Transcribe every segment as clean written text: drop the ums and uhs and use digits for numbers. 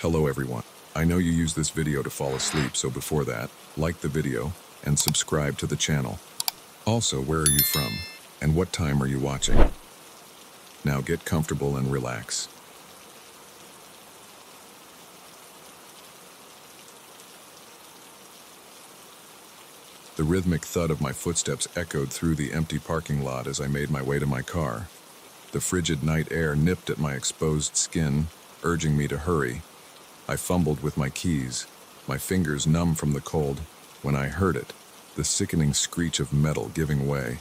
Hello everyone. I know you use this video to fall asleep, so before that, like the video and subscribe to the channel. Also, where are you from? And what time are you watching? Now get comfortable and relax. The rhythmic thud of my footsteps echoed through the empty parking lot as I made my way to my car. The frigid night air nipped at my exposed skin, urging me to hurry. I fumbled with my keys, my fingers numb from the cold, when I heard it, the sickening screech of metal giving way.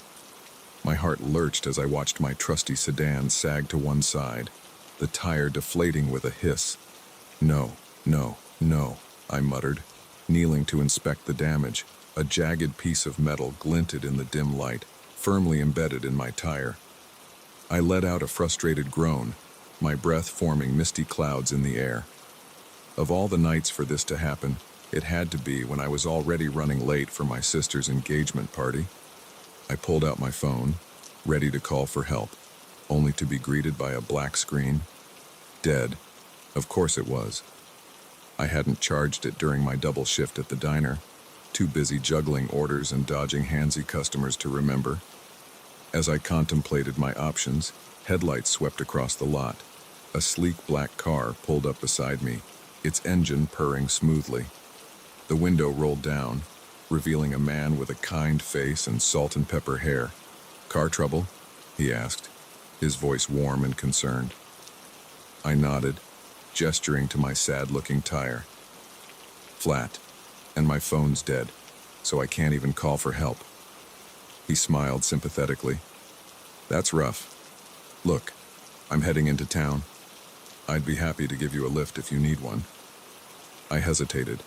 My heart lurched as I watched my trusty sedan sag to one side, the tire deflating with a hiss. No, no, no, I muttered, kneeling to inspect the damage. A jagged piece of metal glinted in the dim light, firmly embedded in my tire. I let out a frustrated groan, my breath forming misty clouds in the air. Of all the nights for this to happen, it had to be when I was already running late for my sister's engagement party. I pulled out my phone, ready to call for help, only to be greeted by a black screen. Dead. Of course it was. I hadn't charged it during my double shift at the diner, too busy juggling orders and dodging handsy customers to remember. As I contemplated my options, headlights swept across the lot. A sleek black car pulled up beside me, its engine purring smoothly. The window rolled down, revealing a man with a kind face and salt and pepper hair. "Car trouble?" he asked, his voice warm and concerned. I nodded, gesturing to my sad-looking tire. "Flat. And my phone's dead, so I can't even call for help." He smiled sympathetically. "That's rough. Look, I'm heading into town. I'd be happy to give you a lift if you need one." I hesitated.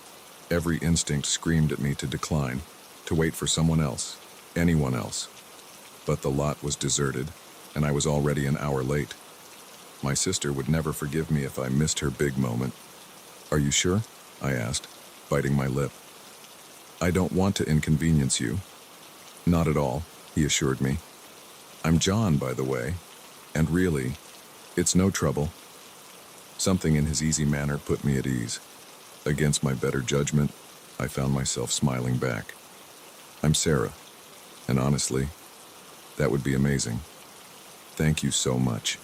Every instinct screamed at me to decline, to wait for someone else, anyone else. But the lot was deserted, and I was already an hour late. My sister would never forgive me if I missed her big moment. "Are you sure?" I asked, biting my lip. "I don't want to inconvenience you." "Not at all," he assured me. "I'm John, by the way, and really, it's no trouble." Something in his easy manner put me at ease. Against my better judgment, I found myself smiling back. "I'm Sarah, and honestly, that would be amazing. Thank you so much."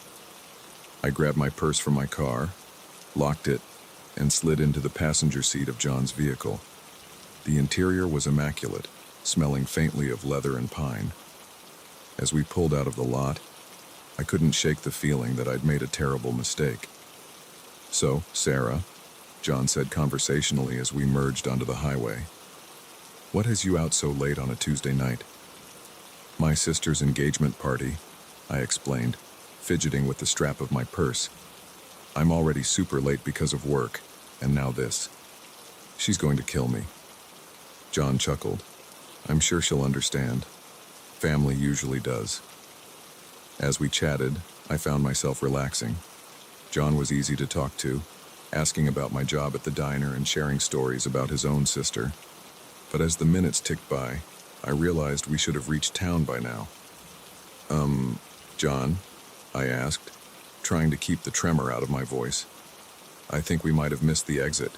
I grabbed my purse from my car, locked it, and slid into the passenger seat of John's vehicle. The interior was immaculate, smelling faintly of leather and pine. As we pulled out of the lot, I couldn't shake the feeling that I'd made a terrible mistake. "So, Sarah," John said conversationally as we merged onto the highway, "what has you out so late on a Tuesday night?" "My sister's engagement party," I explained, fidgeting with the strap of my purse. "I'm already super late because of work, and now this. She's going to kill me." John chuckled. "I'm sure she'll understand. Family usually does." As we chatted, I found myself relaxing. John was easy to talk to, asking about my job at the diner and sharing stories about his own sister. But as the minutes ticked by, I realized we should have reached town by now. John?" I asked, trying to keep the tremor out of my voice. "I think we might have missed the exit."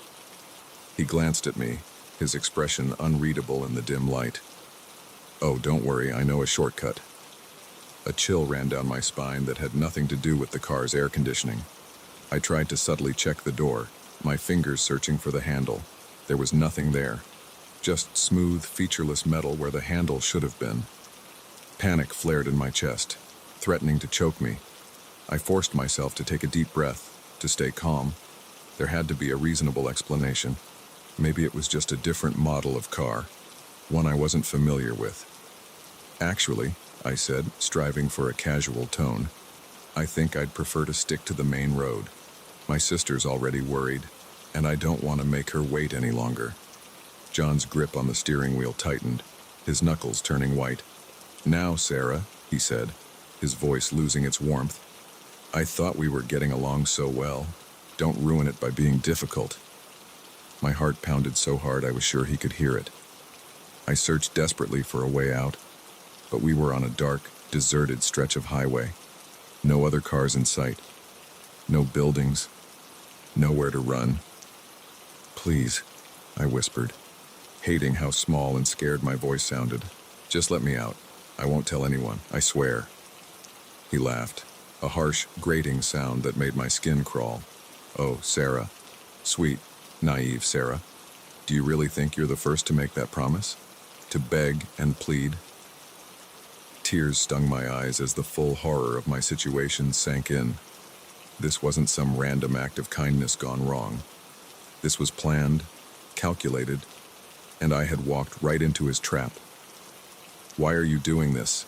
He glanced at me, his expression unreadable in the dim light. "Oh, don't worry, I know a shortcut." A chill ran down my spine that had nothing to do with the car's air conditioning. I tried to subtly check the door, my fingers searching for the handle. There was nothing there, just smooth, featureless metal where the handle should have been. Panic flared in my chest, threatening to choke me. I forced myself to take a deep breath, to stay calm. There had to be a reasonable explanation. Maybe it was just a different model of car, one I wasn't familiar with. "Actually," I said, striving for a casual tone, "I think I'd prefer to stick to the main road. My sister's already worried, and I don't want to make her wait any longer." John's grip on the steering wheel tightened, his knuckles turning white. "Now, Sarah," he said, his voice losing its warmth. "I thought we were getting along so well. Don't ruin it by being difficult." My heart pounded so hard I was sure he could hear it. I searched desperately for a way out, but we were on a dark, deserted stretch of highway. No other cars in sight. No buildings. nowhere to run. "Please," I whispered, hating how small and scared my voice sounded. "Just let me out. I won't tell anyone, I swear." He laughed, a harsh, grating sound that made my skin crawl. "Oh, Sarah. Sweet, naive Sarah. Do you really think you're the first to make that promise? To beg and plead?" Tears stung my eyes as the full horror of my situation sank in. This wasn't some random act of kindness gone wrong. This was planned, calculated, and I had walked right into his trap. "Why are you doing this?"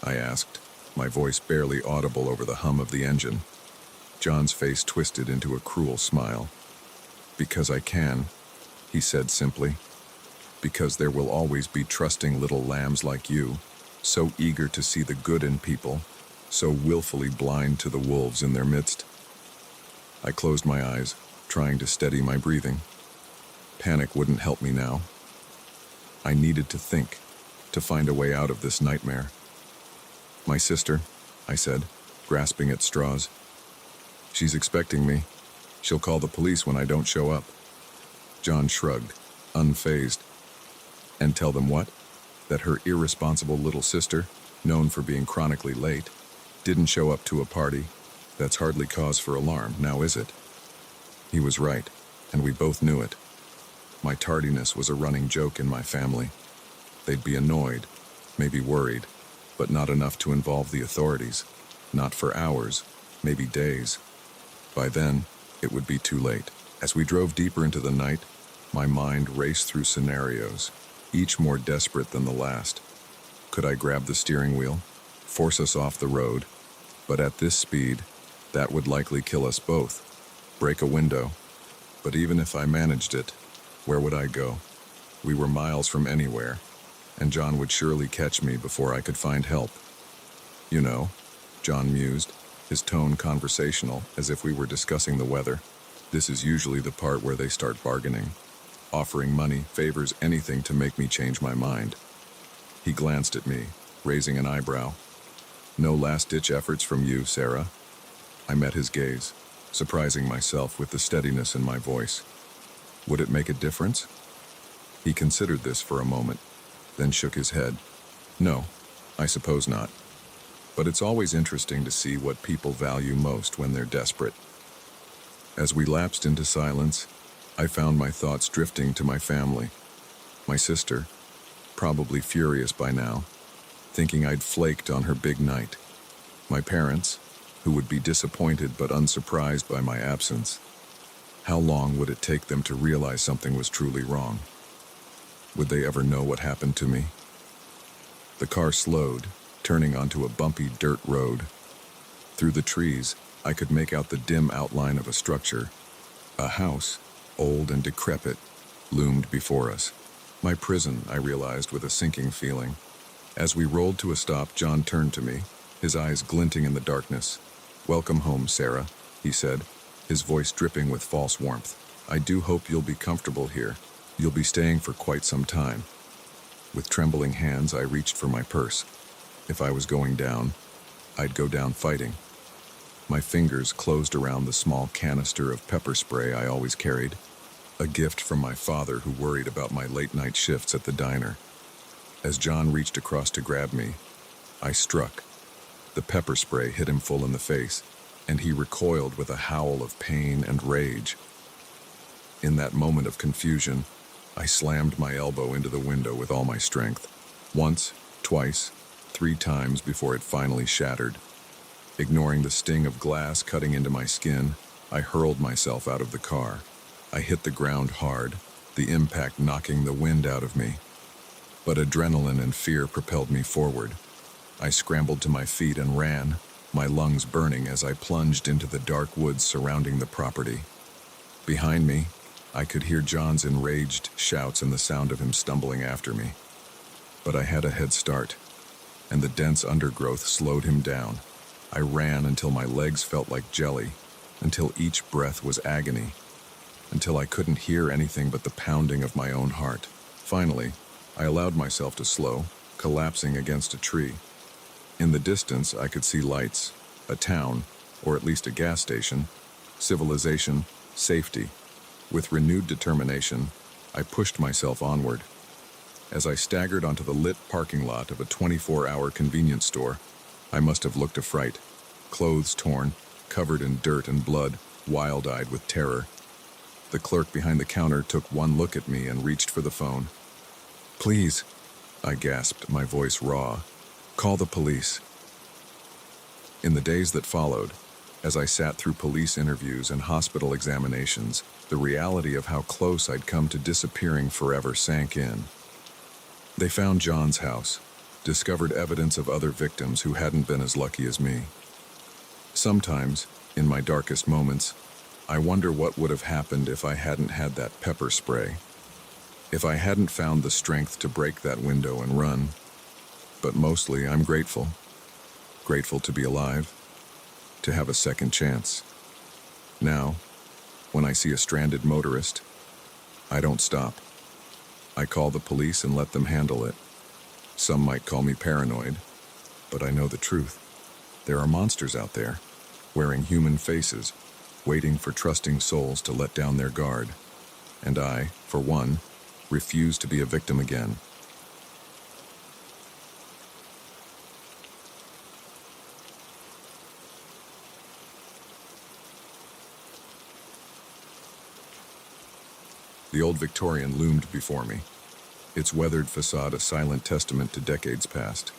I asked, my voice barely audible over the hum of the engine. John's face twisted into a cruel smile. "Because I can," he said simply. "Because there will always be trusting little lambs like you, so eager to see the good in people, so willfully blind to the wolves in their midst." I closed my eyes, trying to steady my breathing. Panic wouldn't help me now. I needed to think, to find a way out of this nightmare. "My sister," I said, grasping at straws. "She's expecting me. She'll call the police when I don't show up." John shrugged, unfazed. "And tell them what? That her irresponsible little sister, known for being chronically late, didn't show up to a party? That's hardly cause for alarm, now is it?" He was right, and we both knew it. My tardiness was a running joke in my family. They'd be annoyed, maybe worried, but not enough to involve the authorities. Not for hours, maybe days. By then, it would be too late. As we drove deeper into the night, my mind raced through scenarios, each more desperate than the last. Could I grab the steering wheel, force us off the road? But at this speed, that would likely kill us both. Break a window. But even if I managed it, where would I go? We were miles from anywhere, and John would surely catch me before I could find help. "You know," John mused, his tone conversational, as if we were discussing the weather. "This is usually the part where they start bargaining, offering money, favors, anything to make me change my mind." He glanced at me, raising an eyebrow. "No last-ditch efforts from you, Sarah?" I met his gaze, surprising myself with the steadiness in my voice. "Would it make a difference?" He considered this for a moment, then shook his head. "No, I suppose not. But it's always interesting to see what people value most when they're desperate." As we lapsed into silence, I found my thoughts drifting to my family. My sister, probably furious by now, thinking I'd flaked on her big night. My parents, who would be disappointed but unsurprised by my absence. How long would it take them to realize something was truly wrong? Would they ever know what happened to me? The car slowed, turning onto a bumpy dirt road. Through the trees, I could make out the dim outline of a structure. A house, old and decrepit, loomed before us. My prison, I realized with a sinking feeling. As we rolled to a stop, John turned to me, his eyes glinting in the darkness. "Welcome home, Sarah," he said, his voice dripping with false warmth. "I do hope you'll be comfortable here. You'll be staying for quite some time." With trembling hands, I reached for my purse. If I was going down, I'd go down fighting. My fingers closed around the small canister of pepper spray I always carried, a gift from my father who worried about my late-night shifts at the diner. As John reached across to grab me, I struck. The pepper spray hit him full in the face, and he recoiled with a howl of pain and rage. In that moment of confusion, I slammed my elbow into the window with all my strength. Once, twice, 3 times before it finally shattered. Ignoring the sting of glass cutting into my skin, I hurled myself out of the car. I hit the ground hard, the impact knocking the wind out of me. But adrenaline and fear propelled me forward. I scrambled to my feet and ran, my lungs burning as I plunged into the dark woods surrounding the property. Behind me, I could hear John's enraged shouts and the sound of him stumbling after me. But I had a head start, and the dense undergrowth slowed him down. I ran until my legs felt like jelly, until each breath was agony, until I couldn't hear anything but the pounding of my own heart. Finally, I allowed myself to slow, collapsing against a tree. In the distance, I could see lights, a town, or at least a gas station, civilization, safety. With renewed determination, I pushed myself onward. As I staggered onto the lit parking lot of a 24-hour convenience store, I must have looked a fright. Clothes torn, covered in dirt and blood, wild-eyed with terror. The clerk behind the counter took one look at me and reached for the phone. "Please," I gasped, my voice raw. "Call the police." In the days that followed, as I sat through police interviews and hospital examinations, the reality of how close I'd come to disappearing forever sank in. They found John's house, discovered evidence of other victims who hadn't been as lucky as me. Sometimes, in my darkest moments, I wonder what would have happened if I hadn't had that pepper spray. If I hadn't found the strength to break that window and run. But mostly, I'm grateful. Grateful to be alive. To have a second chance. Now, when I see a stranded motorist, I don't stop. I call the police and let them handle it. Some might call me paranoid, but I know the truth. There are monsters out there, wearing human faces, waiting for trusting souls to let down their guard. And I, for one, refuse to be a victim again. The old Victorian loomed before me, its weathered facade a silent testament to decades past.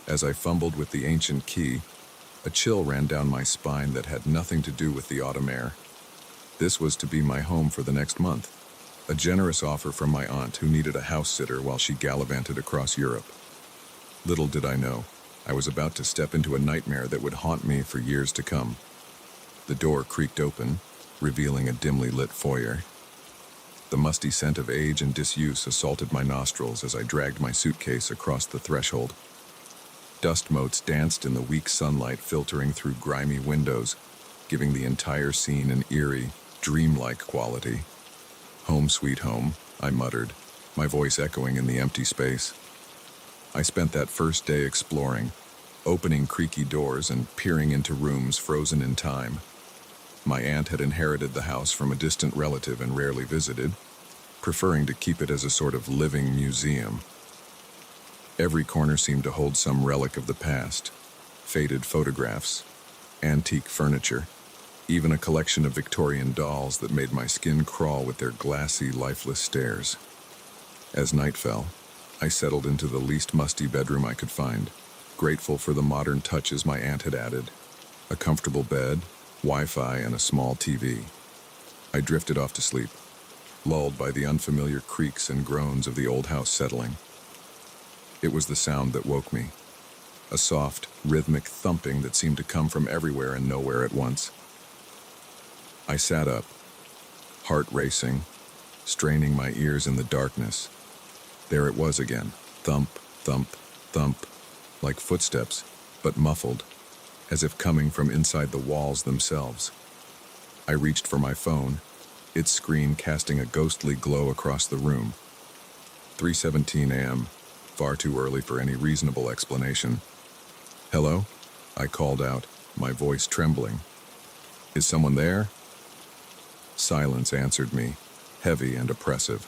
As I fumbled with the ancient key, a chill ran down my spine that had nothing to do with the autumn air. This was to be my home for the next month, a generous offer from my aunt who needed a house sitter while she gallivanted across Europe. Little did I know, I was about to step into a nightmare that would haunt me for years to come. The door creaked open, revealing a dimly lit foyer. The musty scent of age and disuse assaulted my nostrils as I dragged my suitcase across the threshold. Dust motes danced in the weak sunlight filtering through grimy windows, giving the entire scene an eerie, dreamlike quality. "Home sweet home," I muttered, my voice echoing in the empty space. I spent that first day exploring, opening creaky doors and peering into rooms frozen in time. My aunt had inherited the house from a distant relative and rarely visited, preferring to keep it as a sort of living museum. Every corner seemed to hold some relic of the past, faded photographs, antique furniture, even a collection of Victorian dolls that made my skin crawl with their glassy, lifeless stares. As night fell, I settled into the least musty bedroom I could find, grateful for the modern touches my aunt had added: a comfortable bed, Wi-Fi, and a small TV. I drifted off to sleep, lulled by the unfamiliar creaks and groans of the old house settling. It was the sound that woke me, a soft, rhythmic thumping that seemed to come from everywhere and nowhere at once. I sat up, heart racing, straining my ears in the darkness. There it was again, thump, thump, thump, like footsteps, but muffled, as if coming from inside the walls themselves. I reached for my phone, its screen casting a ghostly glow across the room. 3:17 a.m., far too early for any reasonable explanation. "Hello?" I called out, my voice trembling. "Is someone there?" Silence answered me, heavy and oppressive.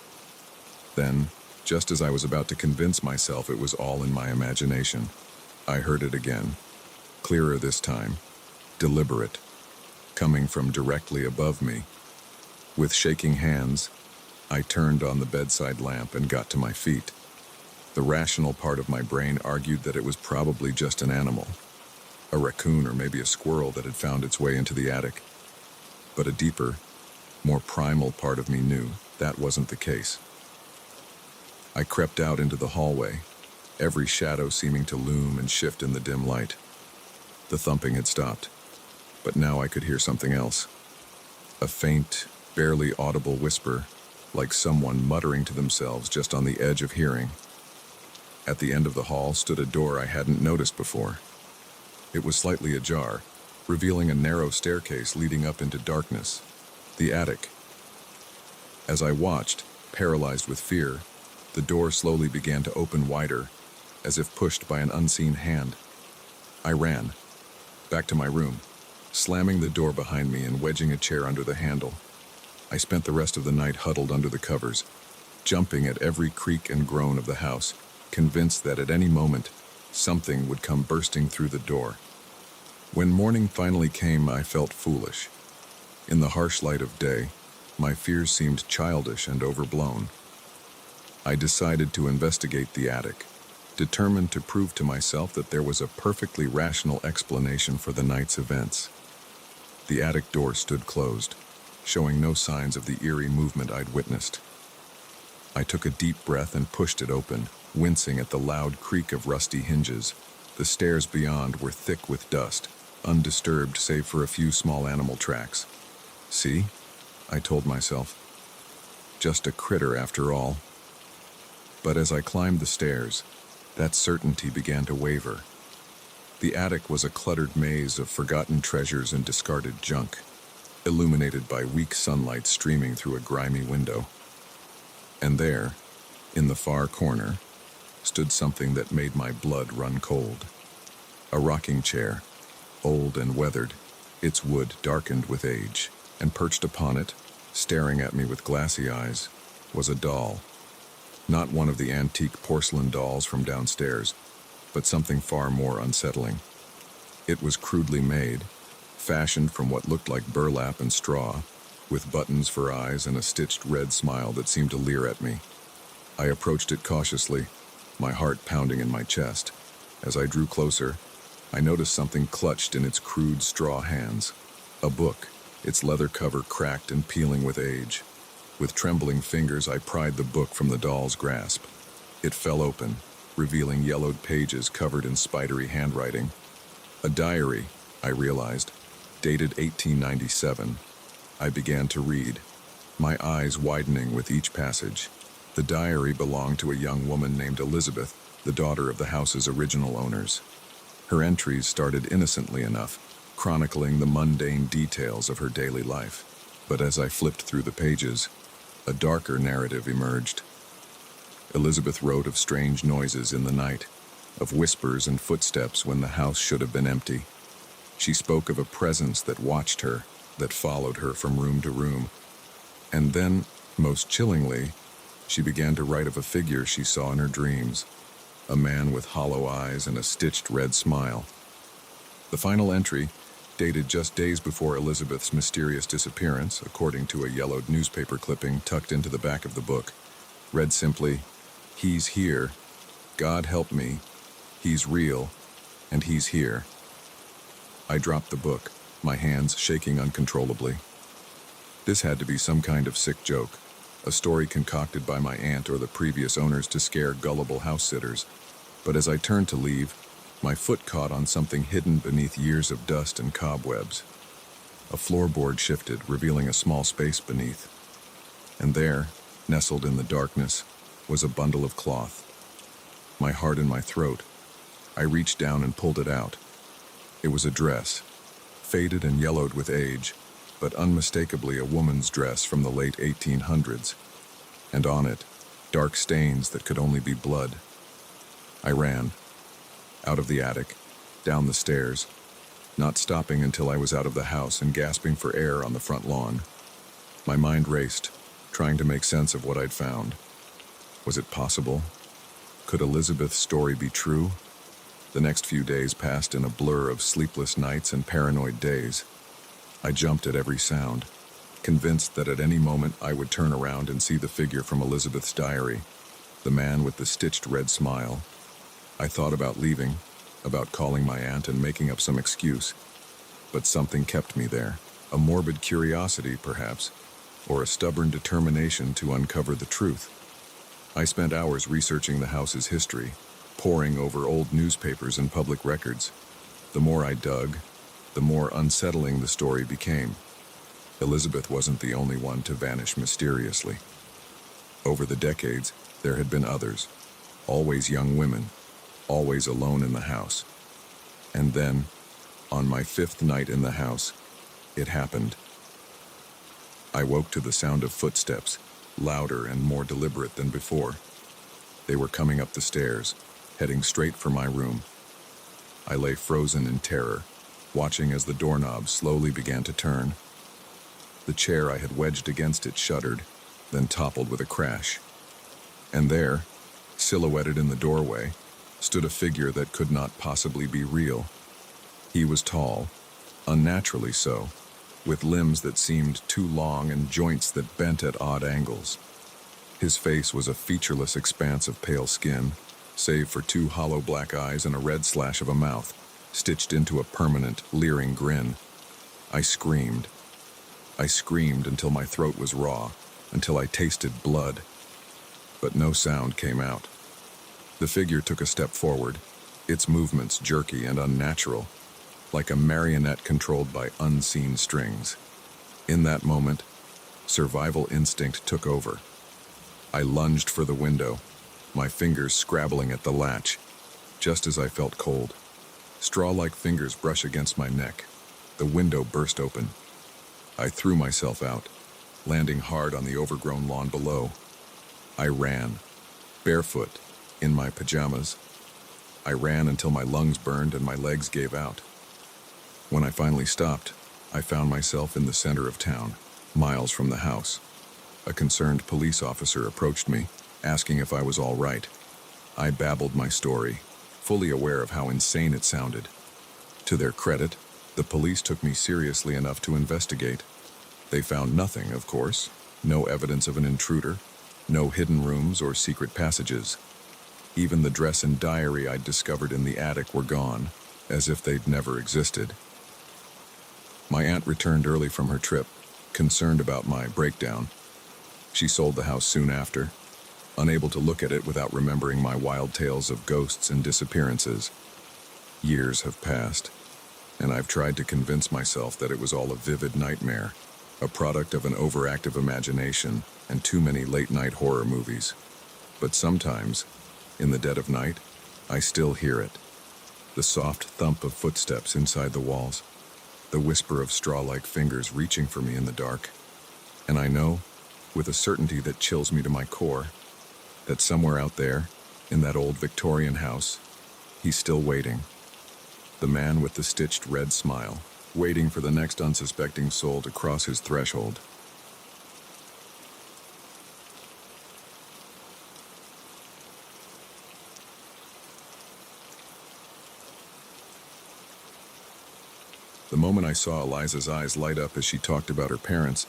Then, just as I was about to convince myself it was all in my imagination, I heard it again. Clearer this time, deliberate, coming from directly above me. With shaking hands, I turned on the bedside lamp and got to my feet. The rational part of my brain argued that it was probably just an animal, a raccoon or maybe a squirrel that had found its way into the attic. But a deeper, more primal part of me knew that wasn't the case. I crept out into the hallway, every shadow seeming to loom and shift in the dim light. The thumping had stopped, but now I could hear something else. A faint, barely audible whisper, like someone muttering to themselves just on the edge of hearing. At the end of the hall stood a door I hadn't noticed before. It was slightly ajar, revealing a narrow staircase leading up into darkness, the attic. As I watched, paralyzed with fear, the door slowly began to open wider, as if pushed by an unseen hand. I ran, back to my room, slamming the door behind me and wedging a chair under the handle. I spent the rest of the night huddled under the covers, jumping at every creak and groan of the house, convinced that at any moment, something would come bursting through the door. When morning finally came, I felt foolish. In the harsh light of day, my fears seemed childish and overblown. I decided to investigate the attic, determined to prove to myself that there was a perfectly rational explanation for the night's events. The attic door stood closed, showing no signs of the eerie movement I'd witnessed. I took a deep breath and pushed it open, wincing at the loud creak of rusty hinges. The stairs beyond were thick with dust, undisturbed save for a few small animal tracks. See? I told myself. Just a critter after all. But as I climbed the stairs, that certainty began to waver. The attic was a cluttered maze of forgotten treasures and discarded junk, illuminated by weak sunlight streaming through a grimy window. And there, in the far corner, stood something that made my blood run cold. A rocking chair, old and weathered, its wood darkened with age, and perched upon it, staring at me with glassy eyes, was a doll. Not one of the antique porcelain dolls from downstairs, but something far more unsettling. It was crudely made, fashioned from what looked like burlap and straw, with buttons for eyes and a stitched red smile that seemed to leer at me. I approached it cautiously, my heart pounding in my chest. As I drew closer, I noticed something clutched in its crude straw hands. A book, its leather cover cracked and peeling with age. With trembling fingers, I pried the book from the doll's grasp. It fell open, revealing yellowed pages covered in spidery handwriting. A diary, I realized, dated 1897. I began to read, my eyes widening with each passage. The diary belonged to a young woman named Elizabeth, the daughter of the house's original owners. Her entries started innocently enough, chronicling the mundane details of her daily life. But as I flipped through the pages, a darker narrative emerged. Elizabeth wrote of strange noises in the night, of whispers and footsteps when the house should have been empty. She spoke of a presence that watched her, that followed her from room to room. And then, most chillingly, she began to write of a figure she saw in her dreams, a man with hollow eyes and a stitched red smile. The final entry, dated just days before Elizabeth's mysterious disappearance, according to a yellowed newspaper clipping tucked into the back of the book, read simply, "He's here. God help me. He's real. And he's here." I dropped the book, my hands shaking uncontrollably. This had to be some kind of sick joke, a story concocted by my aunt or the previous owners to scare gullible house-sitters. But as I turned to leave, my foot caught on something hidden beneath years of dust and cobwebs. A floorboard shifted, revealing a small space beneath. And there, nestled in the darkness, was a bundle of cloth. My heart in my throat, I reached down and pulled it out. It was a dress, faded and yellowed with age, but unmistakably a woman's dress from the late 1800s. And on it, dark stains that could only be blood. I ran, out of the attic, down the stairs, not stopping until I was out of the house and gasping for air on the front lawn. My mind raced, trying to make sense of what I'd found. Was it possible? Could Elizabeth's story be true? The next few days passed in a blur of sleepless nights and paranoid days. I jumped at every sound, convinced that at any moment I would turn around and see the figure from Elizabeth's diary, the man with the stitched red smile. I thought about leaving, about calling my aunt and making up some excuse, but something kept me there, a morbid curiosity, perhaps, or a stubborn determination to uncover the truth. I spent hours researching the house's history, poring over old newspapers and public records. The more I dug, the more unsettling the story became. Elizabeth wasn't the only one to vanish mysteriously. Over the decades, there had been others, always young women, always alone in the house. And then, on my 5th night in the house, it happened. I woke to the sound of footsteps, louder and more deliberate than before. They were coming up the stairs, heading straight for my room. I lay frozen in terror, watching as the doorknob slowly began to turn. The chair I had wedged against it shuddered, then toppled with a crash. And there, silhouetted in the doorway, stood a figure that could not possibly be real. He was tall, unnaturally so, with limbs that seemed too long and joints that bent at odd angles. His face was a featureless expanse of pale skin, save for two hollow black eyes and a red slash of a mouth, stitched into a permanent, leering grin. I screamed. I screamed until my throat was raw, until I tasted blood. But no sound came out. The figure took a step forward, its movements jerky and unnatural, like a marionette controlled by unseen strings. In that moment, survival instinct took over. I lunged for the window, my fingers scrabbling at the latch, just as I felt cold. Straw-like fingers brush against my neck. The window burst open. I threw myself out, landing hard on the overgrown lawn below. I ran, barefoot, in my pajamas. I ran until my lungs burned and my legs gave out. When I finally stopped, I found myself in the center of town, miles from the house. A concerned police officer approached me, asking if I was all right. I babbled my story, fully aware of how insane it sounded. To their credit, the police took me seriously enough to investigate. They found nothing, of course, no evidence of an intruder, no hidden rooms or secret passages. Even the dress and diary I'd discovered in the attic were gone, as if they'd never existed. My aunt returned early from her trip, concerned about my breakdown. She sold the house soon after, unable to look at it without remembering my wild tales of ghosts and disappearances. Years have passed, and I've tried to convince myself that it was all a vivid nightmare, a product of an overactive imagination and too many late-night horror movies. But sometimes, in the dead of night, I still hear it. The soft thump of footsteps inside the walls, the whisper of straw-like fingers reaching for me in the dark. And I know, with a certainty that chills me to my core, that somewhere out there, in that old Victorian house, he's still waiting. The man with the stitched red smile, waiting for the next unsuspecting soul to cross his threshold. The moment I saw Eliza's eyes light up as she talked about her parents,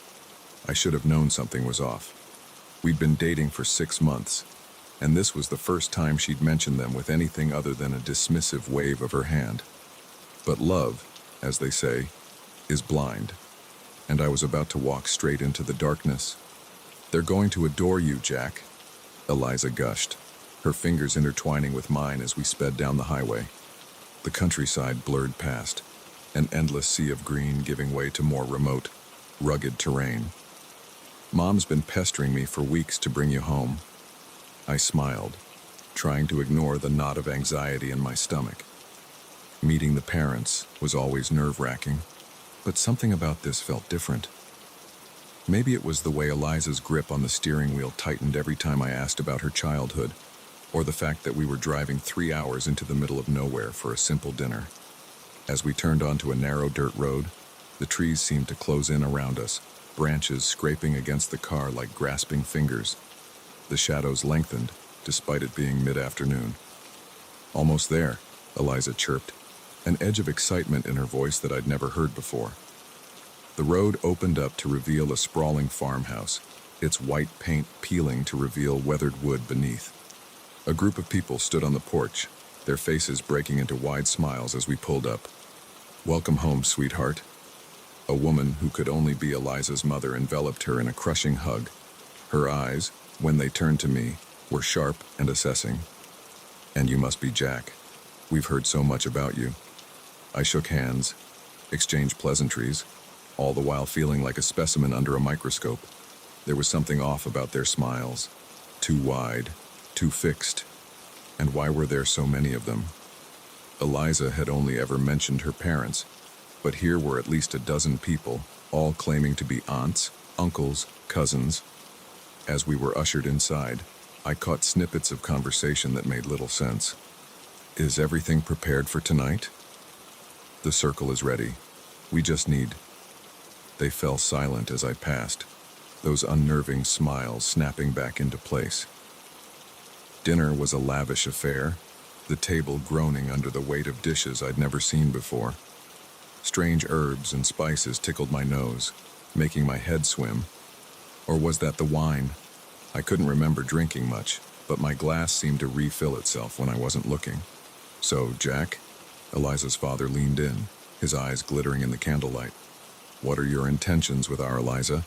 I should have known something was off. We'd been dating for 6 months, and this was the first time she'd mentioned them with anything other than a dismissive wave of her hand. But love, as they say, is blind, and I was about to walk straight into the darkness. "They're going to adore you, Jack," Eliza gushed, her fingers intertwining with mine as we sped down the highway. The countryside blurred past, an endless sea of green giving way to more remote, rugged terrain. "Mom's been pestering me for weeks to bring you home." I smiled, trying to ignore the knot of anxiety in my stomach. Meeting the parents was always nerve-wracking, but something about this felt different. Maybe it was the way Eliza's grip on the steering wheel tightened every time I asked about her childhood, or the fact that we were driving 3 hours into the middle of nowhere for a simple dinner. As we turned onto a narrow dirt road, the trees seemed to close in around us, branches scraping against the car like grasping fingers. The shadows lengthened, despite it being mid-afternoon. "Almost there," Eliza chirped, an edge of excitement in her voice that I'd never heard before. The road opened up to reveal a sprawling farmhouse, its white paint peeling to reveal weathered wood beneath. A group of people stood on the porch, their faces breaking into wide smiles as we pulled up. "Welcome home, sweetheart." A woman who could only be Eliza's mother enveloped her in a crushing hug. Her eyes, when they turned to me, were sharp and assessing. "And you must be Jack. We've heard so much about you." I shook hands, exchanged pleasantries, all the while feeling like a specimen under a microscope. There was something off about their smiles. Too wide, too fixed. And why were there so many of them? Eliza had only ever mentioned her parents, but here were at least a dozen people, all claiming to be aunts, uncles, cousins. As we were ushered inside, I caught snippets of conversation that made little sense. "Is everything prepared for tonight?" "The circle is ready. We just need..." They fell silent as I passed, those unnerving smiles snapping back into place. Dinner was a lavish affair, the table groaning under the weight of dishes I'd never seen before. Strange herbs and spices tickled my nose, making my head swim. Or was that the wine? I couldn't remember drinking much, but my glass seemed to refill itself when I wasn't looking. "So, Jack?" Eliza's father leaned in, his eyes glittering in the candlelight. "What are your intentions with our Eliza?"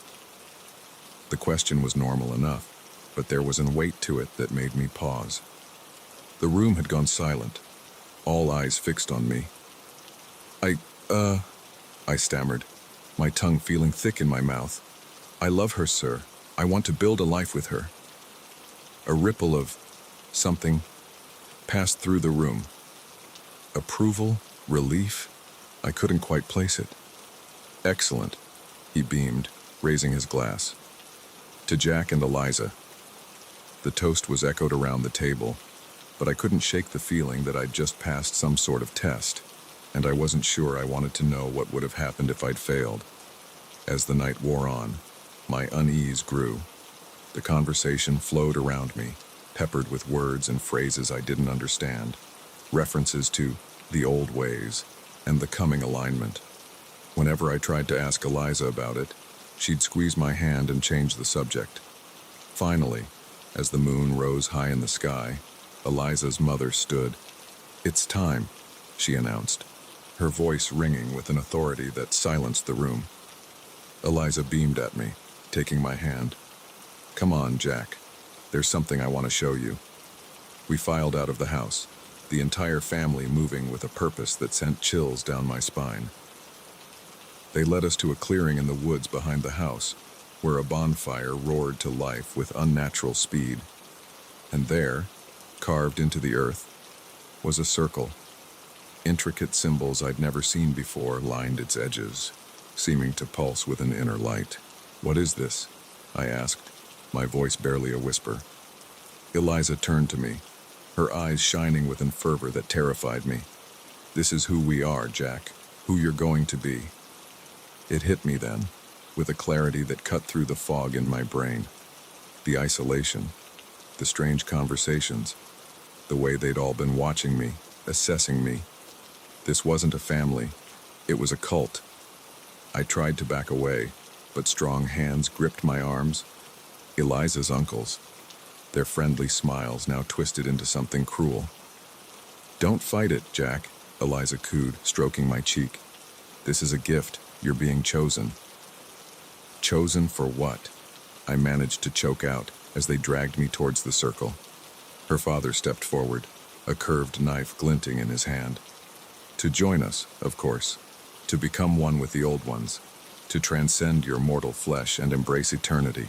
The question was normal enough, but there was a weight to it that made me pause. The room had gone silent, all eyes fixed on me. I stammered, my tongue feeling thick in my mouth. "I love her, sir. I want to build a life with her." A ripple of something passed through the room. Approval? Relief? I couldn't quite place it. "Excellent," he beamed, raising his glass. "To Jack and Eliza." The toast was echoed around the table, but I couldn't shake the feeling that I'd just passed some sort of test, and I wasn't sure I wanted to know what would have happened if I'd failed. As the night wore on, my unease grew. The conversation flowed around me, peppered with words and phrases I didn't understand, references to the old ways and the coming alignment. Whenever I tried to ask Eliza about it, she'd squeeze my hand and change the subject. Finally, as the moon rose high in the sky, Eliza's mother stood. "It's time," she announced, her voice ringing with an authority that silenced the room. Eliza beamed at me, taking my hand. "Come on, Jack. There's something I want to show you." We filed out of the house, the entire family moving with a purpose that sent chills down my spine. They led us to a clearing in the woods behind the house, where a bonfire roared to life with unnatural speed. And there, carved into the earth, was a circle. Intricate symbols I'd never seen before lined its edges, seeming to pulse with an inner light. "What is this?" I asked, my voice barely a whisper. Eliza turned to me, her eyes shining with a fervor that terrified me. "This is who we are, Jack, who you're going to be." It hit me then, with a clarity that cut through the fog in my brain. The isolation, the strange conversations, the way they'd all been watching me, assessing me. This wasn't a family, it was a cult. I tried to back away, but strong hands gripped my arms. Eliza's uncles, their friendly smiles now twisted into something cruel. "Don't fight it, Jack," Eliza cooed, stroking my cheek. "This is a gift. You're being chosen." "Chosen for what?" I managed to choke out as they dragged me towards the circle. Her father stepped forward, a curved knife glinting in his hand. "To join us, of course. To become one with the old ones. To transcend your mortal flesh and embrace eternity."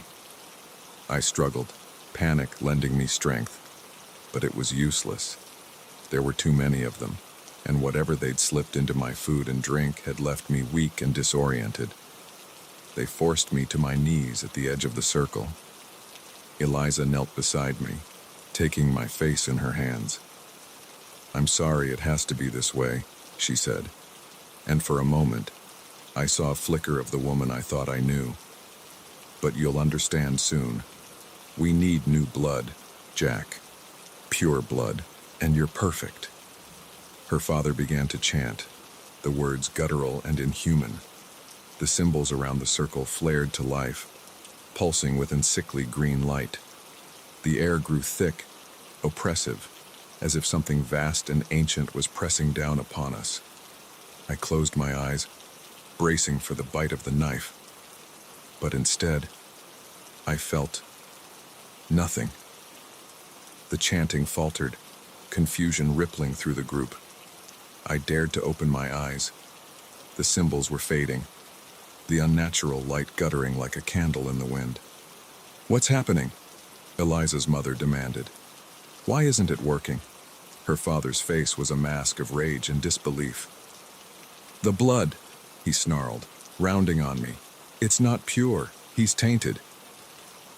I struggled, panic lending me strength. But it was useless. There were too many of them, and whatever they'd slipped into my food and drink had left me weak and disoriented. They forced me to my knees at the edge of the circle. Eliza knelt beside me, taking my face in her hands. "I'm sorry it has to be this way," she said. And for a moment, I saw a flicker of the woman I thought I knew. "But you'll understand soon. We need new blood, Jack. Pure blood, and you're perfect." Her father began to chant, the words guttural and inhuman. The symbols around the circle flared to life, pulsing with a sickly green light. The air grew thick, oppressive, as if something vast and ancient was pressing down upon us. I closed my eyes, bracing for the bite of the knife. But instead, I felt nothing. The chanting faltered, confusion rippling through the group. I dared to open my eyes. The symbols were fading, the unnatural light guttering like a candle in the wind. "What's happening?" Eliza's mother demanded. "Why isn't it working?" Her father's face was a mask of rage and disbelief. "The blood," he snarled, rounding on me. "It's not pure. He's tainted."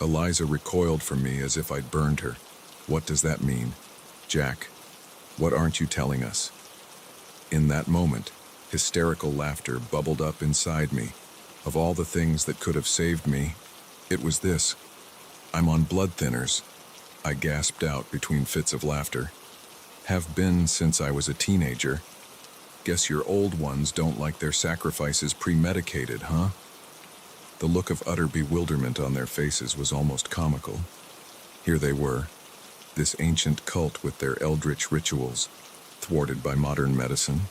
Eliza recoiled from me as if I'd burned her. "What does that mean? Jack, what aren't you telling us?" In that moment, hysterical laughter bubbled up inside me, Of all the things that could have saved me, it was this. I'm on blood thinners, I gasped out between fits of laughter. Have been since I was a teenager. Guess your old ones don't like their sacrifices premedicated, huh? The look of utter bewilderment on their faces was almost comical. Here they were, this ancient cult with their eldritch rituals, thwarted by modern medicine.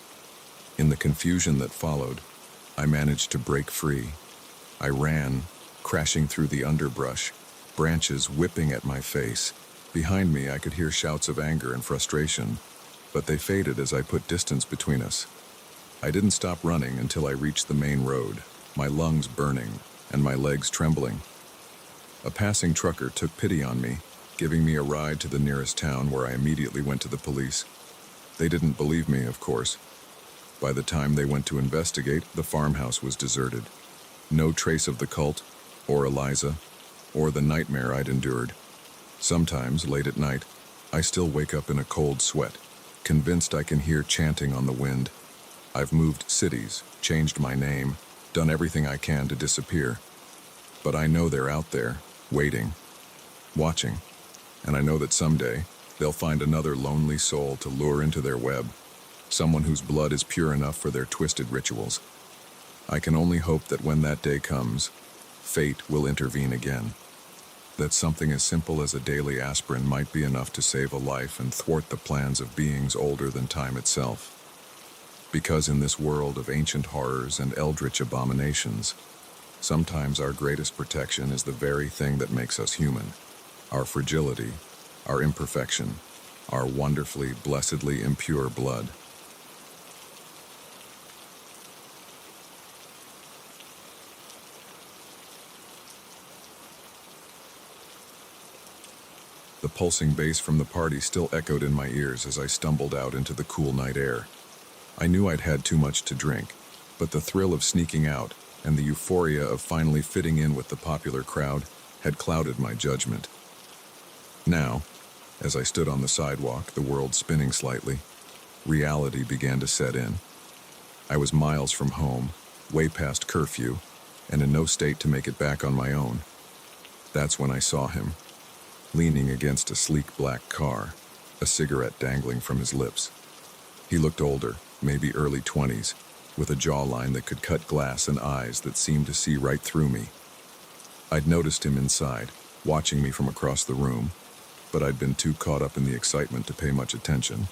In the confusion that followed, I managed to break free. I ran, crashing through the underbrush, branches whipping at my face. Behind me, I could hear shouts of anger and frustration, but they faded as I put distance between us. I didn't stop running until I reached the main road, my lungs burning and my legs trembling. A passing trucker took pity on me, giving me a ride to the nearest town where I immediately went to the police. They didn't believe me, of course. By the time they went to investigate, the farmhouse was deserted. No trace of the cult, or Eliza, or the nightmare I'd endured. Sometimes, late at night, I still wake up in a cold sweat, convinced I can hear chanting on the wind. I've moved cities, changed my name, done everything I can to disappear. But I know they're out there, waiting, watching, and I know that someday they'll find another lonely soul to lure into their web, someone whose blood is pure enough for their twisted rituals. I can only hope that when that day comes, fate will intervene again. That something as simple as a daily aspirin might be enough to save a life and thwart the plans of beings older than time itself. Because in this world of ancient horrors and eldritch abominations, sometimes our greatest protection is the very thing that makes us human. Our fragility, our imperfection, our wonderfully, blessedly impure blood. The pulsing bass from the party still echoed in my ears as I stumbled out into the cool night air. I knew I'd had too much to drink, but the thrill of sneaking out and the euphoria of finally fitting in with the popular crowd had clouded my judgment. Now, as I stood on the sidewalk, the world spinning slightly, reality began to set in. I was miles from home, way past curfew, and in no state to make it back on my own. That's when I saw him, leaning against a sleek black car, a cigarette dangling from his lips. He looked older, maybe early 20s, with a jawline that could cut glass and eyes that seemed to see right through me. I'd noticed him inside, watching me from across the room, but I'd been too caught up in the excitement to pay much attention.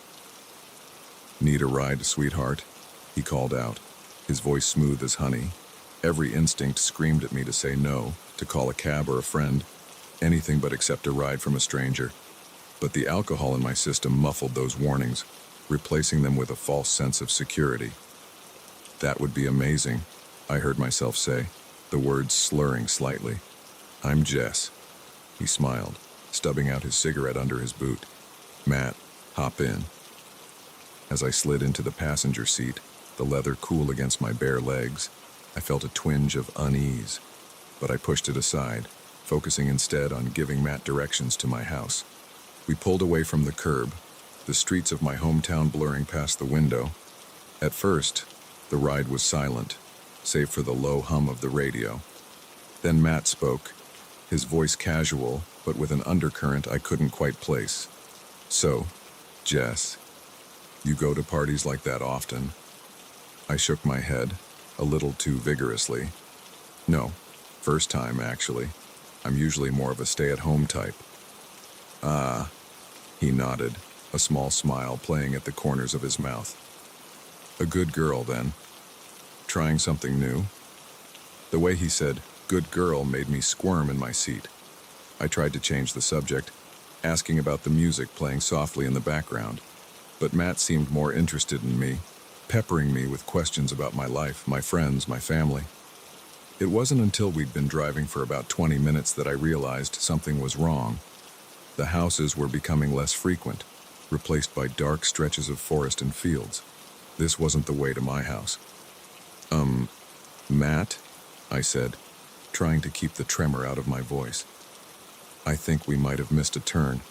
"Need a ride, sweetheart?" he called out, his voice smooth as honey. Every instinct screamed at me to say no, to call a cab or a friend, anything but accept a ride from a stranger. But the alcohol in my system muffled those warnings, replacing them with a false sense of security. "That would be amazing," I heard myself say, the words slurring slightly. "I'm Jess." He smiled, stubbing out his cigarette under his boot. "Matt, hop in." As I slid into the passenger seat, the leather cool against my bare legs, I felt a twinge of unease, but I pushed it aside, focusing instead on giving Matt directions to my house. We pulled away from the curb, the streets of my hometown blurring past the window. At first, the ride was silent, save for the low hum of the radio. Then Matt spoke, his voice casual, but with an undercurrent I couldn't quite place. "So, Jess, you go to parties like that often?" I shook my head, a little too vigorously. "No, first time, actually. I'm usually more of a stay-at-home type." "Ah," he nodded, a small smile playing at the corners of his mouth. "A good girl, then. Trying something new?" The way he said, "good girl," made me squirm in my seat. I tried to change the subject, asking about the music playing softly in the background, but Matt seemed more interested in me, peppering me with questions about my life, my friends, my family. It wasn't until we'd been driving for about 20 minutes that I realized something was wrong. The houses were becoming less frequent, replaced by dark stretches of forest and fields. This wasn't the way to my house. Matt?" I said, trying to keep the tremor out of my voice. "I think we might have missed a turn.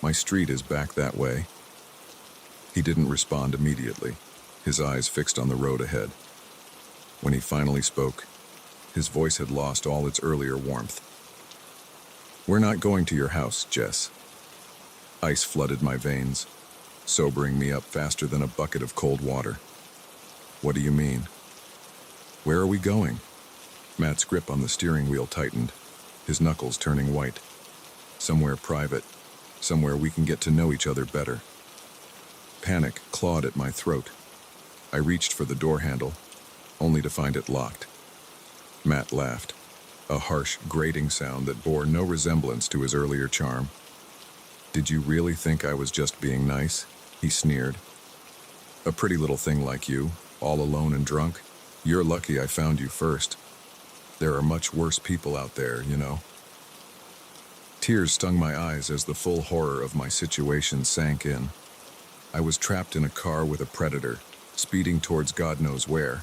My street is back that way." He didn't respond immediately, his eyes fixed on the road ahead. When he finally spoke, His voice had lost all its earlier warmth. "We're not going to your house, Jess." Ice flooded my veins, sobering me up faster than a bucket of cold water. "What do you mean?" "Where are we going?" Matt's grip on the steering wheel tightened, his knuckles turning white. "Somewhere private, somewhere we can get to know each other better." Panic clawed at my throat. I reached for the door handle, only to find it locked. Matt laughed, a harsh, grating sound that bore no resemblance to his earlier charm. "Did you really think I was just being nice?" he sneered. "A pretty little thing like you, all alone and drunk. You're lucky I found you first. There are much worse people out there, you know." Tears stung my eyes as the full horror of my situation sank in. I was trapped in a car with a predator, speeding towards God knows where,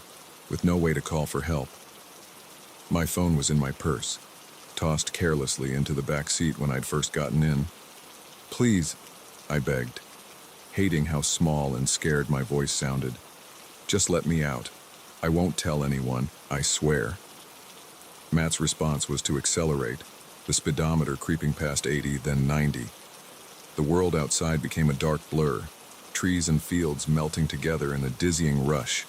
with no way to call for help. My phone was in my purse, tossed carelessly into the back seat when I'd first gotten in. "Please," I begged, hating how small and scared my voice sounded. "Just let me out. I won't tell anyone, I swear." Matt's response was to accelerate, the speedometer creeping past 80, then 90. The world outside became a dark blur, trees and fields melting together in a dizzying rush.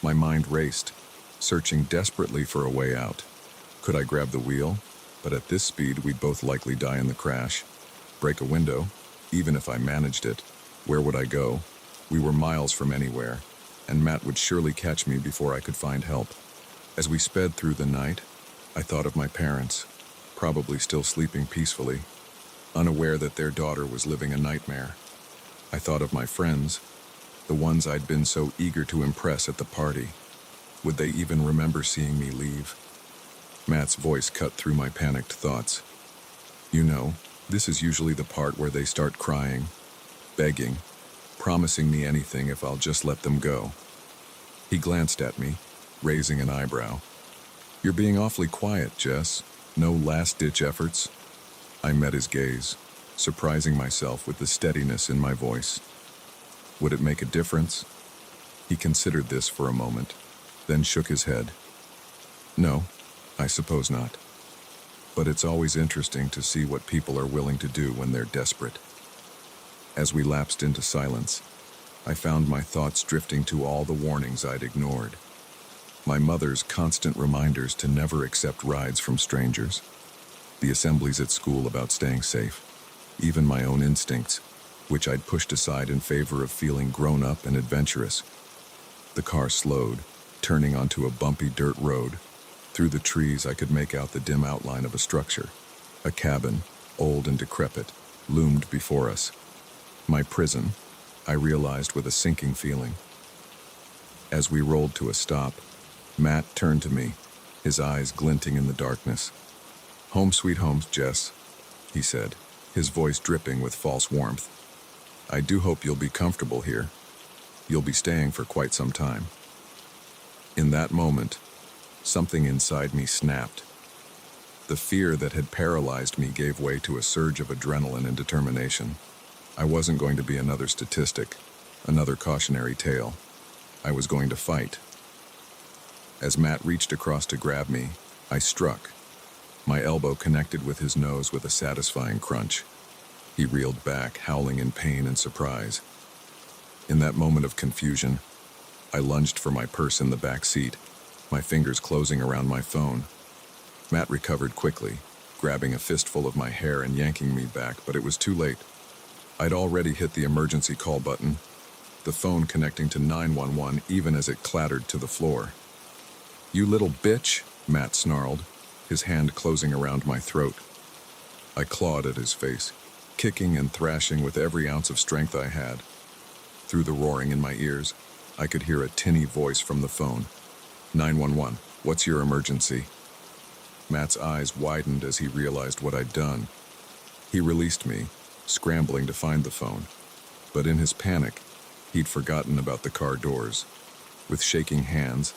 My mind raced, searching desperately for a way out. Could I grab the wheel? But at this speed, we'd both likely die in the crash. Break a window? Even if I managed it, where would I go? We were miles from anywhere, and Matt would surely catch me before I could find help. As we sped through the night, I thought of my parents, probably still sleeping peacefully, unaware that their daughter was living a nightmare. I thought of my friends, the ones I'd been so eager to impress at the party. Would they even remember seeing me leave? Matt's voice cut through my panicked thoughts. "You know, this is usually the part where they start crying, begging, promising me anything if I'll just let them go." He glanced at me, raising an eyebrow. "You're being awfully quiet, Jess. No last-ditch efforts?" I met his gaze, surprising myself with the steadiness in my voice. Would it make a difference? He considered this for a moment, then shook his head. "No, I suppose not. But it's always interesting to see what people are willing to do when they're desperate." As we lapsed into silence, I found my thoughts drifting to all the warnings I'd ignored. My mother's constant reminders to never accept rides from strangers, the assemblies at school about staying safe, even my own instincts, which I'd pushed aside in favor of feeling grown up and adventurous. The car slowed, turning onto a bumpy dirt road. Through the trees, I could make out the dim outline of a structure. A cabin, old and decrepit, loomed before us. My prison, I realized with a sinking feeling. As we rolled to a stop, Matt turned to me, his eyes glinting in the darkness. "Home sweet home, Jess," he said, his voice dripping with false warmth. "I do hope you'll be comfortable here. You'll be staying for quite some time." In that moment, something inside me snapped. The fear that had paralyzed me gave way to a surge of adrenaline and determination. I wasn't going to be another statistic, another cautionary tale. I was going to fight. As Matt reached across to grab me, I struck. My elbow connected with his nose with a satisfying crunch. He reeled back, howling in pain and surprise. In that moment of confusion, I lunged for my purse in the back seat, my fingers closing around my phone. Matt recovered quickly, grabbing a fistful of my hair and yanking me back, but it was too late. I'd already hit the emergency call button, the phone connecting to 911 even as it clattered to the floor. "You little bitch," Matt snarled, his hand closing around my throat. I clawed at his face, kicking and thrashing with every ounce of strength I had. Through the roaring in my ears, I could hear a tinny voice from the phone. 911, what's your emergency?" Matt's eyes widened as he realized what I'd done. He released me, scrambling to find the phone. But in his panic, he'd forgotten about the car doors. With shaking hands,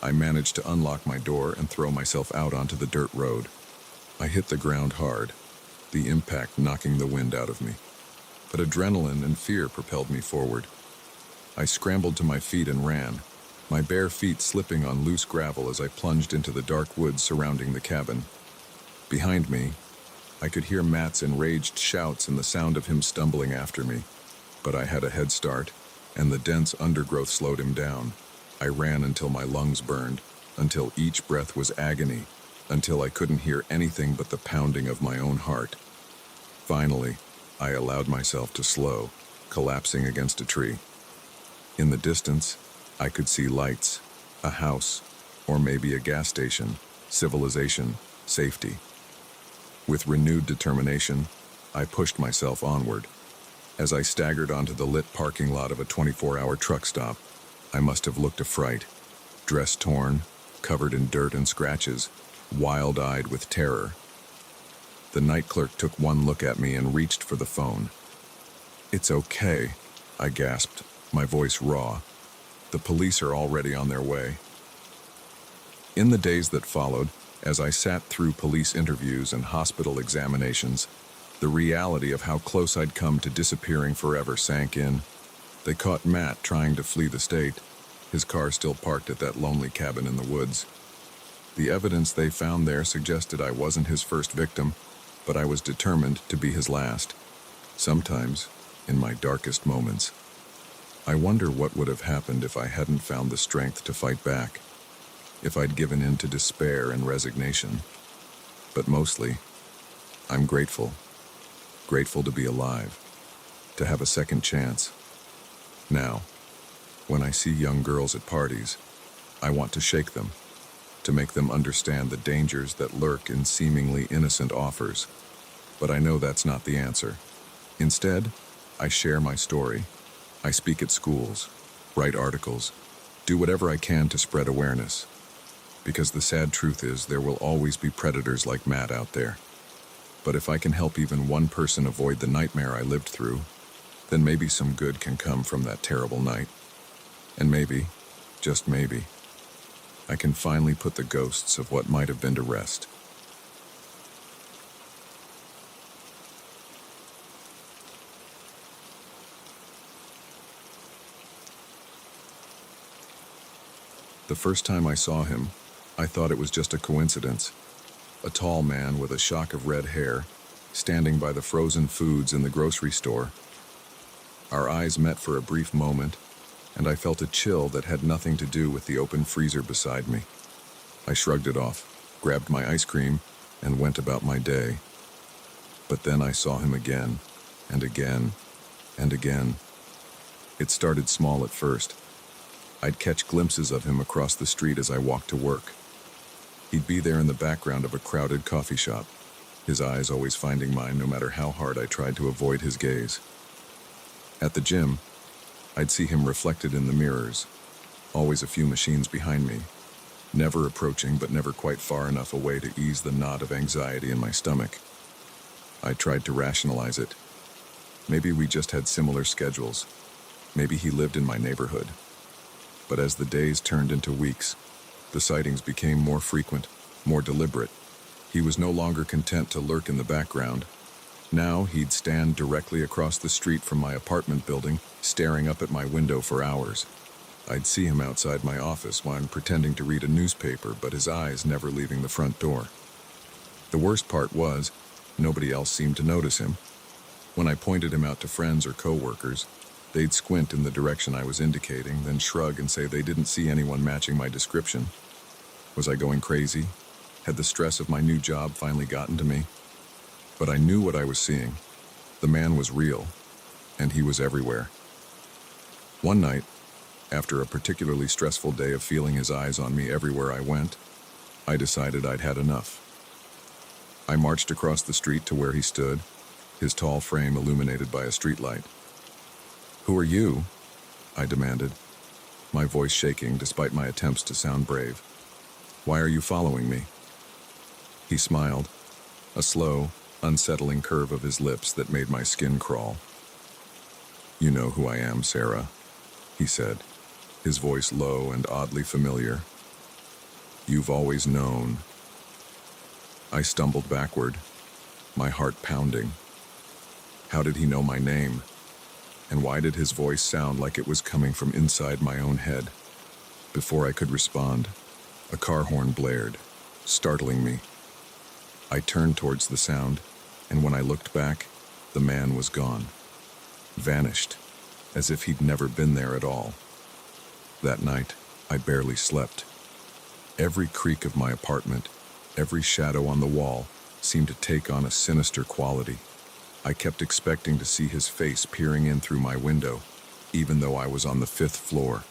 I managed to unlock my door and throw myself out onto the dirt road. I hit the ground hard, the impact knocking the wind out of me. But adrenaline and fear propelled me forward. I scrambled to my feet and ran, my bare feet slipping on loose gravel as I plunged into the dark woods surrounding the cabin. Behind me, I could hear Matt's enraged shouts and the sound of him stumbling after me. But I had a head start, and the dense undergrowth slowed him down. I ran until my lungs burned, until each breath was agony, until I couldn't hear anything but the pounding of my own heart. Finally, I allowed myself to slow, collapsing against a tree. In the distance, I could see lights, a house, or maybe a gas station, civilization, safety. With renewed determination, I pushed myself onward. As I staggered onto the lit parking lot of a 24-hour truck stop, I must have looked a fright, dress torn, covered in dirt and scratches, wild-eyed with terror. The night clerk took one look at me and reached for the phone. "It's okay," I gasped, my voice raw. "The police are already on their way." In the days that followed, as I sat through police interviews and hospital examinations, the reality of how close I'd come to disappearing forever sank in. They caught Matt trying to flee the state, his car still parked at that lonely cabin in the woods. The evidence they found there suggested I wasn't his first victim, but I was determined to be his last. Sometimes, in my darkest moments, I wonder what would have happened if I hadn't found the strength to fight back, if I'd given in to despair and resignation. But mostly, I'm grateful to be alive, to have a second chance. Now, when I see young girls at parties, I want to shake them, to make them understand the dangers that lurk in seemingly innocent offers. But I know that's not the answer. Instead, I share my story. I speak at schools, write articles, do whatever I can to spread awareness. Because the sad truth is there will always be predators like Matt out there. But if I can help even one person avoid the nightmare I lived through, then maybe some good can come from that terrible night. And maybe, just maybe, I can finally put the ghosts of what might have been to rest. The first time I saw him, I thought it was just a coincidence. A tall man with a shock of red hair, standing by the frozen foods in the grocery store. Our eyes met for a brief moment, and I felt a chill that had nothing to do with the open freezer beside me. I shrugged it off, grabbed my ice cream, and went about my day. But then I saw him again, and again, and again. It started small at first. I'd catch glimpses of him across the street as I walked to work. He'd be there in the background of a crowded coffee shop, his eyes always finding mine no matter how hard I tried to avoid his gaze. At the gym, I'd see him reflected in the mirrors, always a few machines behind me, never approaching but never quite far enough away to ease the knot of anxiety in my stomach. I tried to rationalize it. Maybe we just had similar schedules. Maybe he lived in my neighborhood. But as the days turned into weeks, the sightings became more frequent, more deliberate. He was no longer content to lurk in the background. Now he'd stand directly across the street from my apartment building, staring up at my window for hours. I'd see him outside my office while I'm pretending to read a newspaper, but his eyes never leaving the front door. The worst part was, nobody else seemed to notice him. When I pointed him out to friends or coworkers, they'd squint in the direction I was indicating, then shrug and say they didn't see anyone matching my description. Was I going crazy? Had the stress of my new job finally gotten to me? But I knew what I was seeing. The man was real, and he was everywhere. One night, after a particularly stressful day of feeling his eyes on me everywhere I went, I decided I'd had enough. I marched across the street to where he stood, his tall frame illuminated by a streetlight. "Who are you?" I demanded, my voice shaking despite my attempts to sound brave. "Why are you following me?" He smiled, a slow, unsettling curve of his lips that made my skin crawl. "You know who I am, Sarah," he said, his voice low and oddly familiar. "You've always known." I stumbled backward, my heart pounding. How did he know my name? And why did his voice sound like it was coming from inside my own head? Before I could respond, a car horn blared, startling me. I turned towards the sound, and when I looked back, the man was gone. Vanished, as if he'd never been there at all. That night, I barely slept. Every creak of my apartment, every shadow on the wall, seemed to take on a sinister quality. I kept expecting to see his face peering in through my window, even though I was on the 5th floor.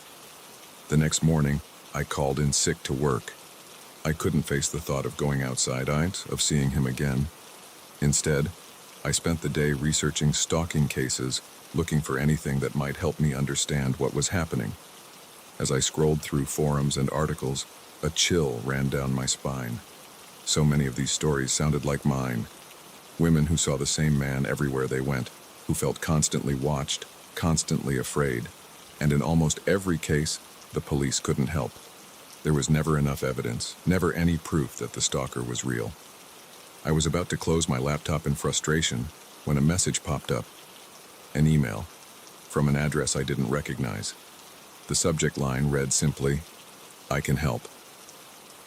The next morning, I called in sick to work. I couldn't face the thought of going outside, of seeing him again. Instead, I spent the day researching stalking cases, looking for anything that might help me understand what was happening. As I scrolled through forums and articles, a chill ran down my spine. So many of these stories sounded like mine. Women who saw the same man everywhere they went, who felt constantly watched, constantly afraid. And in almost every case, the police couldn't help. There was never enough evidence, never any proof that the stalker was real. I was about to close my laptop in frustration when a message popped up. An email from an address I didn't recognize. The subject line read simply, "I can help."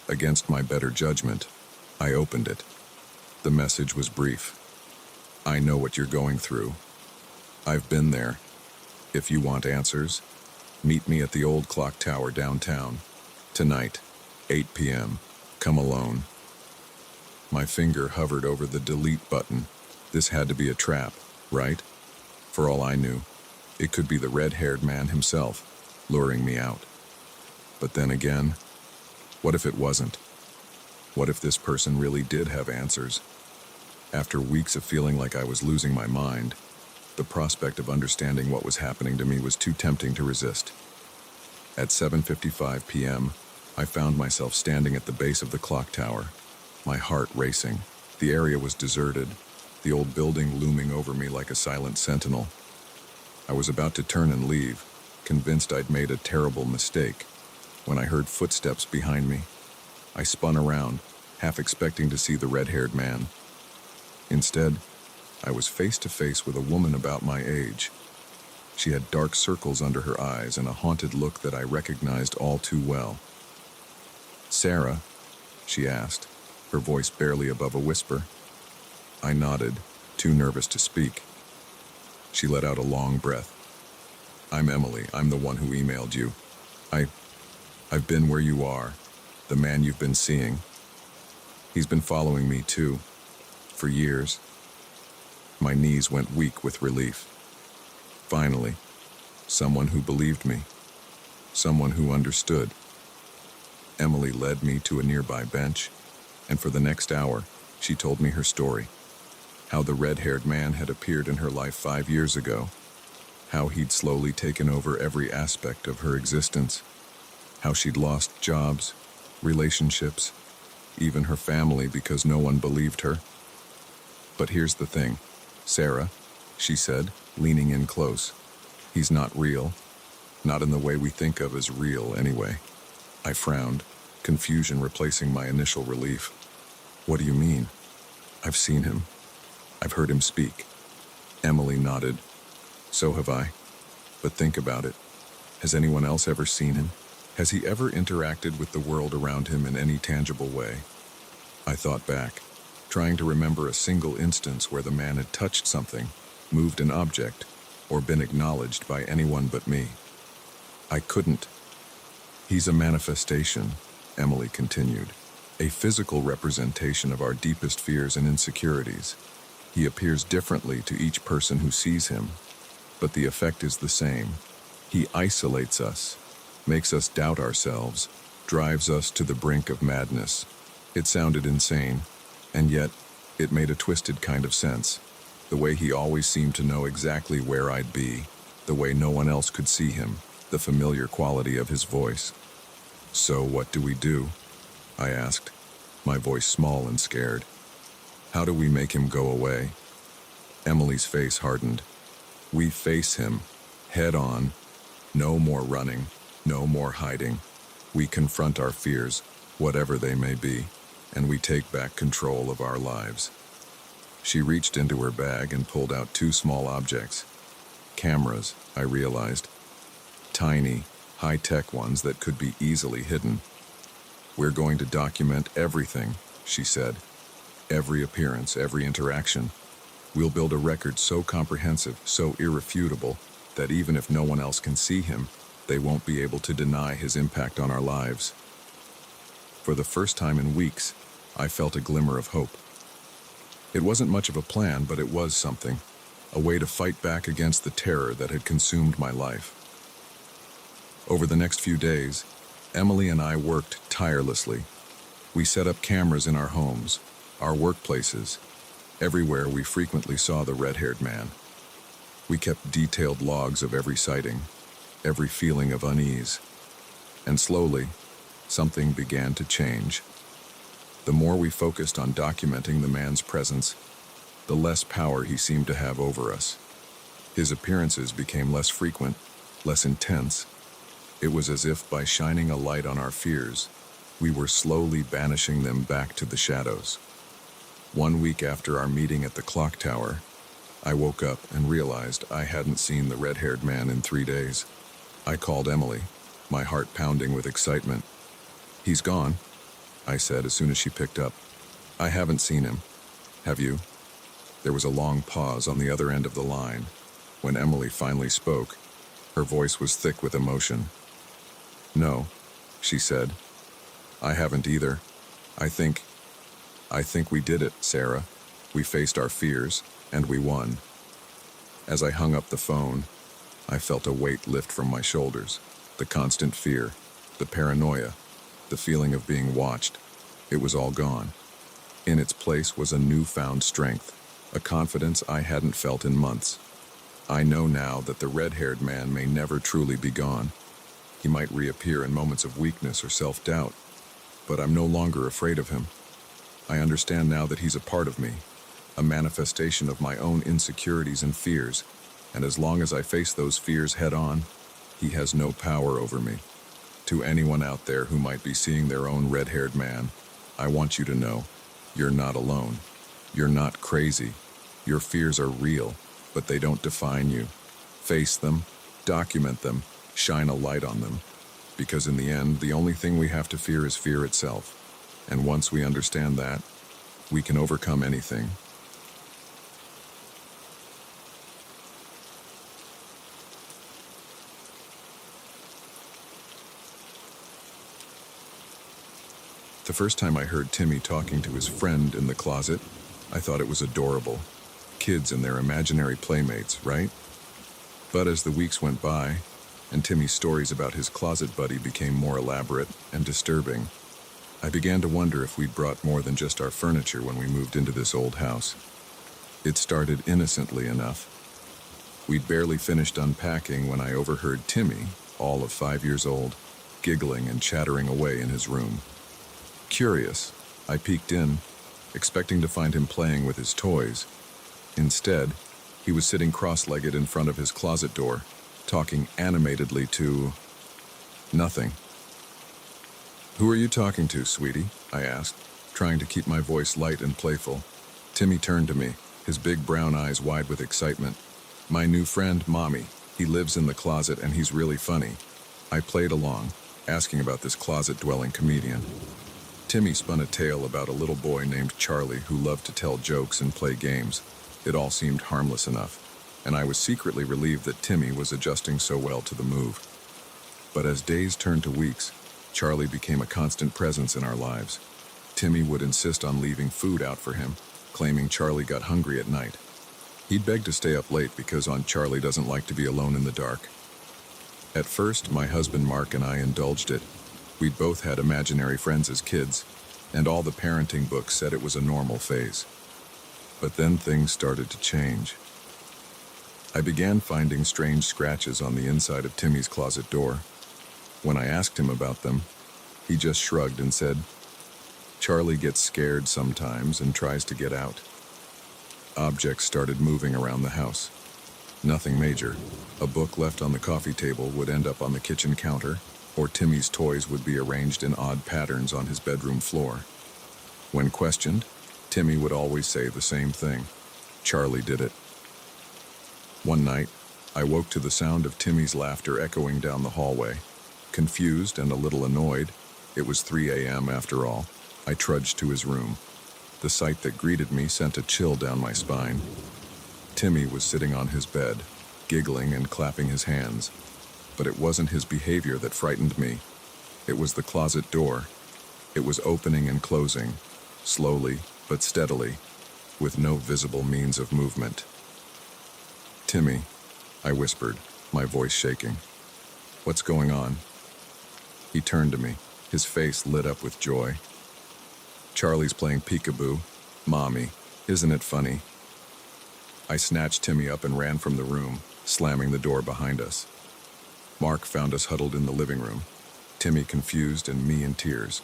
Against my better judgment, I opened it. The message was brief. "I know what you're going through. I've been there. If you want answers, meet me at the old clock tower downtown. Tonight, 8 p.m. Come alone." My finger hovered over the delete button. This had to be a trap, right? For all I knew, it could be the red-haired man himself, luring me out. But then again, what if it wasn't? What if this person really did have answers? After weeks of feeling like I was losing my mind, the prospect of understanding what was happening to me was too tempting to resist. At 7:55 p.m., I found myself standing at the base of the clock tower, my heart racing. The area was deserted, the old building looming over me like a silent sentinel. I was about to turn and leave, convinced I'd made a terrible mistake, when I heard footsteps behind me. I spun around, half expecting to see the red-haired man. Instead, I was face to face with a woman about my age. She had dark circles under her eyes and a haunted look that I recognized all too well. "Sarah?" she asked, her voice barely above a whisper. I nodded, too nervous to speak. She let out a long breath. "I'm Emily. I'm the one who emailed you. I've been where you are, the man you've been seeing. He's been following me too, for years." My knees went weak with relief. Finally, someone who believed me, someone who understood. Emily led me to a nearby bench, and for the next hour, she told me her story. How the red-haired man had appeared in her life 5 years ago. How he'd slowly taken over every aspect of her existence. How she'd lost jobs, relationships, even her family because no one believed her. "But here's the thing, Sarah," she said, leaning in close. "He's not real. Not in the way we think of as real, anyway." I frowned, confusion replacing my initial relief. "What do you mean?" "I've seen him. I've heard him speak." Emily nodded. "So have I. But think about it. Has anyone else ever seen him? Has he ever interacted with the world around him in any tangible way?" I thought back, trying to remember a single instance where the man had touched something, moved an object, or been acknowledged by anyone but me. I couldn't. "He's a manifestation," Emily continued, "a physical representation of our deepest fears and insecurities. He appears differently to each person who sees him, but the effect is the same. He isolates us, makes us doubt ourselves, drives us to the brink of madness." It sounded insane, and yet it made a twisted kind of sense. The way he always seemed to know exactly where I'd be, the way no one else could see him, the familiar quality of his voice. "So what do we do?" I asked, my voice small and scared. "How do we make him go away?" Emily's face hardened. "We face him, head on. No more running, no more hiding. We confront our fears, whatever they may be, and we take back control of our lives." She reached into her bag and pulled out 2 small objects. Cameras, I realized. Tiny, high-tech ones that could be easily hidden. "We're going to document everything," she said. "Every appearance, every interaction. We'll build a record so comprehensive, so irrefutable, that even if no one else can see him, they won't be able to deny his impact on our lives." For the first time in weeks, I felt a glimmer of hope. It wasn't much of a plan, but it was something, a way to fight back against the terror that had consumed my life. Over the next few days, Emily and I worked tirelessly. We set up cameras in our homes, our workplaces, everywhere we frequently saw the red-haired man. We kept detailed logs of every sighting, every feeling of unease. And slowly, something began to change. The more we focused on documenting the man's presence, the less power he seemed to have over us. His appearances became less frequent, less intense. It was as if by shining a light on our fears, we were slowly banishing them back to the shadows. 1 week after our meeting at the clock tower, I woke up and realized I hadn't seen the red-haired man in 3 days. I called Emily, my heart pounding with excitement. "He's gone," I said as soon as she picked up. "I haven't seen him. Have you?" There was a long pause on the other end of the line. When Emily finally spoke, her voice was thick with emotion. "No," she said. "I haven't either. I think we did it, Sarah. We faced our fears, and we won." As I hung up the phone, I felt a weight lift from my shoulders. The constant fear, the paranoia, the feeling of being watched. It was all gone. In its place was a newfound strength, a confidence I hadn't felt in months. I know now that the red-haired man may never truly be gone. He might reappear in moments of weakness or self-doubt, but I'm no longer afraid of him. I understand now that he's a part of me, a manifestation of my own insecurities and fears, and as long as I face those fears head-on, he has no power over me. To anyone out there who might be seeing their own red-haired man, I want you to know, you're not alone. You're not crazy. Your fears are real, but they don't define you. Face them, document them, shine a light on them. Because in the end, the only thing we have to fear is fear itself. And once we understand that, we can overcome anything. The first time I heard Timmy talking to his friend in the closet, I thought it was adorable. Kids and their imaginary playmates, right? But as the weeks went by, and Timmy's stories about his closet buddy became more elaborate and disturbing, I began to wonder if we'd brought more than just our furniture when we moved into this old house. It started innocently enough. We'd barely finished unpacking when I overheard Timmy, all of 5 years old, giggling and chattering away in his room. Curious, I peeked in, expecting to find him playing with his toys. Instead, he was sitting cross-legged in front of his closet door, talking animatedly to nothing. "Who are you talking to, sweetie?" I asked, trying to keep my voice light and playful. Timmy turned to me, his big brown eyes wide with excitement. "My new friend, Mommy. He lives in the closet and he's really funny." I played along, asking about this closet-dwelling comedian. Timmy spun a tale about a little boy named Charlie who loved to tell jokes and play games. It all seemed harmless enough, and I was secretly relieved that Timmy was adjusting so well to the move. But as days turned to weeks, Charlie became a constant presence in our lives. Timmy would insist on leaving food out for him, claiming Charlie got hungry at night. He'd beg to stay up late because Charlie doesn't like to be alone in the dark. At first, my husband Mark and I indulged it. We'd both had imaginary friends as kids, and all the parenting books said it was a normal phase. But then things started to change. I began finding strange scratches on the inside of Timmy's closet door. When I asked him about them, he just shrugged and said, "Charlie gets scared sometimes and tries to get out." Objects started moving around the house. Nothing major. A book left on the coffee table would end up on the kitchen counter, or Timmy's toys would be arranged in odd patterns on his bedroom floor. When questioned, Timmy would always say the same thing: "Charlie did it." One night, I woke to the sound of Timmy's laughter echoing down the hallway. Confused and a little annoyed, it was 3 a.m. after all, I trudged to his room. The sight that greeted me sent a chill down my spine. Timmy was sitting on his bed, giggling and clapping his hands. But it wasn't his behavior that frightened me. It was the closet door. It was opening and closing, slowly but steadily, with no visible means of movement. "Timmy," I whispered, my voice shaking. "What's going on?" He turned to me, his face lit up with joy. "Charlie's playing peekaboo. Mommy, isn't it funny?" I snatched Timmy up and ran from the room, slamming the door behind us. Mark found us huddled in the living room, Timmy confused and me in tears.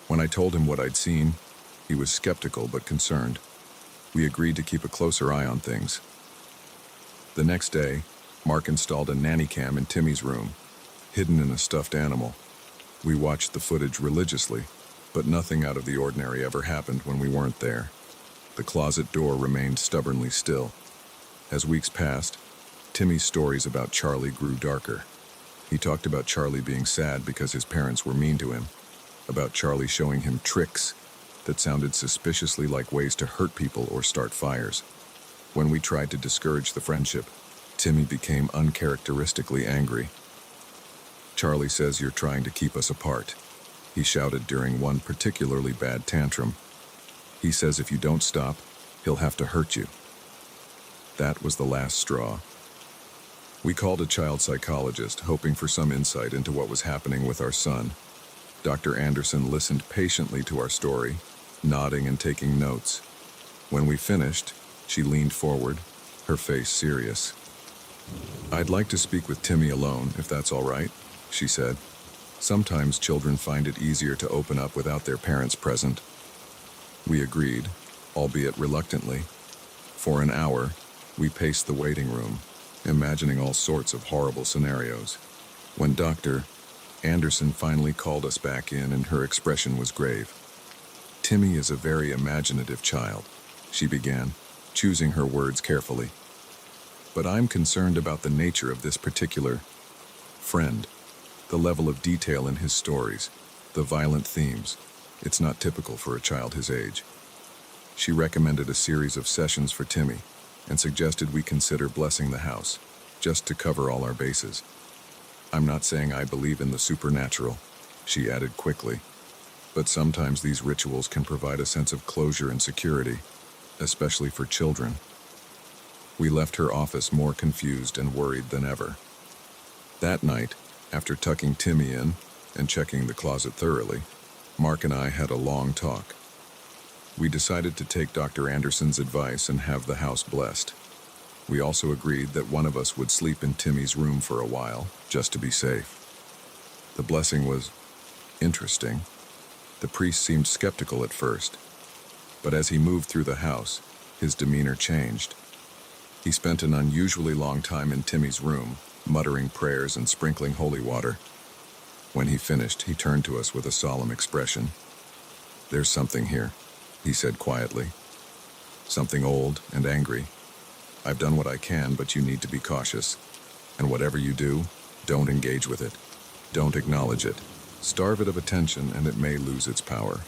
When I told him what I'd seen, he was skeptical but concerned. We agreed to keep a closer eye on things. The next day, Mark installed a nanny cam in Timmy's room, hidden in a stuffed animal. We watched the footage religiously, but nothing out of the ordinary ever happened when we weren't there. The closet door remained stubbornly still. As weeks passed, Timmy's stories about Charlie grew darker. He talked about Charlie being sad because his parents were mean to him, about Charlie showing him tricks that sounded suspiciously like ways to hurt people or start fires. When we tried to discourage the friendship, Timmy became uncharacteristically angry. "Charlie says you're trying to keep us apart," he shouted during one particularly bad tantrum. "He says if you don't stop, he'll have to hurt you." That was the last straw. We called a child psychologist, hoping for some insight into what was happening with our son. Dr. Anderson listened patiently to our story, nodding and taking notes. When we finished, she leaned forward, her face serious. "I'd like to speak with Timmy alone, if that's all right," she said. "Sometimes children find it easier to open up without their parents present." We agreed, albeit reluctantly. For an hour, we paced the waiting room, imagining all sorts of horrible scenarios. When Dr. Anderson finally called us back in and her expression was grave. "Timmy is a very imaginative child," she began, choosing her words carefully. "But I'm concerned about the nature of this particular friend, the level of detail in his stories, the violent themes. It's not typical for a child his age." She recommended a series of sessions for Timmy and suggested we consider blessing the house, just to cover all our bases. "I'm not saying I believe in the supernatural," she added quickly, "but sometimes these rituals can provide a sense of closure and security, especially for children." We left her office more confused and worried than ever. That night, after tucking Timmy in and checking the closet thoroughly, Mark and I had a long talk. We decided to take Dr. Anderson's advice and have the house blessed. We also agreed that one of us would sleep in Timmy's room for a while, just to be safe. The blessing was interesting. The priest seemed skeptical at first, but as he moved through the house, his demeanor changed. He spent an unusually long time in Timmy's room, muttering prayers and sprinkling holy water. When he finished, he turned to us with a solemn expression. "There's something here," he said quietly. "Something old and angry. I've done what I can, but you need to be cautious. And whatever you do, don't engage with it. Don't acknowledge it. Starve it of attention and it may lose its power."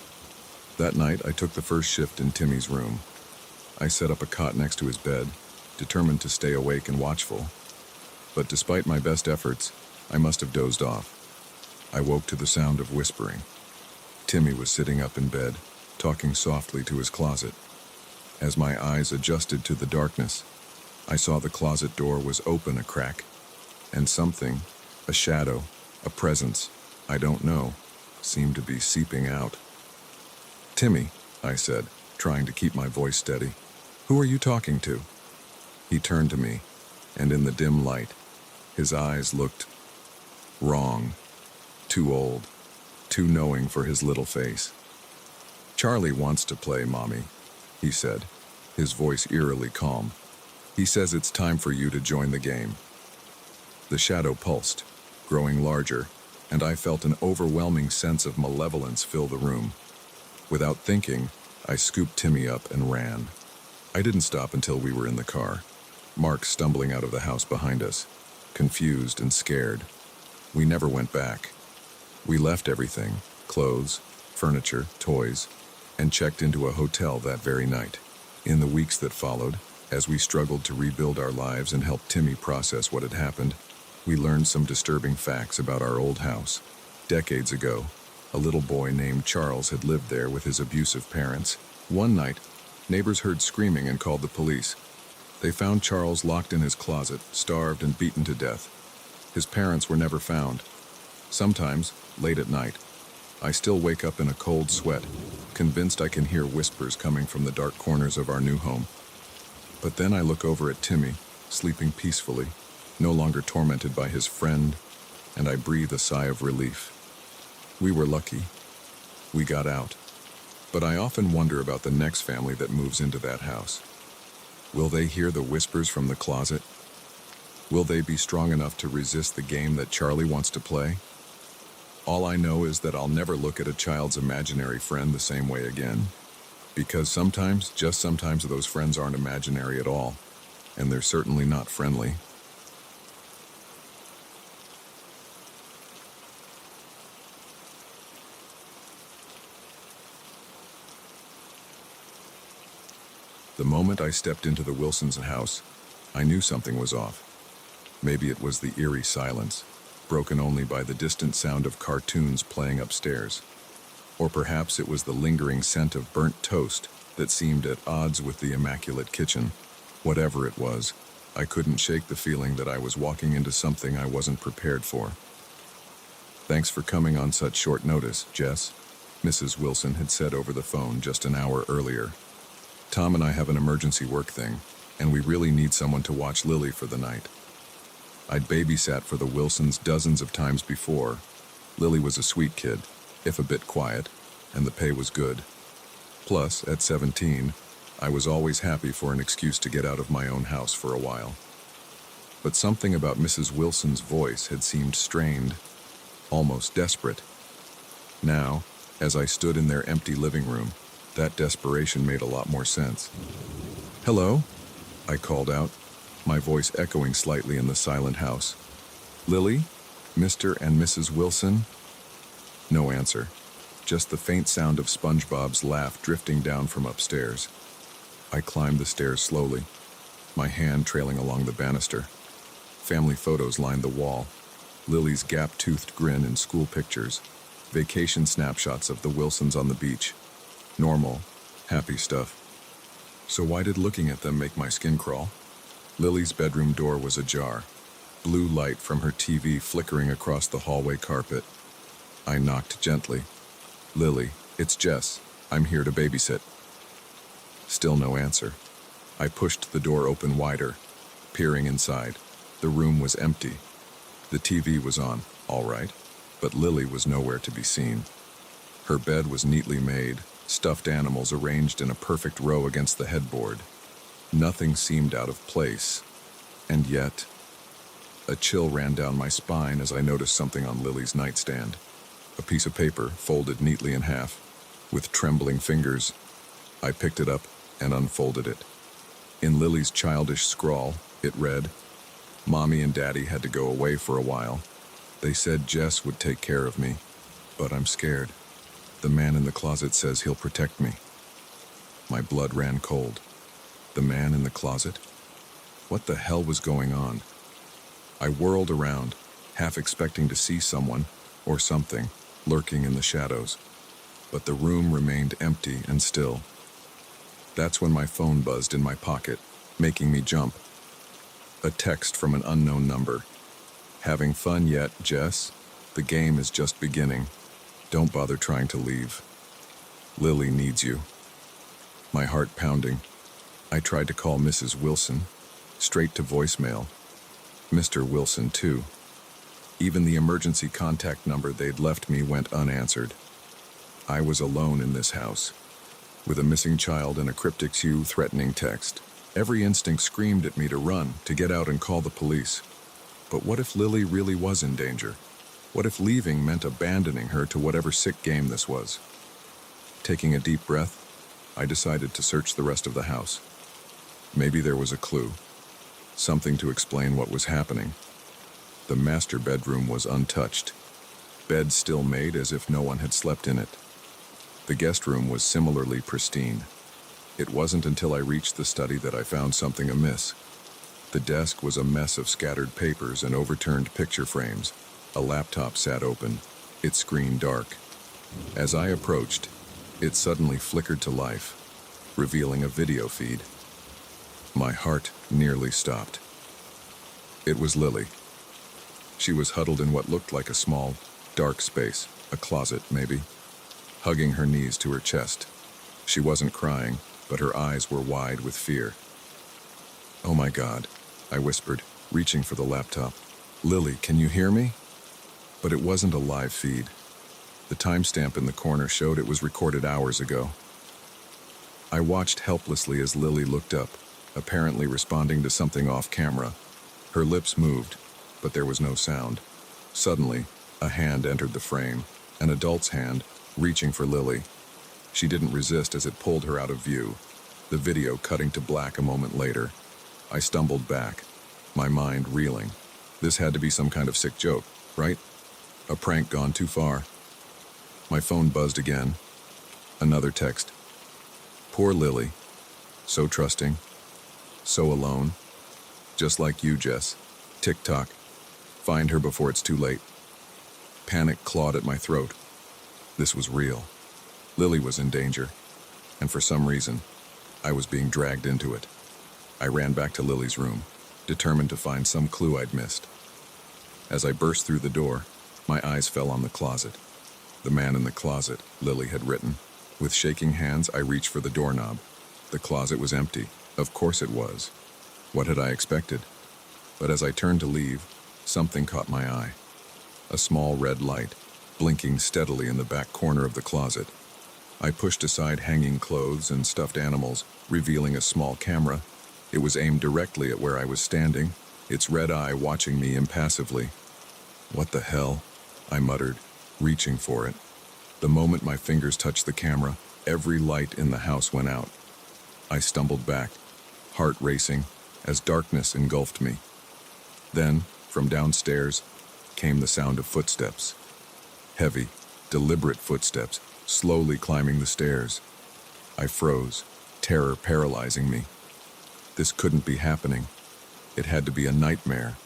That night, I took the first shift in Timmy's room. I set up a cot next to his bed, determined to stay awake and watchful. But despite my best efforts, I must have dozed off. I woke to the sound of whispering. Timmy was sitting up in bed, talking softly to his closet. As my eyes adjusted to the darkness, I saw the closet door was open a crack, and something, a shadow, a presence, I don't know, seemed to be seeping out. "Timmy," I said, trying to keep my voice steady, "who are you talking to?" He turned to me, and in the dim light, his eyes looked wrong, too old, too knowing for his little face. "Charlie wants to play, Mommy," he said, his voice eerily calm. "He says it's time for you to join the game." The shadow pulsed, growing larger, and I felt an overwhelming sense of malevolence fill the room. Without thinking, I scooped Timmy up and ran. I didn't stop until we were in the car, Mark stumbling out of the house behind us, confused and scared. We never went back. We left everything, clothes, furniture, toys, and checked into a hotel that very night. In the weeks that followed, as we struggled to rebuild our lives and help Timmy process what had happened, we learned some disturbing facts about our old house. Decades ago, a little boy named Charles had lived there with his abusive parents. One night, neighbors heard screaming and called the police. They found Charles locked in his closet, starved and beaten to death. His parents were never found. Sometimes, late at night, I still wake up in a cold sweat, convinced I can hear whispers coming from the dark corners of our new home. But then I look over at Timmy, sleeping peacefully, no longer tormented by his friend, and I breathe a sigh of relief. We were lucky. We got out. But I often wonder about the next family that moves into that house. Will they hear the whispers from the closet? Will they be strong enough to resist the game that Charlie wants to play? All I know is that I'll never look at a child's imaginary friend the same way again. Because sometimes, just sometimes, those friends aren't imaginary at all, and they're certainly not friendly. The moment I stepped into the Wilsons' house, I knew something was off. Maybe it was the eerie silence, broken only by the distant sound of cartoons playing upstairs. Or perhaps it was the lingering scent of burnt toast that seemed at odds with the immaculate kitchen. Whatever it was, I couldn't shake the feeling that I was walking into something I wasn't prepared for. "Thanks for coming on such short notice, Jess," Mrs. Wilson had said over the phone just an hour earlier. "Tom and I have an emergency work thing, and we really need someone to watch Lily for the night." I'd babysat for the Wilsons dozens of times before. Lily was a sweet kid, if a bit quiet, and the pay was good. Plus, at 17, I was always happy for an excuse to get out of my own house for a while. But something about Mrs. Wilson's voice had seemed strained, almost desperate. Now, as I stood in their empty living room, that desperation made a lot more sense. "Hello?" I called out, my voice echoing slightly in the silent house. "Lily? Mr. and Mrs. Wilson?" No answer, just the faint sound of SpongeBob's laugh drifting down from upstairs. I climbed the stairs slowly, my hand trailing along the banister. Family photos lined the wall, Lily's gap-toothed grin in school pictures, vacation snapshots of the Wilsons on the beach. Normal, happy stuff. So why did looking at them make my skin crawl? Lily's bedroom door was ajar, blue light from her TV flickering across the hallway carpet. I knocked gently. "Lily, it's Jess. I'm here to babysit." Still no answer. I pushed the door open wider, peering inside. The room was empty. The TV was on, all right, but Lily was nowhere to be seen. Her bed was neatly made, stuffed animals arranged in a perfect row against the headboard. Nothing seemed out of place, and yet, a chill ran down my spine as I noticed something on Lily's nightstand. A piece of paper folded neatly in half. With trembling fingers, I picked it up and unfolded it. In Lily's childish scrawl, it read, "Mommy and Daddy had to go away for a while. They said Jess would take care of me, but I'm scared. The man in the closet says he'll protect me." My blood ran cold. The man in the closet? What the hell was going on? I whirled around, half expecting to see someone, or something, lurking in the shadows. But the room remained empty and still. That's when my phone buzzed in my pocket, making me jump. A text from an unknown number. "Having fun yet, Jess? The game is just beginning. Don't bother trying to leave. Lily needs you." My heart pounding. I tried to call Mrs. Wilson, straight to voicemail. Mr. Wilson, too. Even the emergency contact number they'd left me went unanswered. I was alone in this house, with a missing child and a cryptic threatening text. Every instinct screamed at me to run, to get out and call the police. But what if Lily really was in danger? What if leaving meant abandoning her to whatever sick game this was? Taking a deep breath, I decided to search the rest of the house. Maybe there was a clue, something to explain what was happening. The master bedroom was untouched. Bed still made as if no one had slept in it. The guest room was similarly pristine. It wasn't until I reached the study that I found something amiss. The desk was a mess of scattered papers and overturned picture frames. A laptop sat open, its screen dark. As I approached, it suddenly flickered to life, revealing a video feed. My heart nearly stopped. It was Lily. She was huddled in what looked like a small, dark space, a closet maybe, hugging her knees to her chest. She wasn't crying, but her eyes were wide with fear. "Oh my God," I whispered, reaching for the laptop. "Lily, can you hear me?" But it wasn't a live feed. The timestamp in the corner showed it was recorded hours ago. I watched helplessly as Lily looked up, apparently responding to something off camera. Her lips moved, but there was no sound. Suddenly, a hand entered the frame, an adult's hand, reaching for Lily. She didn't resist as it pulled her out of view, the video cutting to black a moment later. I stumbled back, my mind reeling. This had to be some kind of sick joke, right? A prank gone too far. My phone buzzed again. Another text. "Poor Lily. So trusting. So alone. Just like you, Jess. TikTok. Find her before it's too late." Panic clawed at my throat. This was real. Lily was in danger, and for some reason, I was being dragged into it. I ran back to Lily's room, determined to find some clue I'd missed. As I burst through the door, my eyes fell on the closet. "The man in the closet," Lily had written. With shaking hands, I reached for the doorknob. The closet was empty. Of course it was. What had I expected? But as I turned to leave, something caught my eye. A small red light, blinking steadily in the back corner of the closet. I pushed aside hanging clothes and stuffed animals, revealing a small camera. It was aimed directly at where I was standing, its red eye watching me impassively. "What the hell?" I muttered, reaching for it. The moment my fingers touched the camera, every light in the house went out. I stumbled back, heart racing, as darkness engulfed me. Then, from downstairs, came the sound of footsteps. Heavy, deliberate footsteps, slowly climbing the stairs. I froze, terror paralyzing me. This couldn't be happening. It had to be a nightmare.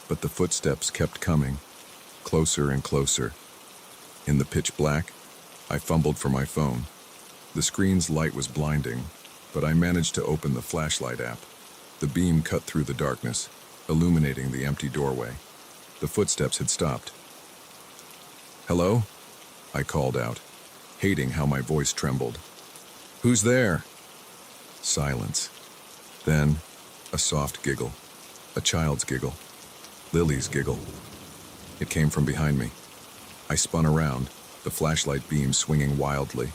But the footsteps kept coming, closer and closer. In the pitch black, I fumbled for my phone. The screen's light was blinding, but I managed to open the flashlight app. The beam cut through the darkness, illuminating the empty doorway. The footsteps had stopped. "Hello?" I called out, hating how my voice trembled. "Who's there?" Silence. Then, a soft giggle. A child's giggle. Lily's giggle. It came from behind me. I spun around, the flashlight beam swinging wildly.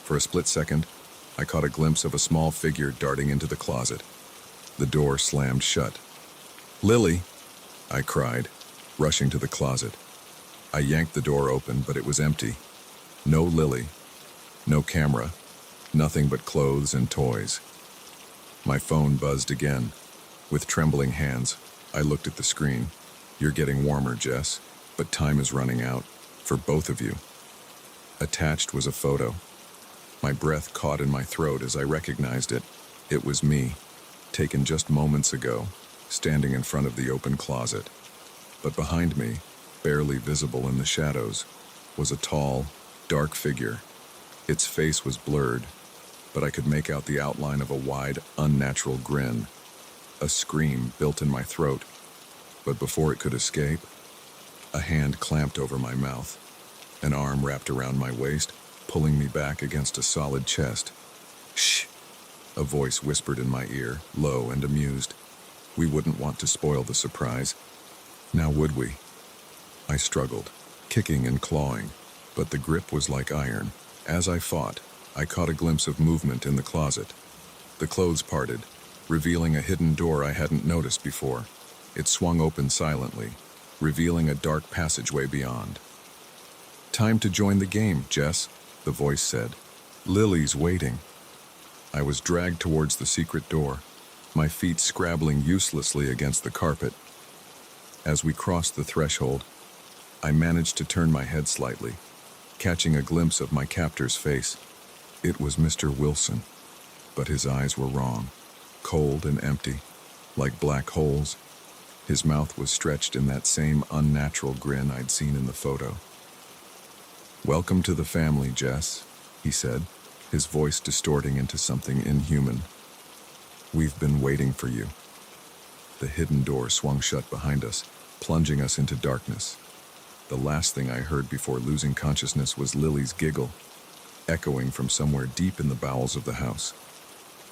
For a split second, I caught a glimpse of a small figure darting into the closet. The door slammed shut. "Lily!" I cried, rushing to the closet. I yanked the door open, but it was empty. No Lily. No camera. Nothing but clothes and toys. My phone buzzed again. With trembling hands, I looked at the screen. "You're getting warmer, Jess, but time is running out. For both of you." Attached was a photo. My breath caught in my throat as I recognized it. It was me, taken just moments ago, standing in front of the open closet. But behind me, barely visible in the shadows, was a tall, dark figure. Its face was blurred, but I could make out the outline of a wide, unnatural grin. A scream built in my throat, but before it could escape, a hand clamped over my mouth. An arm wrapped around my waist, pulling me back against a solid chest. "Shh," a voice whispered in my ear, low and amused. We wouldn't want to spoil the surprise. Now would we? I struggled, kicking and clawing, but the grip was like iron. As I fought, I caught a glimpse of movement in the closet. The clothes parted, revealing a hidden door I hadn't noticed before. It swung open silently, revealing a dark passageway beyond. "Time to join the game, Jess," the voice said. "Lily's waiting." I was dragged towards the secret door, my feet scrabbling uselessly against the carpet. As we crossed the threshold, I managed to turn my head slightly, catching a glimpse of my captor's face. It was Mr. Wilson, but his eyes were wrong, cold and empty, like black holes. His mouth was stretched in that same unnatural grin I'd seen in the photo. "Welcome to the family, Jess," he said, his voice distorting into something inhuman. "We've been waiting for you." The hidden door swung shut behind us, plunging us into darkness. The last thing I heard before losing consciousness was Lily's giggle, echoing from somewhere deep in the bowels of the house.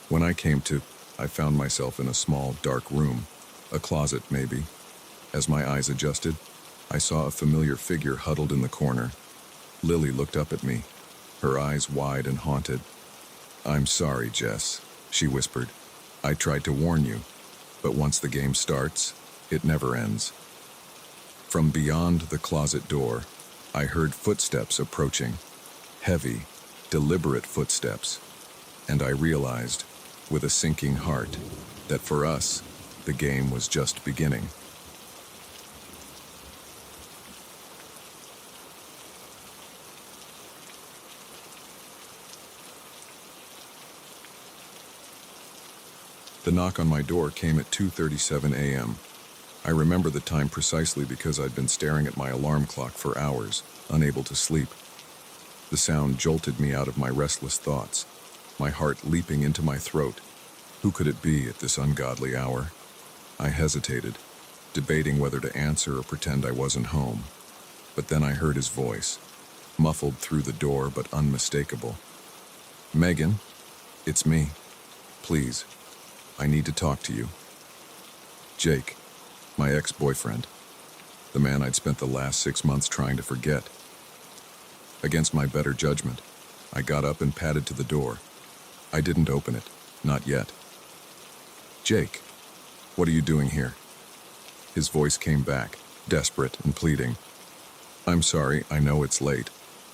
When I came to, I found myself in a small, dark room, a closet maybe. As my eyes adjusted, I saw a familiar figure huddled in the corner. Lily looked up at me, her eyes wide and haunted. "I'm sorry, Jess," she whispered. "I tried to warn you, but once the game starts, it never ends." From beyond the closet door, I heard footsteps approaching, heavy, deliberate footsteps, and I realized, with a sinking heart, that for us, the game was just beginning. The knock on my door came at 2:37 a.m. I remember the time precisely because I'd been staring at my alarm clock for hours, unable to sleep. The sound jolted me out of my restless thoughts, my heart leaping into my throat. Who could it be at this ungodly hour? I hesitated, debating whether to answer or pretend I wasn't home. But then I heard his voice, muffled through the door but unmistakable. "Megan, it's me. Please, I need to talk to you." Jake, my ex-boyfriend, the man I'd spent the last 6 months trying to forget. Against my better judgment, I got up and padded to the door. I didn't open it, not yet. "Jake, what are you doing here?" His voice came back, desperate and pleading. "I'm sorry, I know it's late,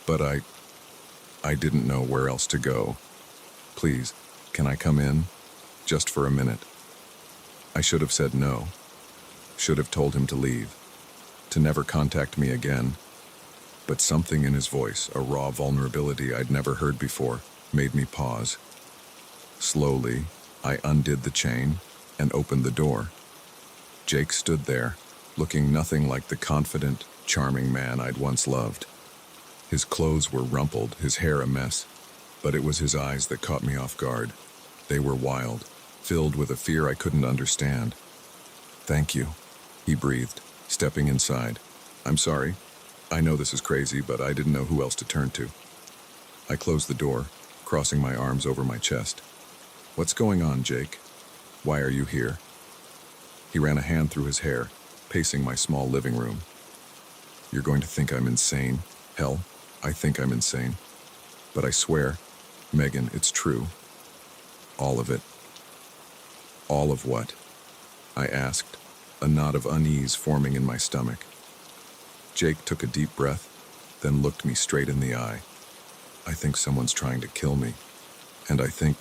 but I didn't know where else to go. Please, can I come in? Just for a minute." I should have said no. Should have told him to leave, to never contact me again. But something in his voice, a raw vulnerability I'd never heard before, made me pause. Slowly, I undid the chain and opened the door. Jake stood there, looking nothing like the confident, charming man I'd once loved. His clothes were rumpled, his hair a mess, but it was his eyes that caught me off guard. They were wild, filled with a fear I couldn't understand. "Thank you," he breathed, stepping inside. "I'm sorry. I know this is crazy, but I didn't know who else to turn to." I closed the door, crossing my arms over my chest. "What's going on, Jake? Why are you here?" He ran a hand through his hair, pacing my small living room. "You're going to think I'm insane. Hell, I think I'm insane. But I swear, Megan, it's true. All of it." "All of what?" I asked, a knot of unease forming in my stomach. Jake took a deep breath, then looked me straight in the eye. "I think someone's trying to kill me, and I think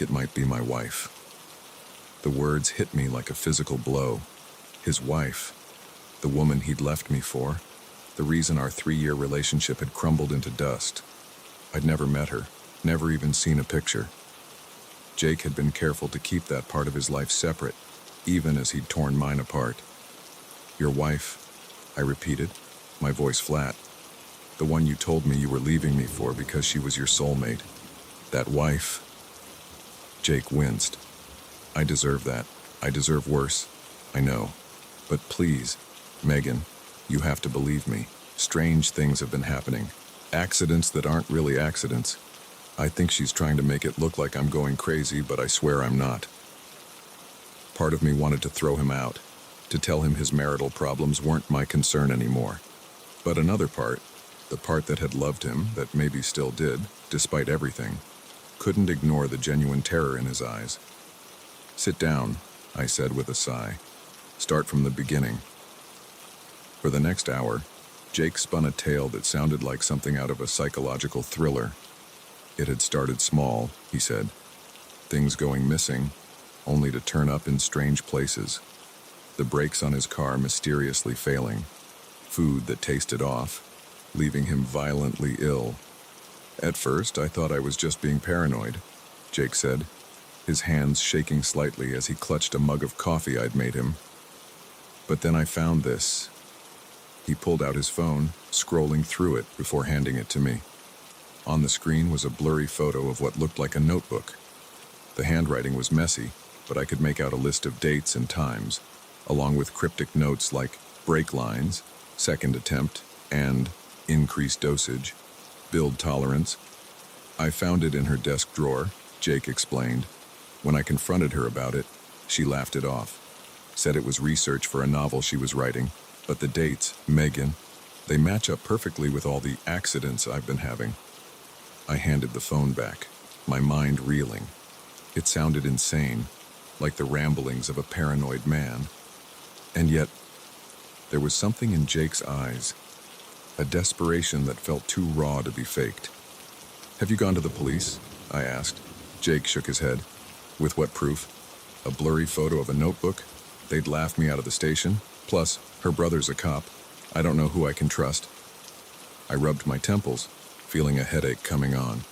it might be my wife." The words hit me like a physical blow. His wife, the woman he'd left me for, the reason our 3-year relationship had crumbled into dust. I'd never met her, never even seen a picture. Jake had been careful to keep that part of his life separate, even as he'd torn mine apart. "Your wife," I repeated, my voice flat. "The one you told me you were leaving me for because she was your soulmate. That wife." Jake winced. "I deserve that. I deserve worse. I know. But please, Megan, you have to believe me. Strange things have been happening. Accidents that aren't really accidents. I think she's trying to make it look like I'm going crazy, but I swear I'm not." Part of me wanted to throw him out, to tell him his marital problems weren't my concern anymore. But another part, the part that had loved him, that maybe still did, despite everything, couldn't ignore the genuine terror in his eyes. "Sit down," I said with a sigh. "Start from the beginning." For the next hour, Jake spun a tale that sounded like something out of a psychological thriller. It had started small, he said. Things going missing, only to turn up in strange places. the brakes on his car mysteriously failing, food that tasted off, leaving him violently ill. At first, I thought I was just being paranoid, Jake said, his hands shaking slightly as he clutched a mug of coffee I'd made him. But then I found this. He pulled out his phone, scrolling through it before handing it to me. On the screen was a blurry photo of what looked like a notebook. The handwriting was messy, but I could make out a list of dates and times, along with cryptic notes like brake lines, second attempt, and increased dosage, build tolerance. I found it in her desk drawer, Jake explained. When I confronted her about it, she laughed it off, said it was research for a novel she was writing, but the dates, Megan, they match up perfectly with all the accidents I've been having. I handed the phone back, my mind reeling. It sounded insane, like the ramblings of a paranoid man. And yet, there was something in Jake's eyes, a desperation that felt too raw to be faked. "Have you gone to the police?" I asked. Jake shook his head. "With what proof? A blurry photo of a notebook? They'd laugh me out of the station. Plus, her brother's a cop. I don't know who I can trust." I rubbed my temples, feeling a headache coming on.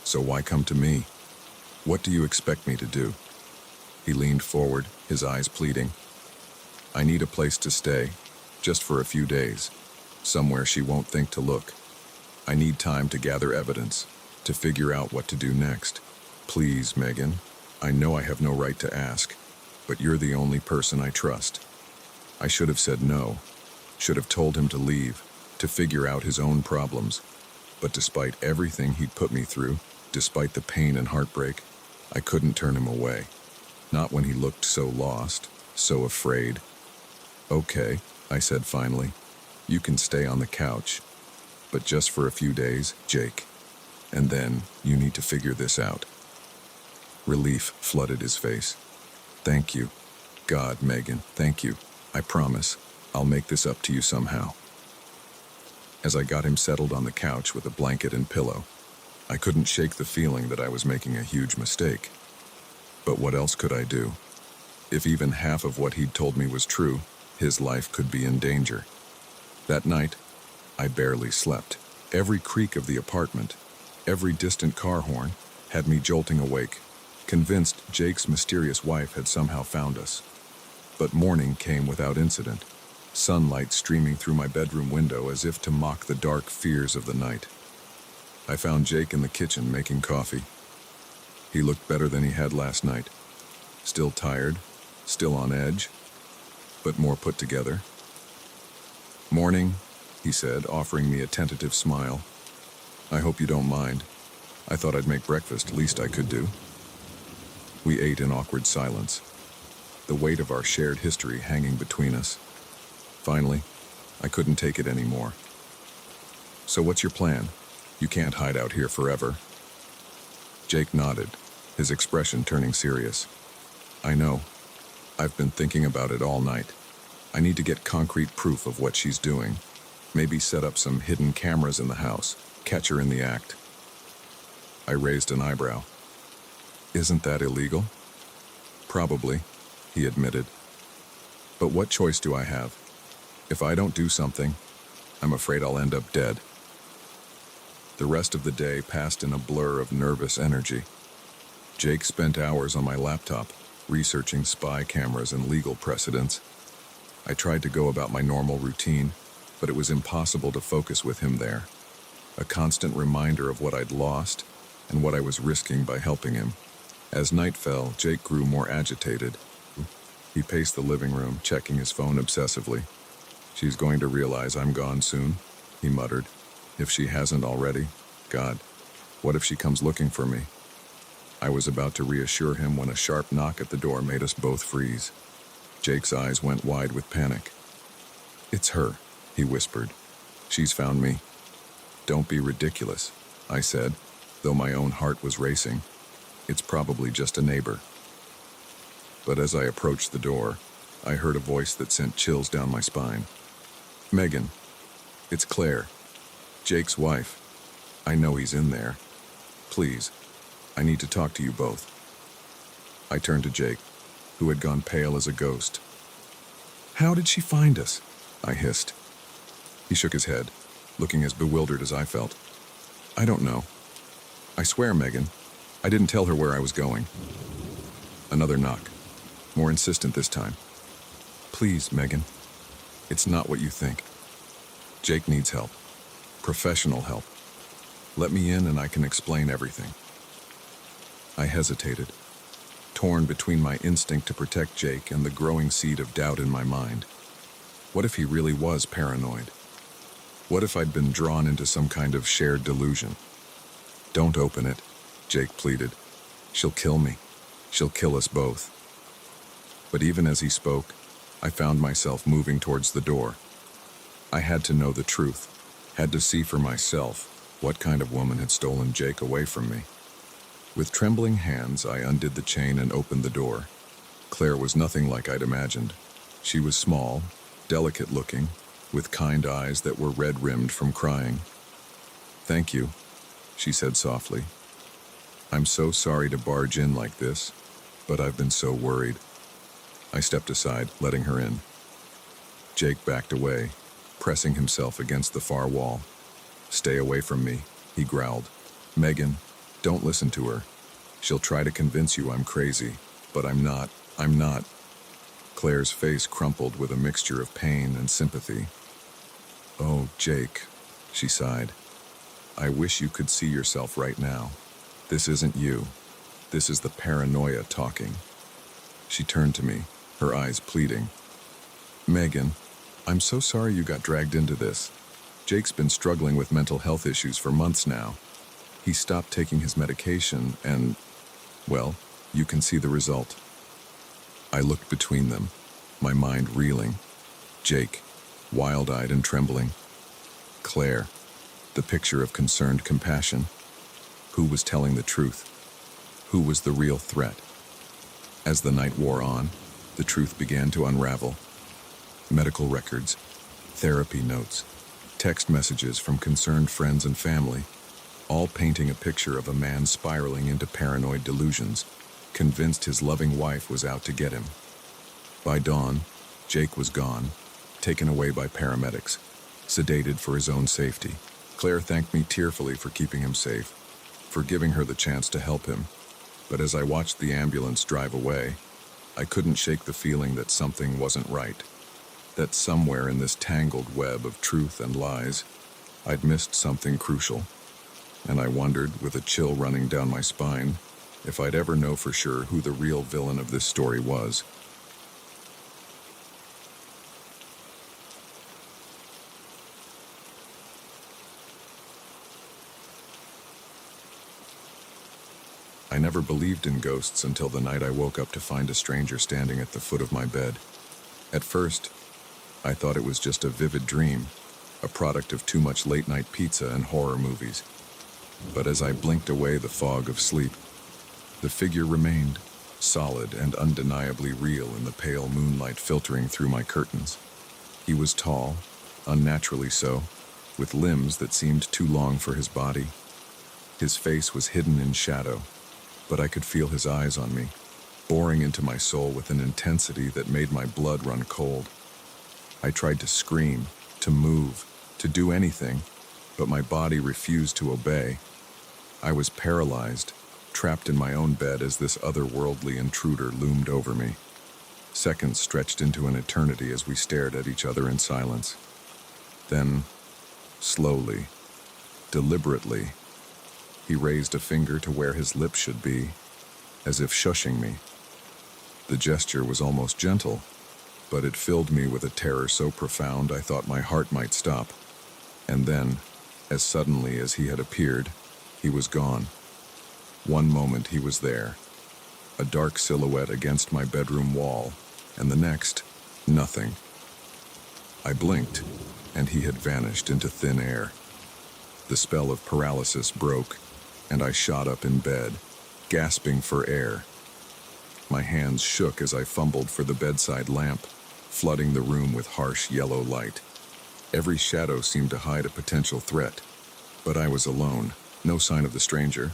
"So why come to me? What do you expect me to do?" He leaned forward, his eyes pleading. "I need a place to stay, just for a few days, somewhere she won't think to look. I need time to gather evidence, to figure out what to do next. Please, Megan, I know I have no right to ask, but you're the only person I trust." I should have said no, should have told him to leave, to figure out his own problems. But despite everything he'd put me through, despite the pain and heartbreak, I couldn't turn him away. Not when he looked so lost, so afraid. "Okay," I said finally, "you can stay on the couch, but just for a few days, Jake. And then you need to figure this out." Relief flooded his face. "Thank you. God, Megan, thank you. I promise, I'll make this up to you somehow." As I got him settled on the couch with a blanket and pillow, I couldn't shake the feeling that I was making a huge mistake. But what else could I do? If even half of what he'd told me was true, his life could be in danger. That night, I barely slept. Every creak of the apartment, every distant car horn, had me jolting awake, convinced Jake's mysterious wife had somehow found us. But morning came without incident, sunlight streaming through my bedroom window as if to mock the dark fears of the night. I found Jake in the kitchen making coffee. He looked better than he had last night. Still tired, still on edge, but more put together. "Morning," he said, offering me a tentative smile. "I hope you don't mind. I thought I'd make breakfast, least I could do." We ate in awkward silence, the weight of our shared history hanging between us. Finally, I couldn't take it anymore. "So what's your plan? You can't hide out here forever." Jake nodded, his expression turning serious. "I know. I've been thinking about it all night. I need to get concrete proof of what she's doing. Maybe set up some hidden cameras in the house, catch her in the act." I raised an eyebrow. "Isn't that illegal?" "Probably," he admitted. "But what choice do I have? If I don't do something, I'm afraid I'll end up dead." The rest of the day passed in a blur of nervous energy. Jake spent hours on my laptop, researching spy cameras and legal precedents. I tried to go about my normal routine, but it was impossible to focus with him there. A constant reminder of what I'd lost and what I was risking by helping him. As night fell, Jake grew more agitated. He paced the living room, checking his phone obsessively. "She's going to realize I'm gone soon," he muttered. "If she hasn't already. God, what if she comes looking for me?" I was about to reassure him when a sharp knock at the door made us both freeze. Jake's eyes went wide with panic. "It's her," he whispered. "She's found me." "Don't be ridiculous," I said, though my own heart was racing. "It's probably just a neighbor." But as I approached the door, I heard a voice that sent chills down my spine. "Megan, it's Claire, Jake's wife. I know he's in there. Please, I need to talk to you both." I turned to Jake, who had gone pale as a ghost. How did she find us? I hissed. He shook his head, looking as bewildered as I felt. I don't know. I swear, Megan, I didn't tell her where I was going. Another knock, more insistent this time. Please, Megan, it's not what you think. Jake needs help. Professional help. Let me in and I can explain everything. I hesitated, torn between my instinct to protect Jake and the growing seed of doubt in my mind. What if he really was paranoid? What if I'd been drawn into some kind of shared delusion? Don't open it, Jake pleaded. She'll kill me. She'll kill us both. But even as he spoke, I found myself moving towards the door. I had to know the truth, had to see for myself what kind of woman had stolen Jake away from me. With trembling hands, I undid the chain and opened the door. Claire was nothing like I'd imagined. She was small, delicate-looking, with kind eyes that were red-rimmed from crying. "Thank you," she said softly. "I'm so sorry to barge in like this, but I've been so worried." I stepped aside, letting her in. Jake backed away, pressing himself against the far wall. "Stay away from me," he growled. "Megan, don't listen to her. She'll try to convince you I'm crazy, but I'm not. Claire's face crumpled with a mixture of pain and sympathy. "Oh, Jake," she sighed. "I wish you could see yourself right now. This isn't you. This is the paranoia talking." She turned to me, her eyes pleading. "Megan, I'm so sorry you got dragged into this. Jake's been struggling with mental health issues for months now. He stopped taking his medication and, well, you can see the result." I looked between them, my mind reeling. Jake, wild-eyed and trembling. Claire, the picture of concerned compassion. Who was telling the truth? Who was the real threat? As the night wore on, the truth began to unravel. Medical records, therapy notes, text messages from concerned friends and family, all painting a picture of a man spiraling into paranoid delusions, convinced his loving wife was out to get him. By dawn, Jake was gone, taken away by paramedics, sedated for his own safety. Claire thanked me tearfully for keeping him safe, for giving her the chance to help him. But as I watched the ambulance drive away, I couldn't shake the feeling that something wasn't right, that somewhere in this tangled web of truth and lies, I'd missed something crucial. And I wondered, with a chill running down my spine, if I'd ever know for sure who the real villain of this story was. I never believed in ghosts until the night I woke up to find a stranger standing at the foot of my bed. At first, I thought it was just a vivid dream, a product of too much late-night pizza and horror movies. But as I blinked away the fog of sleep, the figure remained, solid and undeniably real in the pale moonlight filtering through my curtains. He was tall, unnaturally so, with limbs that seemed too long for his body. His face was hidden in shadow, but I could feel his eyes on me, boring into my soul with an intensity that made my blood run cold. I tried to scream, to move, to do anything, but my body refused to obey. I was paralyzed, trapped in my own bed as this otherworldly intruder loomed over me. Seconds stretched into an eternity as we stared at each other in silence. Then, slowly, deliberately, he raised a finger to where his lips should be, as if shushing me. The gesture was almost gentle, but it filled me with a terror so profound I thought my heart might stop. And then, as suddenly as he had appeared, he was gone. One moment he was there, a dark silhouette against my bedroom wall, and the next, nothing. I blinked, and he had vanished into thin air. The spell of paralysis broke, and I shot up in bed, gasping for air. My hands shook as I fumbled for the bedside lamp, flooding the room with harsh yellow light. Every shadow seemed to hide a potential threat, but I was alone, no sign of the stranger,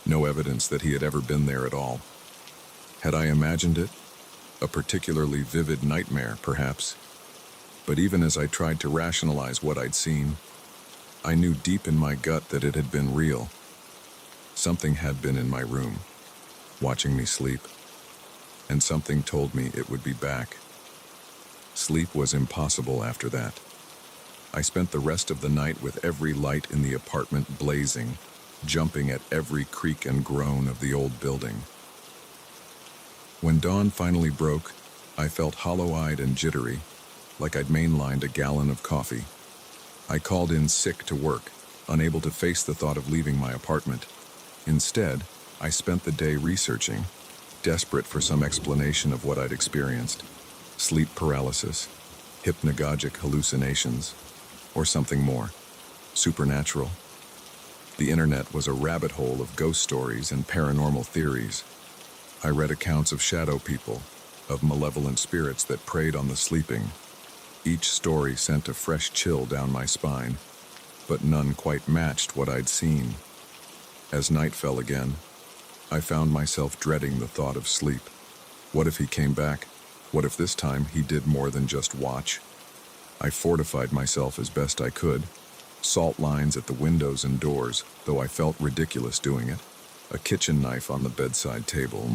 no evidence that he had ever been there at all. Had I imagined it? A particularly vivid nightmare, perhaps. But even as I tried to rationalize what I'd seen, I knew deep in my gut that it had been real. Something had been in my room, watching me sleep, and something told me it would be back. Sleep was impossible after that. I spent the rest of the night with every light in the apartment blazing, jumping at every creak and groan of the old building. When dawn finally broke, I felt hollow-eyed and jittery, like I'd mainlined a gallon of coffee. I called in sick to work, unable to face the thought of leaving my apartment. Instead, I spent the day researching, desperate for some explanation of what I'd experienced. Sleep paralysis, hypnagogic hallucinations, or something more, supernatural. The internet was a rabbit hole of ghost stories and paranormal theories. I read accounts of shadow people, of malevolent spirits that preyed on the sleeping. Each story sent a fresh chill down my spine, but none quite matched what I'd seen. As night fell again, I found myself dreading the thought of sleep. What if he came back? What if this time he did more than just watch? I fortified myself as best I could. Salt lines at the windows and doors, though I felt ridiculous doing it. A kitchen knife on the bedside table,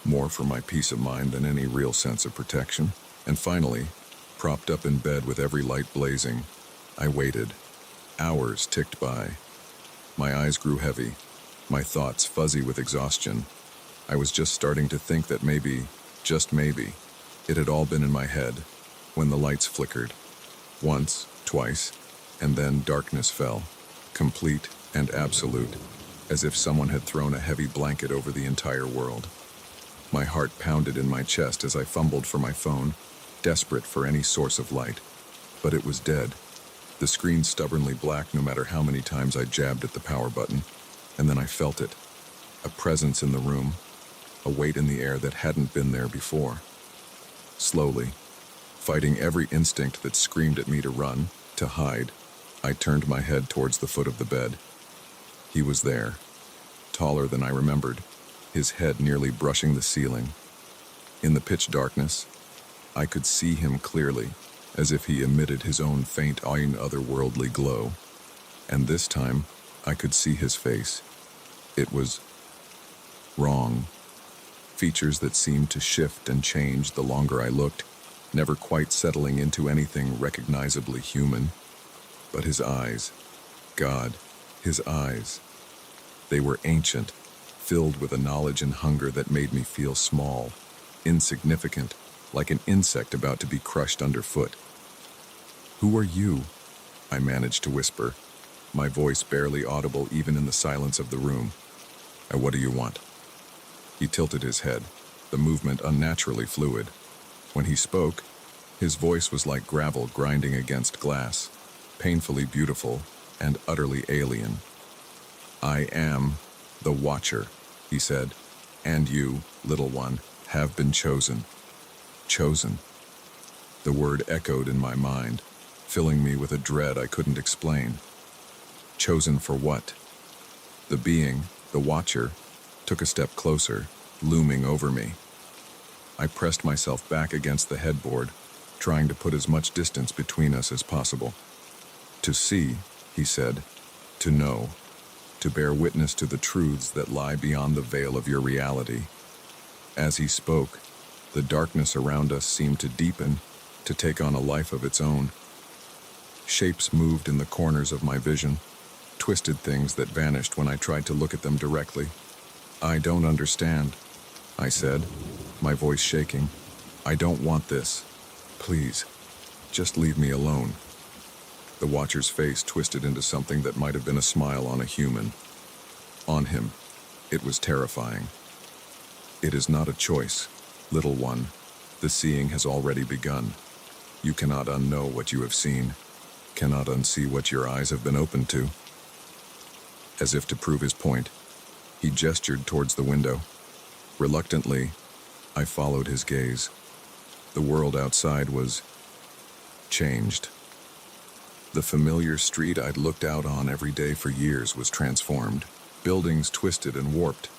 more for my peace of mind than any real sense of protection. And finally, propped up in bed with every light blazing, I waited. Hours ticked by. My eyes grew heavy, my thoughts fuzzy with exhaustion. I was just starting to think that maybe, just maybe, it had all been in my head, when the lights flickered. Once, twice, and then darkness fell, complete and absolute, as if someone had thrown a heavy blanket over the entire world. My heart pounded in my chest as I fumbled for my phone, desperate for any source of light. But it was dead. The screen stubbornly black no matter how many times I jabbed at the power button. And then I felt it. A presence in the room. A weight in the air that hadn't been there before. Slowly, fighting every instinct that screamed at me to run, to hide, I turned my head towards the foot of the bed. He was there, taller than I remembered, his head nearly brushing the ceiling. In the pitch darkness, I could see him clearly, as if he emitted his own faint, otherworldly glow. And this time, I could see his face. It was wrong. Features that seemed to shift and change the longer I looked, never quite settling into anything recognizably human. But his eyes, God, his eyes. They were ancient, filled with a knowledge and hunger that made me feel small, insignificant, like an insect about to be crushed underfoot. "Who are you?" I managed to whisper, my voice barely audible even in the silence of the room. "And what do you want?" He tilted his head, the movement unnaturally fluid. When he spoke, his voice was like gravel grinding against glass, painfully beautiful and utterly alien. "I am the Watcher," he said, "and you, little one, have been chosen." Chosen. The word echoed in my mind, filling me with a dread I couldn't explain. Chosen for what? The being, the Watcher, took a step closer, looming over me. I pressed myself back against the headboard, trying to put as much distance between us as possible. "To see," he said, "to know, to bear witness to the truths that lie beyond the veil of your reality." As he spoke, the darkness around us seemed to deepen, to take on a life of its own. Shapes moved in the corners of my vision, twisted things that vanished when I tried to look at them directly. "I don't understand," I said, my voice shaking. "I don't want this. Please, just leave me alone." The Watcher's face twisted into something that might have been a smile on a human. On him, it was terrifying. "It is not a choice, little one. The seeing has already begun. You cannot unknow what you have seen, cannot unsee what your eyes have been opened to." As if to prove his point, he gestured towards the window. Reluctantly, I followed his gaze. The world outside was changed. The familiar street I'd looked out on every day for years was transformed. Buildings twisted and warped,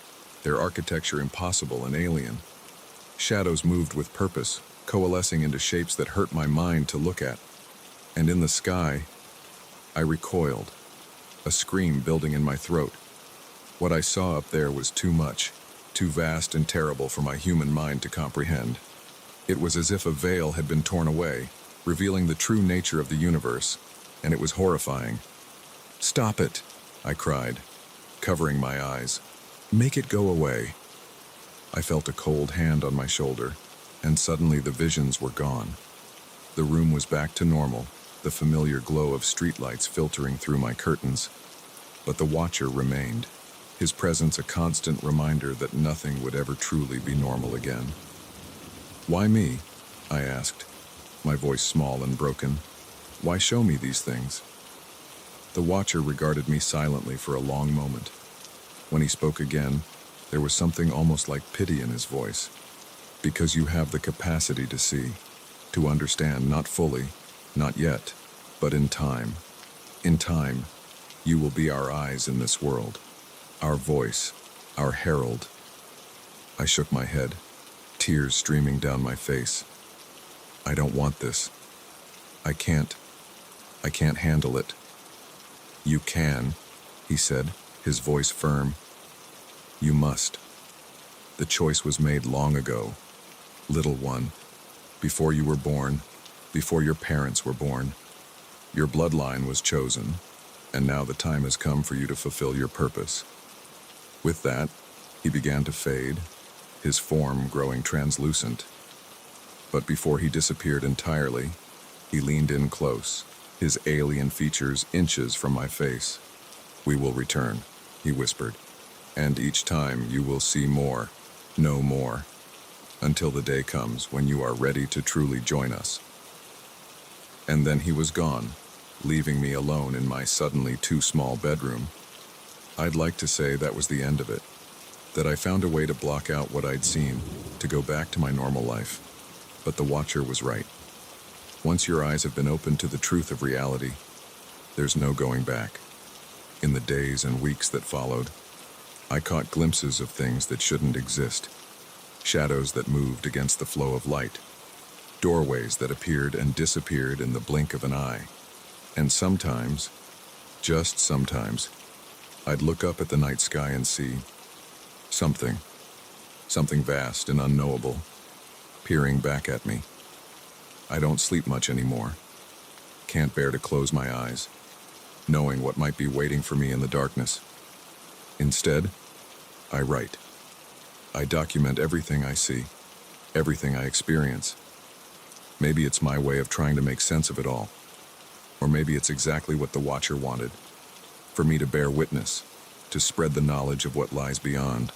their architecture impossible and alien. Shadows moved with purpose, coalescing into shapes that hurt my mind to look at. And in the sky, I recoiled, a scream building in my throat. What I saw up there was too much, too vast and terrible for my human mind to comprehend. It was as if a veil had been torn away, revealing the true nature of the universe, and it was horrifying. "Stop it," I cried, covering my eyes. "Make it go away." I felt a cold hand on my shoulder, and suddenly the visions were gone. The room was back to normal, the familiar glow of streetlights filtering through my curtains. But the Watcher remained, his presence a constant reminder that nothing would ever truly be normal again. "Why me?" I asked, my voice small and broken. "Why show me these things?" The Watcher regarded me silently for a long moment. When he spoke again, there was something almost like pity in his voice. "Because you have the capacity to see, to understand, not fully, not yet, but in time. In time, you will be our eyes in this world, our voice, our herald." I shook my head, tears streaming down my face. "I don't want this. I can't handle it." "You can," he said, his voice firm. "You must. The choice was made long ago, little one, before you were born, before your parents were born. Your bloodline was chosen, and now the time has come for you to fulfill your purpose." With that, he began to fade, his form growing translucent. But before he disappeared entirely, he leaned in close, his alien features inches from my face. "We will return," he whispered, "and each time you will see more, know more, until the day comes when you are ready to truly join us." And then he was gone, leaving me alone in my suddenly too small bedroom. I'd like to say that was the end of it, that I found a way to block out what I'd seen, to go back to my normal life. But the Watcher was right. Once your eyes have been opened to the truth of reality, there's no going back. In the days and weeks that followed, I caught glimpses of things that shouldn't exist. Shadows that moved against the flow of light. Doorways that appeared and disappeared in the blink of an eye. And sometimes, just sometimes, I'd look up at the night sky and see something vast and unknowable, peering back at me. I don't sleep much anymore. Can't bear to close my eyes, knowing what might be waiting for me in the darkness. Instead, I write. I document everything I see, everything I experience. Maybe it's my way of trying to make sense of it all. Or maybe it's exactly what the Watcher wanted, for me to bear witness, to spread the knowledge of what lies beyond.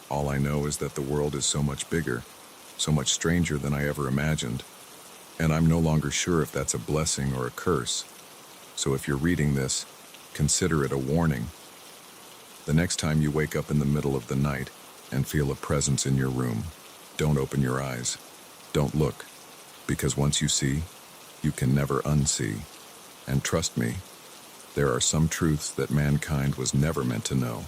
All I know is that the world is so much bigger, so much stranger than I ever imagined, and I'm no longer sure if that's a blessing or a curse. So if you're reading this, consider it a warning. The next time you wake up in the middle of the night and feel a presence in your room, don't open your eyes. Don't look, because once you see, you can never unsee. And trust me, there are some truths that mankind was never meant to know.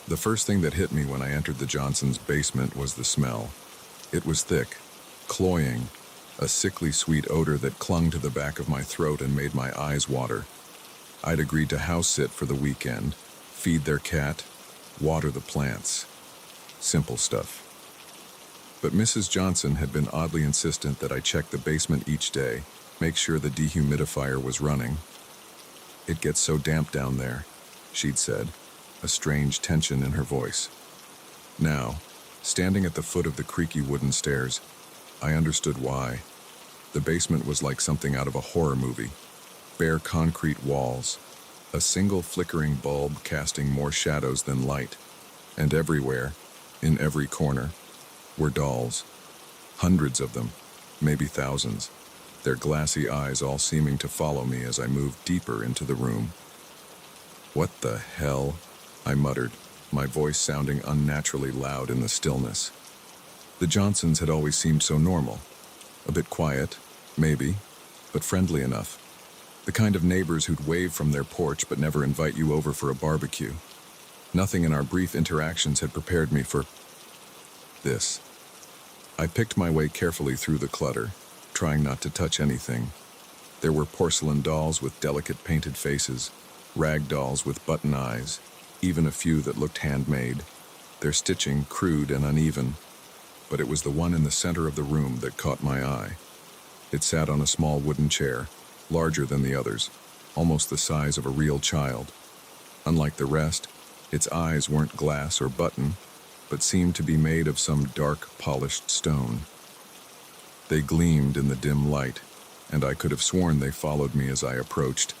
The first thing that hit me when I entered the Johnsons' basement was the smell. It was thick, cloying, a sickly sweet odor that clung to the back of my throat and made my eyes water. I'd agreed to house sit for the weekend, feed their cat, water the plants. Simple stuff. But Mrs. Johnson had been oddly insistent that I check the basement each day, make sure the dehumidifier was running. "It gets so damp down there," she'd said, a strange tension in her voice. Now, standing at the foot of the creaky wooden stairs, I understood why. The basement was like something out of a horror movie. Bare concrete walls, a single flickering bulb casting more shadows than light, and everywhere, in every corner, were dolls. Hundreds of them, maybe thousands, their glassy eyes all seeming to follow me as I moved deeper into the room. "What the hell?" I muttered, my voice sounding unnaturally loud in the stillness. The Johnsons had always seemed so normal. A bit quiet, maybe, but friendly enough. The kind of neighbors who'd wave from their porch but never invite you over for a barbecue. Nothing in our brief interactions had prepared me for this. I picked my way carefully through the clutter, trying not to touch anything. There were porcelain dolls with delicate painted faces, rag dolls with button eyes, even a few that looked handmade, their stitching crude and uneven. But it was the one in the center of the room that caught my eye. It sat on a small wooden chair, larger than the others, almost the size of a real child. Unlike the rest, its eyes weren't glass or button, but seemed to be made of some dark, polished stone. They gleamed in the dim light, and I could have sworn they followed me as I approached.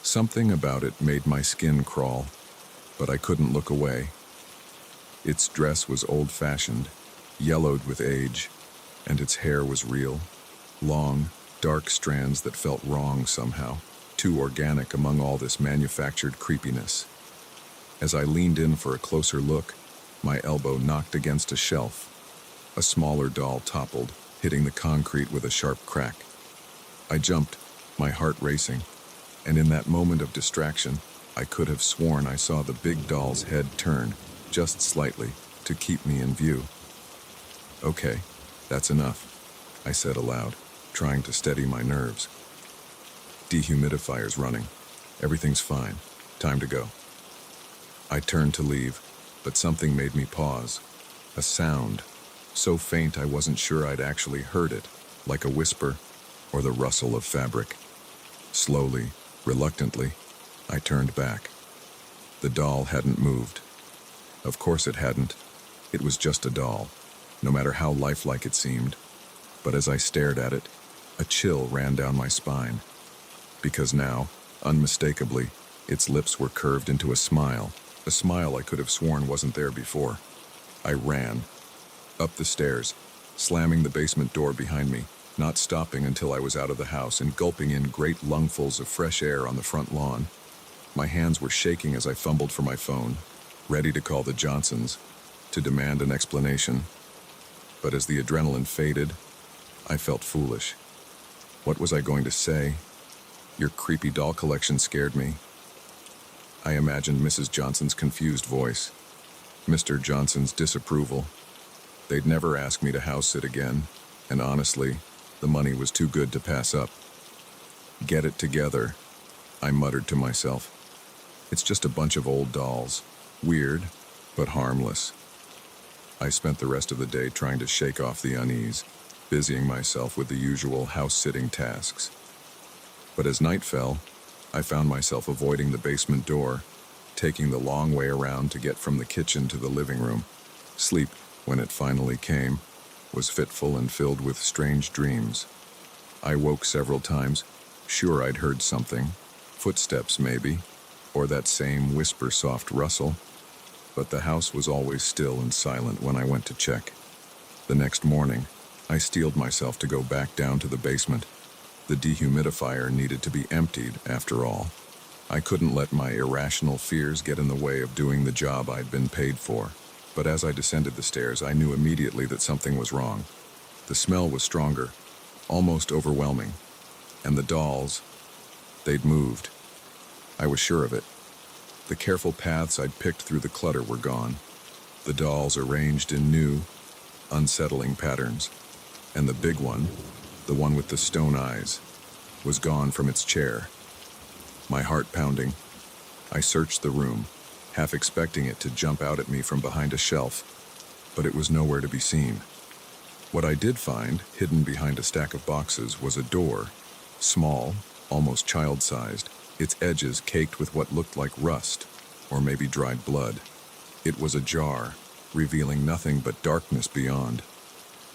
Something about it made my skin crawl, but I couldn't look away. Its dress was old-fashioned, yellowed with age, and its hair was real, long, dark strands that felt wrong somehow, too organic among all this manufactured creepiness. As I leaned in for a closer look, my elbow knocked against a shelf. A smaller doll toppled, hitting the concrete with a sharp crack. I jumped, my heart racing, and in that moment of distraction, I could have sworn I saw the big doll's head turn, just slightly, to keep me in view. "Okay, that's enough," I said aloud, trying to steady my nerves. "Dehumidifier's running. Everything's fine. Time to go." I turned to leave, but something made me pause. A sound, so faint I wasn't sure I'd actually heard it, like a whisper or the rustle of fabric. Slowly, reluctantly, I turned back. The doll hadn't moved. Of course it hadn't. It was just a doll, no matter how lifelike it seemed. But as I stared at it, a chill ran down my spine. Because now, unmistakably, its lips were curved into a smile I could have sworn wasn't there before. I ran. Up the stairs, slamming the basement door behind me, not stopping until I was out of the house and gulping in great lungfuls of fresh air on the front lawn. My hands were shaking as I fumbled for my phone, ready to call the Johnsons, to demand an explanation. But as the adrenaline faded, I felt foolish. What was I going to say? "Your creepy doll collection scared me." I imagined Mrs. Johnson's confused voice, Mr. Johnson's disapproval. They'd never ask me to house sit again, and honestly, the money was too good to pass up. "Get it together," I muttered to myself. "It's just a bunch of old dolls. Weird, but harmless." I spent the rest of the day trying to shake off the unease, busying myself with the usual house-sitting tasks. But as night fell, I found myself avoiding the basement door, taking the long way around to get from the kitchen to the living room. Sleep, when it finally came, was fitful and filled with strange dreams. I woke several times, sure I'd heard something, footsteps maybe, or that same whisper-soft rustle, but the house was always still and silent when I went to check. The next morning, I steeled myself to go back down to the basement. The dehumidifier needed to be emptied, after all. I couldn't let my irrational fears get in the way of doing the job I'd been paid for. But as I descended the stairs, I knew immediately that something was wrong. The smell was stronger, almost overwhelming. And the dolls, they'd moved. I was sure of it. The careful paths I'd picked through the clutter were gone. The dolls arranged in new, unsettling patterns. And the big one, the one with the stone eyes, was gone from its chair. My heart pounding, I searched the room, half expecting it to jump out at me from behind a shelf, but it was nowhere to be seen. What I did find, hidden behind a stack of boxes, was a door, small, almost child-sized, its edges caked with what looked like rust, or maybe dried blood. It was ajar, revealing nothing but darkness beyond.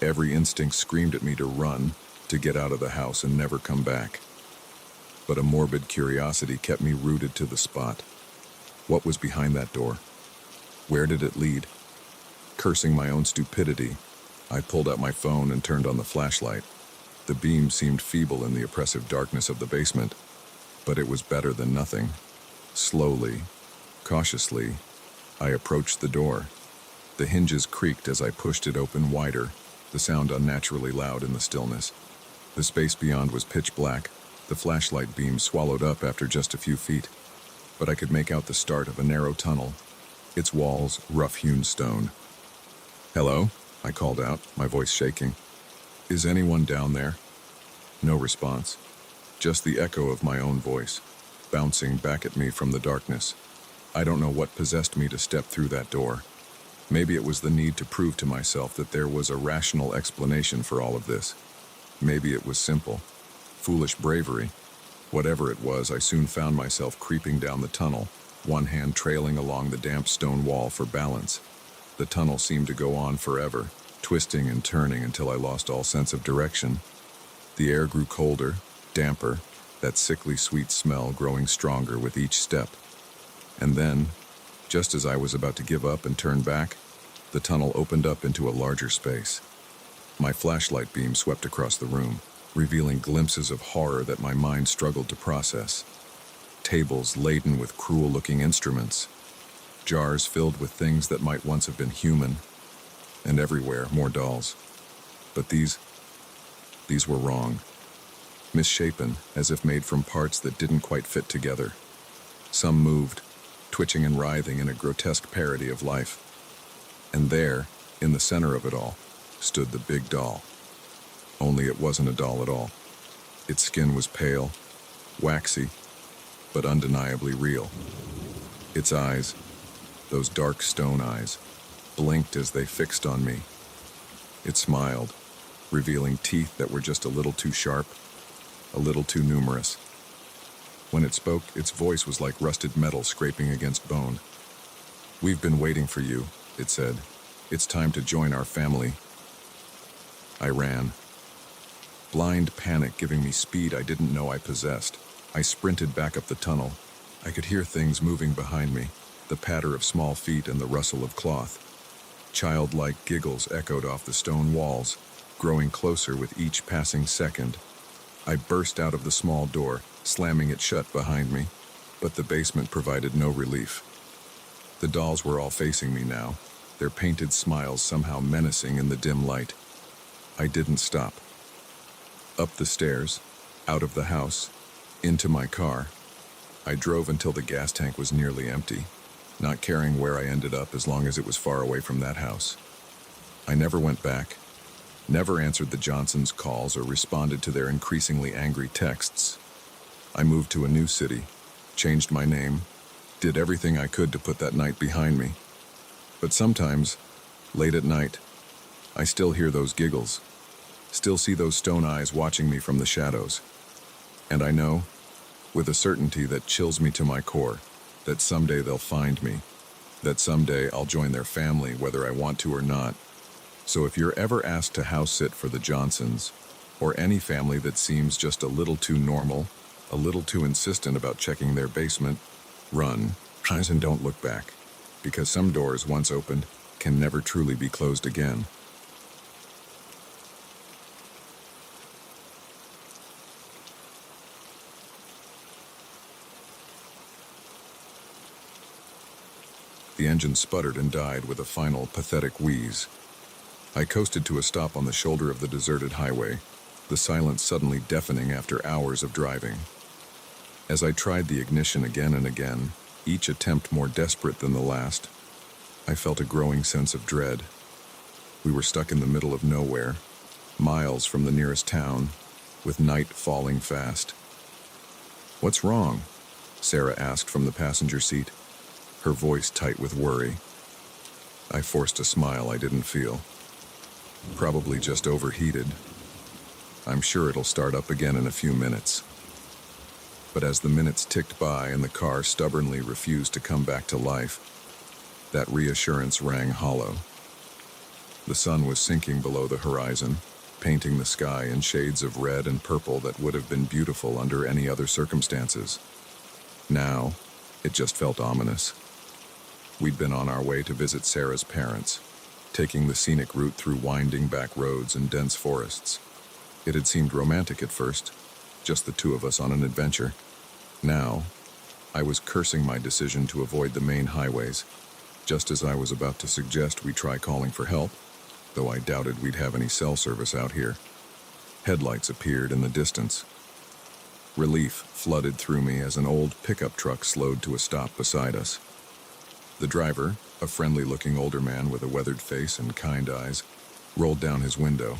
Every instinct screamed at me to run, to get out of the house and never come back. But a morbid curiosity kept me rooted to the spot. What was behind that door? Where did it lead? Cursing my own stupidity, I pulled out my phone and turned on the flashlight. The beam seemed feeble in the oppressive darkness of the basement, but it was better than nothing. Slowly, cautiously, I approached the door. The hinges creaked as I pushed it open wider, the sound unnaturally loud in the stillness. The space beyond was pitch black, the flashlight beam swallowed up after just a few feet, but I could make out the start of a narrow tunnel, its walls rough-hewn stone. "Hello?" I called out, my voice shaking. "Is anyone down there?" No response, just the echo of my own voice, bouncing back at me from the darkness. I don't know what possessed me to step through that door. Maybe it was the need to prove to myself that there was a rational explanation for all of this. Maybe it was simple, foolish bravery. Whatever it was, I soon found myself creeping down the tunnel, one hand trailing along the damp stone wall for balance. The tunnel seemed to go on forever, twisting and turning until I lost all sense of direction. The air grew colder, damper, that sickly sweet smell growing stronger with each step. And then, just as I was about to give up and turn back, the tunnel opened up into a larger space. My flashlight beam swept across the room, revealing glimpses of horror that my mind struggled to process. Tables laden with cruel-looking instruments, jars filled with things that might once have been human, and everywhere more dolls. But these were wrong. Misshapen, as if made from parts that didn't quite fit together. Some moved, twitching and writhing in a grotesque parody of life. And there, in the center of it all, stood the big doll. Only it wasn't a doll at all. Its skin was pale, waxy, but undeniably real. Its eyes, those dark stone eyes, blinked as they fixed on me. It smiled, revealing teeth that were just a little too sharp, a little too numerous. When it spoke, its voice was like rusted metal scraping against bone. "We've been waiting for you," it said. "It's time to join our family." I ran. Blind panic giving me speed I didn't know I possessed. I sprinted back up the tunnel. I could hear things moving behind me, the patter of small feet and the rustle of cloth. Childlike giggles echoed off the stone walls, growing closer with each passing second. I burst out of the small door, slamming it shut behind me, but the basement provided no relief. The dolls were all facing me now, their painted smiles somehow menacing in the dim light. I didn't stop. Up the stairs, out of the house, into my car. I drove until the gas tank was nearly empty, not caring where I ended up as long as it was far away from that house. I never went back, never answered the Johnsons' calls or responded to their increasingly angry texts. I moved to a new city, changed my name, did everything I could to put that night behind me. But sometimes, late at night, I still hear those giggles, still see those stone eyes watching me from the shadows. And I know, with a certainty that chills me to my core, that someday they'll find me, that someday I'll join their family whether I want to or not. So if you're ever asked to house sit for the Johnsons, or any family that seems just a little too normal, a little too insistent about checking their basement, run, and don't look back, because some doors once opened can never truly be closed again. The engine sputtered and died with a final, pathetic wheeze. I coasted to a stop on the shoulder of the deserted highway, the silence suddenly deafening after hours of driving. As I tried the ignition again and again, each attempt more desperate than the last, I felt a growing sense of dread. We were stuck in the middle of nowhere, miles from the nearest town, with night falling fast. "What's wrong?" Sarah asked from the passenger seat, her voice tight with worry. I forced a smile I didn't feel. "Probably just overheated. I'm sure it'll start up again in a few minutes." But as the minutes ticked by and the car stubbornly refused to come back to life, that reassurance rang hollow. The sun was sinking below the horizon, painting the sky in shades of red and purple that would have been beautiful under any other circumstances. Now, it just felt ominous. We'd been on our way to visit Sarah's parents, taking the scenic route through winding back roads and dense forests. It had seemed romantic at first, just the two of us on an adventure. Now, I was cursing my decision to avoid the main highways, just as I was about to suggest we try calling for help, though I doubted we'd have any cell service out here. Headlights appeared in the distance. Relief flooded through me as an old pickup truck slowed to a stop beside us. The driver, a friendly-looking older man with a weathered face and kind eyes, rolled down his window.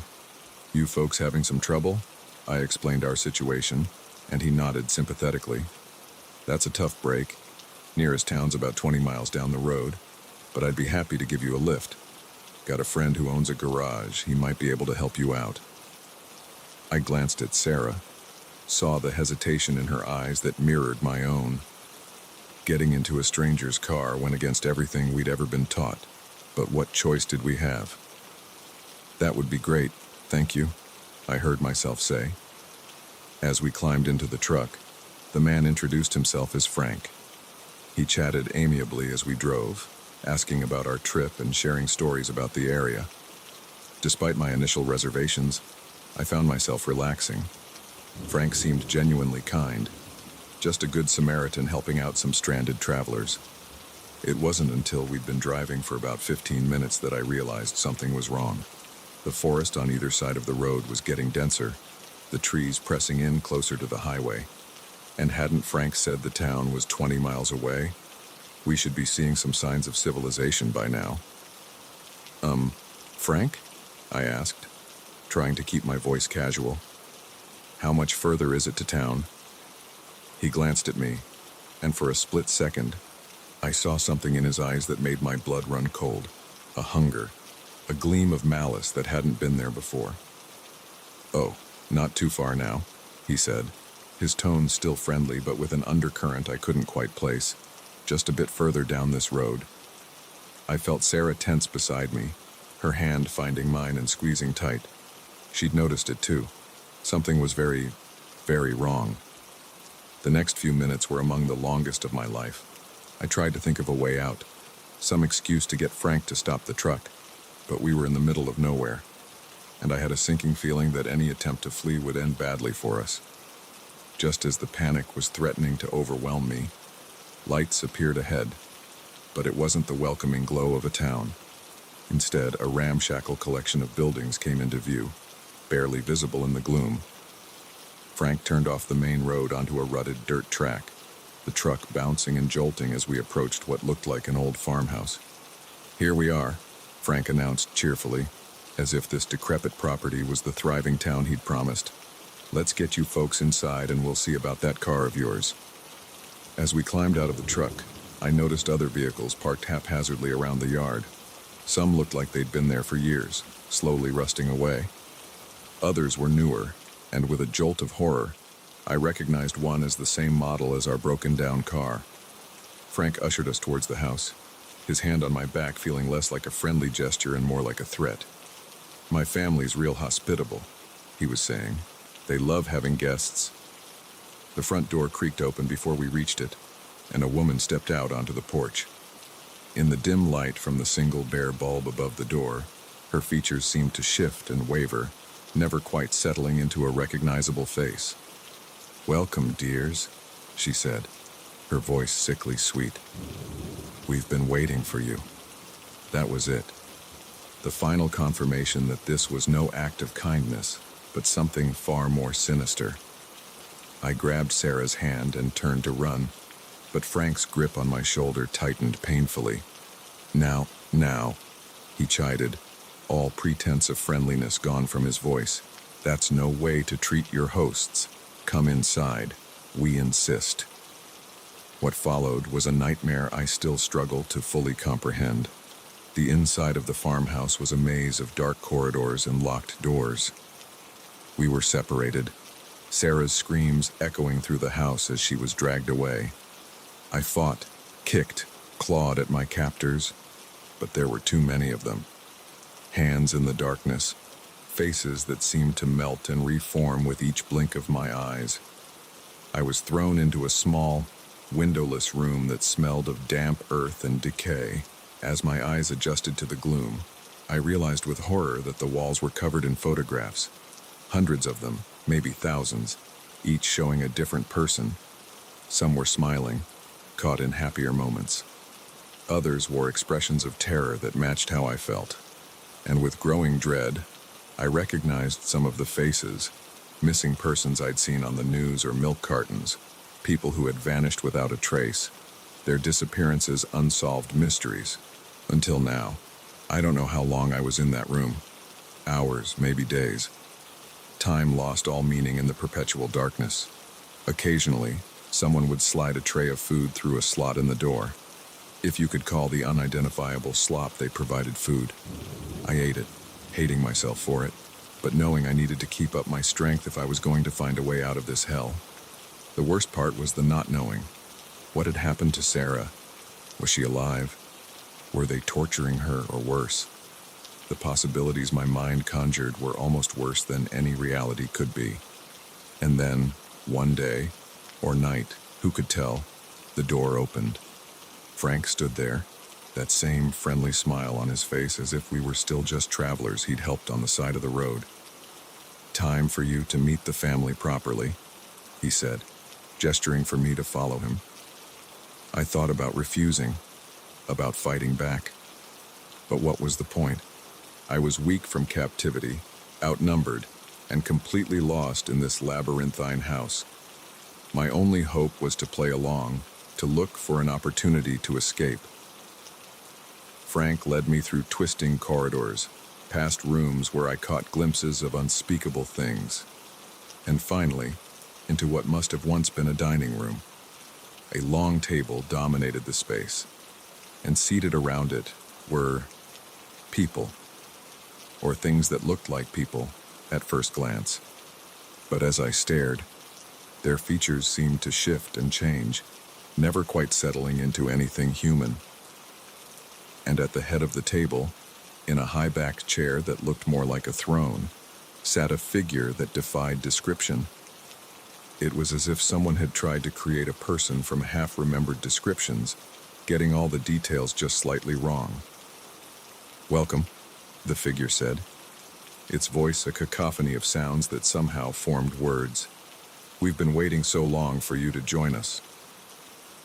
"You folks having some trouble?" I explained our situation, and he nodded sympathetically. "That's a tough break. Nearest town's about 20 miles down the road, but I'd be happy to give you a lift. Got a friend who owns a garage. He might be able to help you out." I glanced at Sarah, saw the hesitation in her eyes that mirrored my own. Getting into a stranger's car went against everything we'd ever been taught, but what choice did we have? "That would be great, thank you," I heard myself say. As we climbed into the truck, the man introduced himself as Frank. He chatted amiably as we drove, asking about our trip and sharing stories about the area. Despite my initial reservations, I found myself relaxing. Frank seemed genuinely kind, just a good Samaritan helping out some stranded travelers. It wasn't until we'd been driving for about 15 minutes that I realized something was wrong. The forest on either side of the road was getting denser, the trees pressing in closer to the highway. And hadn't Frank said the town was 20 miles away? We should be seeing some signs of civilization by now. Frank?" I asked, trying to keep my voice casual. "How much further is it to town?" He glanced at me, and for a split second, I saw something in his eyes that made my blood run cold. A hunger, a gleam of malice that hadn't been there before. "Oh, not too far now," he said, his tone still friendly but with an undercurrent I couldn't quite place. "Just a bit further down this road." I felt Sarah tense beside me, her hand finding mine and squeezing tight. She'd noticed it too. Something was very, very wrong. The next few minutes were among the longest of my life. I tried to think of a way out, some excuse to get Frank to stop the truck, but we were in the middle of nowhere, and I had a sinking feeling that any attempt to flee would end badly for us. Just as the panic was threatening to overwhelm me, lights appeared ahead, but it wasn't the welcoming glow of a town. Instead, a ramshackle collection of buildings came into view, barely visible in the gloom. Frank turned off the main road onto a rutted dirt track, the truck bouncing and jolting as we approached what looked like an old farmhouse. "Here we are," Frank announced cheerfully, as if this decrepit property was the thriving town he'd promised. "Let's get you folks inside and we'll see about that car of yours." As we climbed out of the truck, I noticed other vehicles parked haphazardly around the yard. Some looked like they'd been there for years, slowly rusting away. Others were newer, and with a jolt of horror, I recognized one as the same model as our broken-down car. Frank ushered us towards the house, his hand on my back feeling less like a friendly gesture and more like a threat. "My family's real hospitable," he was saying. "They love having guests." The front door creaked open before we reached it, and a woman stepped out onto the porch. In the dim light from the single bare bulb above the door, her features seemed to shift and waver, never quite settling into a recognizable face. "Welcome, dears," she said, her voice sickly sweet. "We've been waiting for you." That was it. The final confirmation that this was no act of kindness, but something far more sinister. I grabbed Sarah's hand and turned to run, but Frank's grip on my shoulder tightened painfully. Now, he chided, all pretense of friendliness gone from his voice. "That's no way to treat your hosts. Come inside. We insist." What followed was a nightmare I still struggle to fully comprehend. The inside of the farmhouse was a maze of dark corridors and locked doors. We were separated, Sarah's screams echoing through the house as she was dragged away. I fought, kicked, clawed at my captors, but there were too many of them. Hands in the darkness, faces that seemed to melt and reform with each blink of my eyes. I was thrown into a small, windowless room that smelled of damp earth and decay. As my eyes adjusted to the gloom, I realized with horror that the walls were covered in photographs. Hundreds of them, maybe thousands, each showing a different person. Some were smiling, caught in happier moments. Others wore expressions of terror that matched how I felt. And with growing dread, I recognized some of the faces, missing persons I'd seen on the news or milk cartons, people who had vanished without a trace, their disappearances unsolved mysteries. Until now, I don't know how long I was in that room. Hours, maybe days. Time lost all meaning in the perpetual darkness. Occasionally, someone would slide a tray of food through a slot in the door. If you could call the unidentifiable slop they provided food. I ate it, hating myself for it, but knowing I needed to keep up my strength if I was going to find a way out of this hell. The worst part was the not knowing. What had happened to Sarah? Was she alive? Were they torturing her or worse? The possibilities my mind conjured were almost worse than any reality could be. And then, one day, or night, who could tell, the door opened. Frank stood there, that same friendly smile on his face as if we were still just travelers he'd helped on the side of the road. "Time for you to meet the family properly," he said, gesturing for me to follow him. I thought about refusing, about fighting back. But what was the point? I was weak from captivity, outnumbered, and completely lost in this labyrinthine house. My only hope was to play along, to look for an opportunity to escape. Frank led me through twisting corridors, past rooms where I caught glimpses of unspeakable things, and finally, into what must have once been a dining room. A long table dominated the space, and seated around it were people, or things that looked like people at first glance. But as I stared, their features seemed to shift and change, never quite settling into anything human. And at the head of the table, in a high-backed chair that looked more like a throne, sat a figure that defied description. It was as if someone had tried to create a person from half-remembered descriptions, getting all the details just slightly wrong. "Welcome," the figure said, its voice a cacophony of sounds that somehow formed words. "We've been waiting so long for you to join us."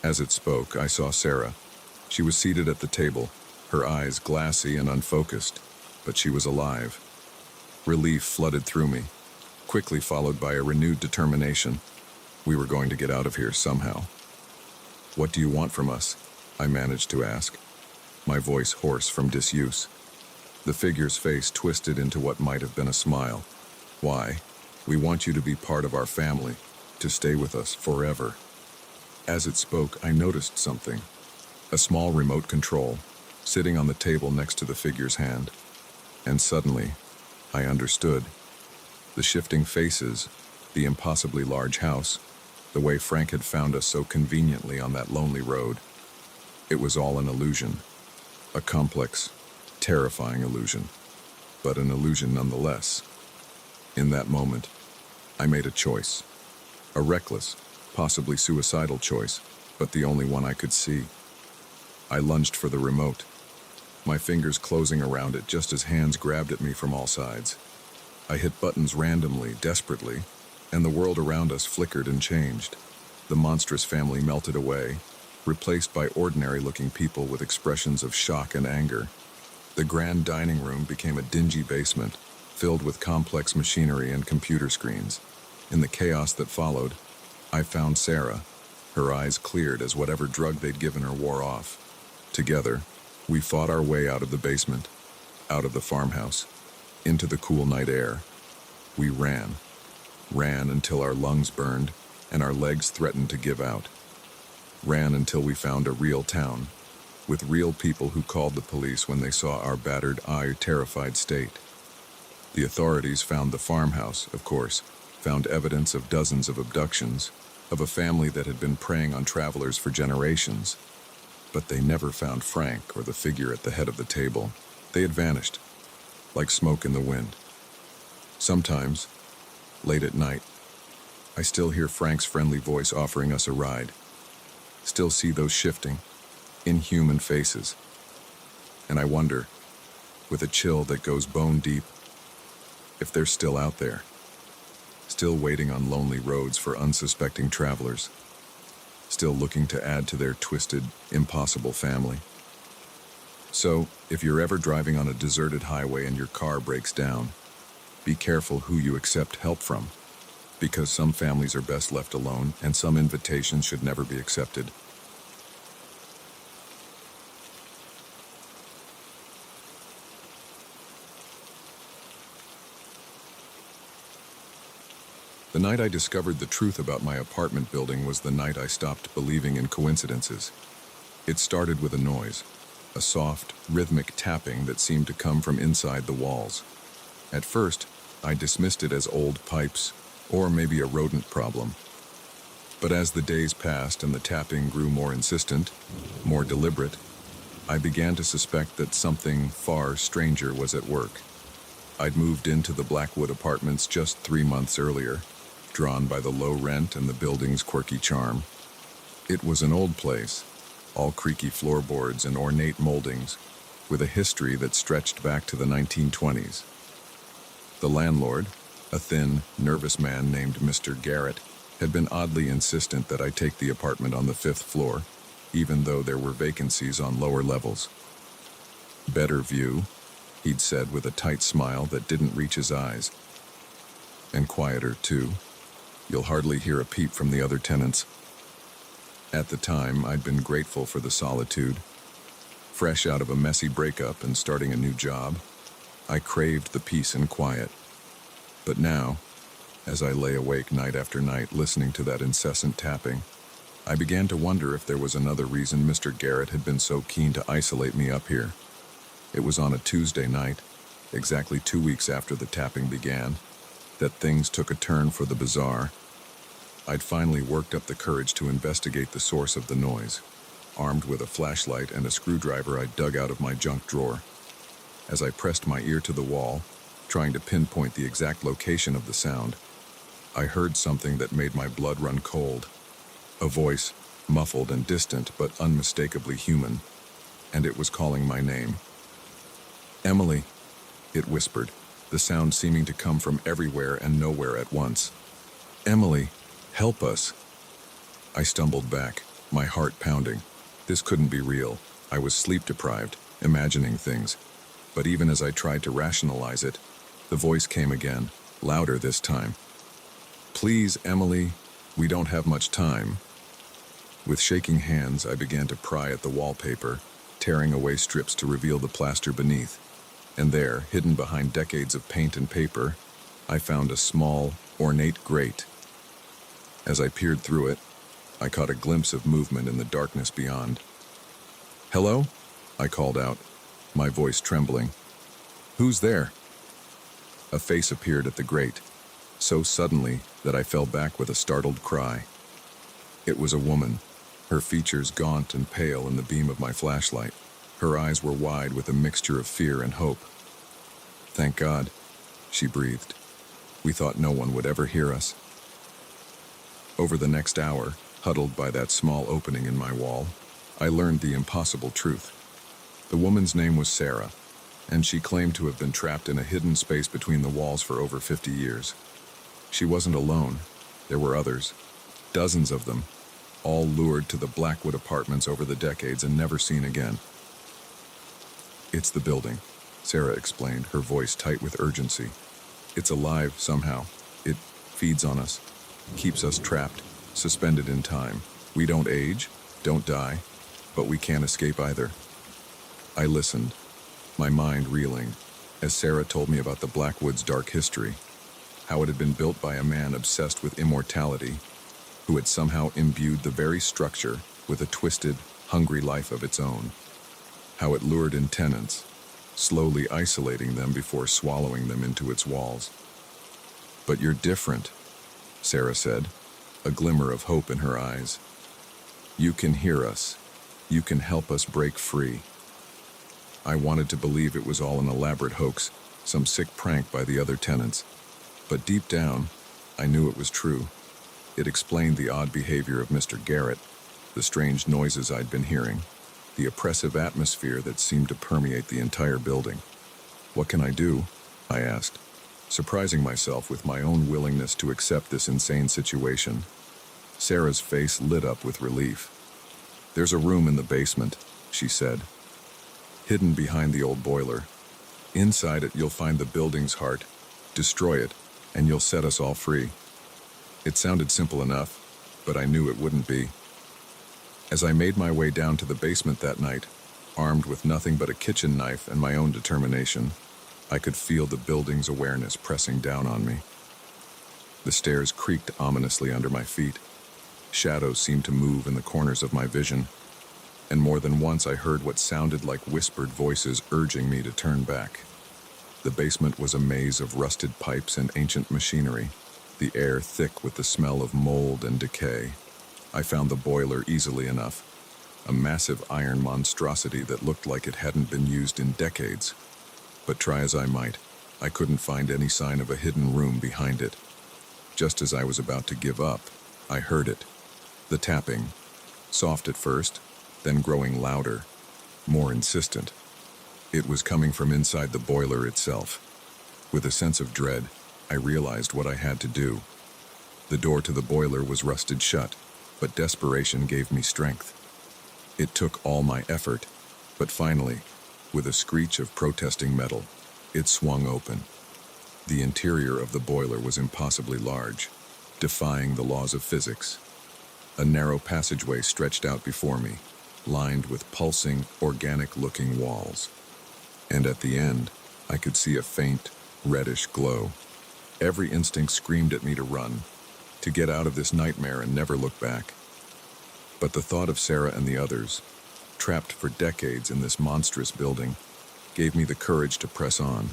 As it spoke, I saw Sarah. She was seated at the table, her eyes glassy and unfocused, but she was alive. Relief flooded through me, quickly followed by a renewed determination. We were going to get out of here somehow. "What do you want from us?" I managed to ask, my voice hoarse from disuse. The figure's face twisted into what might have been a smile. "Why? We want you to be part of our family, to stay with us forever." As it spoke, I noticed something. A small remote control, sitting on the table next to the figure's hand. And suddenly, I understood. The shifting faces, the impossibly large house, the way Frank had found us so conveniently on that lonely road. It was all an illusion. A complex, terrifying illusion, but an illusion nonetheless. In that moment, I made a choice. A reckless, possibly suicidal choice, but the only one I could see. I lunged for the remote, my fingers closing around it just as hands grabbed at me from all sides. I hit buttons randomly, desperately, and the world around us flickered and changed. The monstrous family melted away, replaced by ordinary-looking people with expressions of shock and anger. The grand dining room became a dingy basement, filled with complex machinery and computer screens. In the chaos that followed, I found Sarah. Her eyes cleared as whatever drug they'd given her wore off. Together, we fought our way out of the basement, out of the farmhouse, into the cool night air. We ran until our lungs burned and our legs threatened to give out. Ran until we found a real town, with real people who called the police when they saw our battered, terrified state. The authorities found the farmhouse, of course, found evidence of dozens of abductions, of a family that had been preying on travelers for generations. But they never found Frank or the figure at the head of the table. They had vanished, like smoke in the wind. Sometimes, late at night, I still hear Frank's friendly voice offering us a ride. Still see those shifting, inhuman faces. And I wonder, with a chill that goes bone deep, if they're still out there, still waiting on lonely roads for unsuspecting travelers, still looking to add to their twisted, impossible family. So, if you're ever driving on a deserted highway and your car breaks down, Be careful who you accept help from, because some families are best left alone and some invitations should never be accepted. The night I discovered the truth about my apartment building was the night I stopped believing in coincidences. It started with a noise, a soft, rhythmic tapping that seemed to come from inside the walls. At first, I dismissed it as old pipes, or maybe a rodent problem. But as the days passed and the tapping grew more insistent, more deliberate, I began to suspect that something far stranger was at work. I'd moved into the Blackwood apartments just 3 months earlier, drawn by the low rent and the building's quirky charm. It was an old place, all creaky floorboards and ornate moldings, with a history that stretched back to the 1920s. The landlord, a thin, nervous man named Mr. Garrett, had been oddly insistent that I take the apartment on the 5th floor, even though there were vacancies on lower levels. "Better view," he'd said with a tight smile that didn't reach his eyes. "And quieter, too. You'll hardly hear a peep from the other tenants." At the time, I'd been grateful for the solitude. Fresh out of a messy breakup and starting a new job, I craved the peace and quiet. But now, as I lay awake night after night listening to that incessant tapping, I began to wonder if there was another reason Mr. Garrett had been so keen to isolate me up here. It was on a Tuesday night, exactly 2 weeks after the tapping began, that things took a turn for the bizarre. I'd finally worked up the courage to investigate the source of the noise, armed with a flashlight and a screwdriver I'd dug out of my junk drawer. As I pressed my ear to the wall, trying to pinpoint the exact location of the sound, I heard something that made my blood run cold. A voice, muffled and distant but unmistakably human, and it was calling my name. "Emily," it whispered, the sound seeming to come from everywhere and nowhere at once. "Emily, help us." I stumbled back, my heart pounding. This couldn't be real. I was sleep-deprived, imagining things. But even as I tried to rationalize it, the voice came again, louder this time. "Please, Emily, we don't have much time." With shaking hands, I began to pry at the wallpaper, tearing away strips to reveal the plaster beneath. And there, hidden behind decades of paint and paper, I found a small, ornate grate. As I peered through it, I caught a glimpse of movement in the darkness beyond. "Hello?" I called out, my voice trembling. "Who's there?" A face appeared at the grate, so suddenly that I fell back with a startled cry. It was a woman, her features gaunt and pale in the beam of my flashlight. Her eyes were wide with a mixture of fear and hope. "Thank God," she breathed. "We thought no one would ever hear us." Over the next hour, huddled by that small opening in my wall, I learned the impossible truth. The woman's name was Sarah, and she claimed to have been trapped in a hidden space between the walls for over 50 years. She wasn't alone. There were others, dozens of them, all lured to the Blackwood apartments over the decades and never seen again. "It's the building," Sarah explained, her voice tight with urgency. "It's alive somehow. It feeds on us, keeps us trapped, suspended in time. We don't age, don't die, but we can't escape either." I listened, my mind reeling, as Sarah told me about the Blackwood's dark history, how it had been built by a man obsessed with immortality, who had somehow imbued the very structure with a twisted, hungry life of its own, how it lured in tenants, slowly isolating them before swallowing them into its walls. "But you're different," Sarah said, a glimmer of hope in her eyes. "You can hear us. You can help us break free." I wanted to believe it was all an elaborate hoax, some sick prank by the other tenants. But deep down, I knew it was true. It explained the odd behavior of Mr. Garrett, the strange noises I'd been hearing, the oppressive atmosphere that seemed to permeate the entire building. "What can I do?" I asked, surprising myself with my own willingness to accept this insane situation. Sarah's face lit up with relief. "There's a room in the basement," she said, "hidden behind the old boiler. Inside it you'll find the building's heart, Destroy it, and you'll set us all free. It sounded simple enough, but I knew it wouldn't be. As I made my way down to the basement that night, armed with nothing but a kitchen knife and my own determination, I could feel the building's awareness pressing down on me. The stairs creaked ominously under my feet. Shadows seemed to move in the corners of my vision, and more than once I heard what sounded like whispered voices urging me to turn back. The basement was a maze of rusted pipes and ancient machinery, the air thick with the smell of mold and decay. I found the boiler easily enough, a massive iron monstrosity that looked like it hadn't been used in decades. But try as I might, I couldn't find any sign of a hidden room behind it. Just as I was about to give up, I heard it. The tapping, soft at first, then growing louder, more insistent. It was coming from inside the boiler itself. With a sense of dread, I realized what I had to do. The door to the boiler was rusted shut, but desperation gave me strength. It took all my effort, but finally, with a screech of protesting metal, it swung open. The interior of the boiler was impossibly large, defying the laws of physics. A narrow passageway stretched out before me, lined with pulsing, organic-looking walls. And at the end, I could see a faint, reddish glow. Every instinct screamed at me to run, to get out of this nightmare and never look back. But the thought of Sarah and the others, trapped for decades in this monstrous building, gave me the courage to press on.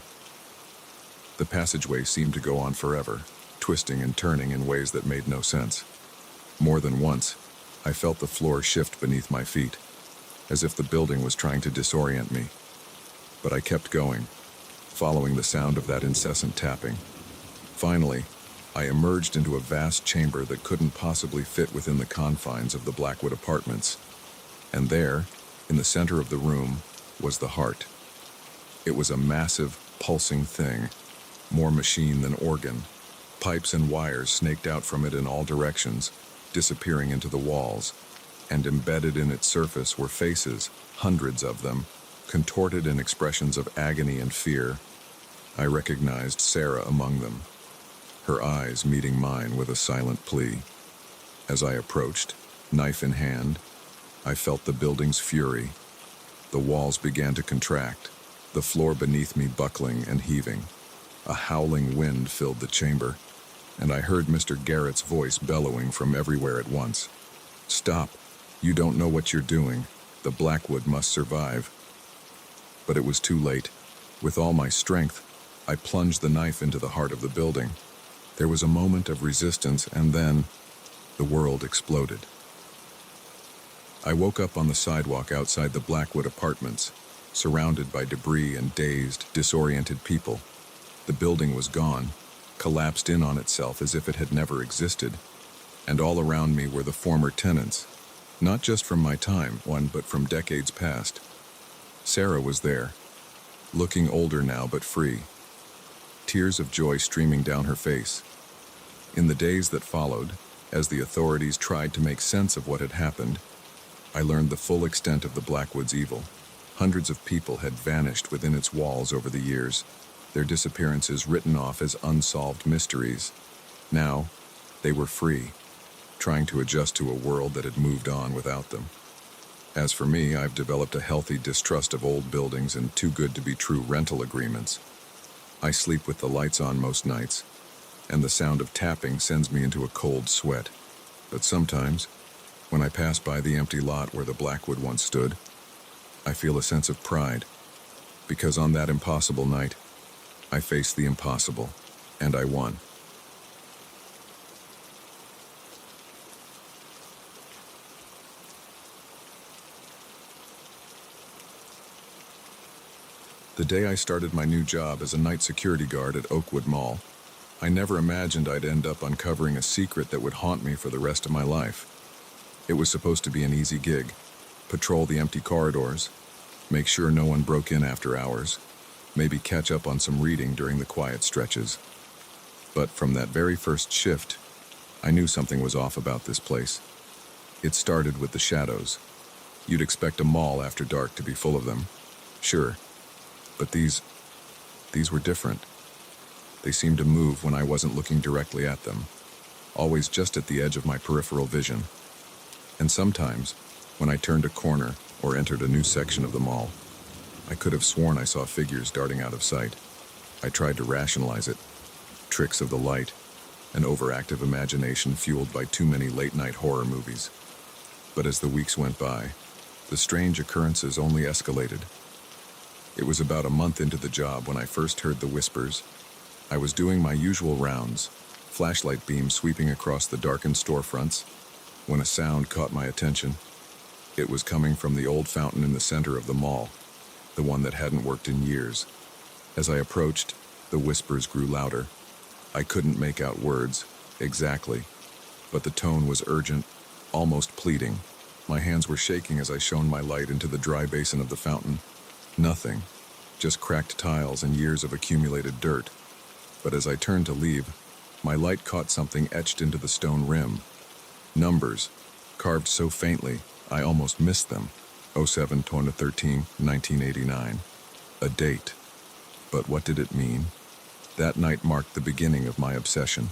The passageway seemed to go on forever, twisting and turning in ways that made no sense. More than once, I felt the floor shift beneath my feet, as if the building was trying to disorient me. But I kept going, following the sound of that incessant tapping. Finally, I emerged into a vast chamber that couldn't possibly fit within the confines of the Blackwood apartments. And there, in the center of the room, was the heart. It was a massive, pulsing thing, more machine than organ. Pipes and wires snaked out from it in all directions, disappearing into the walls, and embedded in its surface were faces, hundreds of them, contorted in expressions of agony and fear. I recognized Sarah among them, her eyes meeting mine with a silent plea. As I approached, knife in hand, I felt the building's fury. The walls began to contract, the floor beneath me buckling and heaving. A howling wind filled the chamber, and I heard Mr. Garrett's voice bellowing from everywhere at once. "Stop! You don't know what you're doing. The Blackwood must survive." But it was too late. With all my strength, I plunged the knife into the heart of the building. There was a moment of resistance, and then the world exploded. I woke up on the sidewalk outside the Blackwood apartments, surrounded by debris and dazed, disoriented people. The building was gone, collapsed in on itself as if it had never existed, and all around me were the former tenants, not just from my time, but from decades past. Sarah was there, looking older now but free, tears of joy streaming down her face. In the days that followed, as the authorities tried to make sense of what had happened, I learned the full extent of the Blackwood's evil. Hundreds of people had vanished within its walls over the years, their disappearances written off as unsolved mysteries. Now, they were free, trying to adjust to a world that had moved on without them. As for me, I've developed a healthy distrust of old buildings and too-good-to-be-true rental agreements. I sleep with the lights on most nights, and the sound of tapping sends me into a cold sweat. But sometimes, when I pass by the empty lot where the Blackwood once stood, I feel a sense of pride, because on that impossible night, I faced the impossible, and I won. The day I started my new job as a night security guard at Oakwood Mall, I never imagined I'd end up uncovering a secret that would haunt me for the rest of my life. It was supposed to be an easy gig: patrol the empty corridors, make sure no one broke in after hours, maybe catch up on some reading during the quiet stretches. But from that very first shift, I knew something was off about this place. It started with the shadows. You'd expect a mall after dark to be full of them, sure, but these were different. They seemed to move when I wasn't looking directly at them, always just at the edge of my peripheral vision. And sometimes, when I turned a corner or entered a new section of the mall, I could have sworn I saw figures darting out of sight. I tried to rationalize it. Tricks of the light, an overactive imagination fueled by too many late-night horror movies. But as the weeks went by, the strange occurrences only escalated. It was about a month into the job when I first heard the whispers. I was doing my usual rounds, flashlight beams sweeping across the darkened storefronts, when a sound caught my attention. It was coming from the old fountain in the center of the mall, the one that hadn't worked in years. As I approached, the whispers grew louder. I couldn't make out words, exactly, but the tone was urgent, almost pleading. My hands were shaking as I shone my light into the dry basin of the fountain. Nothing, just cracked tiles and years of accumulated dirt. But as I turned to leave, my light caught something etched into the stone rim. Numbers, carved so faintly, I almost missed them. 07-13, 1989. A date. But what did it mean? That night marked the beginning of my obsession.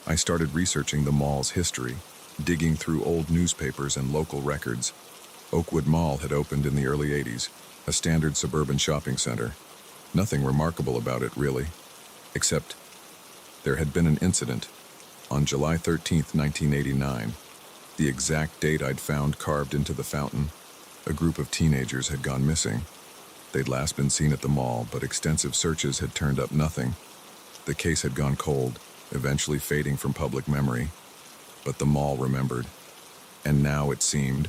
I started researching the mall's history, digging through old newspapers and local records. Oakwood Mall had opened in the early 80s, a standard suburban shopping center. Nothing remarkable about it, really, except there had been an incident on July 13, 1989, the exact date I'd found carved into the fountain. A group of teenagers had gone missing. They'd last been seen at the mall, but extensive searches had turned up nothing. The case had gone cold, eventually fading from public memory. But the mall remembered, and now it seemed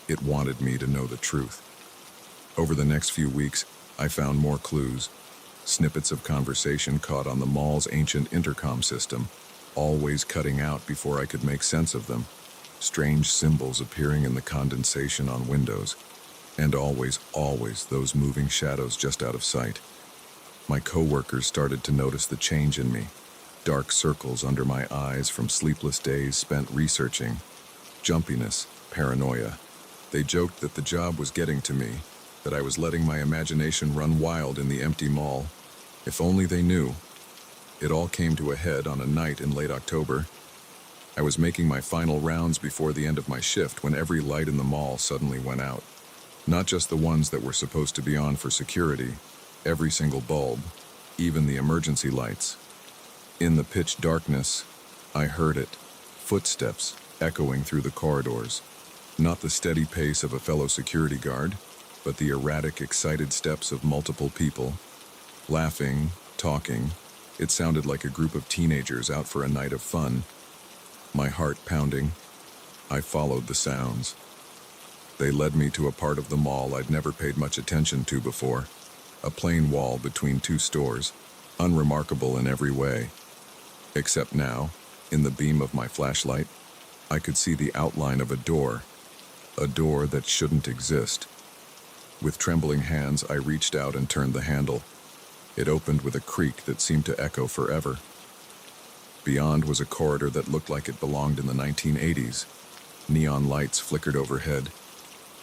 it wanted me to know the truth. Over the next few weeks, I found more clues. Snippets of conversation caught on the mall's ancient intercom system, always cutting out before I could make sense of them. Strange symbols appearing in the condensation on windows, and always those moving shadows just out of sight. My coworkers started to notice the change in me. Dark circles under my eyes from sleepless days spent researching. Jumpiness, paranoia. They joked that the job was getting to me, that I was letting my imagination run wild in the empty mall. If only they knew. It all came to a head on a night in late October. I was making my final rounds before the end of my shift when every light in the mall suddenly went out. Not just the ones that were supposed to be on for security, every single bulb, even the emergency lights. In the pitch darkness, I heard it, footsteps echoing through the corridors. Not the steady pace of a fellow security guard, but the erratic, excited steps of multiple people. Laughing, talking, it sounded like a group of teenagers out for a night of fun. My heart pounding, I followed the sounds. They led me to a part of the mall I'd never paid much attention to before. A plain wall between two stores, unremarkable in every way. Except now, in the beam of my flashlight, I could see the outline of a door that shouldn't exist. With trembling hands, I reached out and turned the handle. It opened with a creak that seemed to echo forever. Beyond was a corridor that looked like it belonged in the 1980s. Neon lights flickered overhead,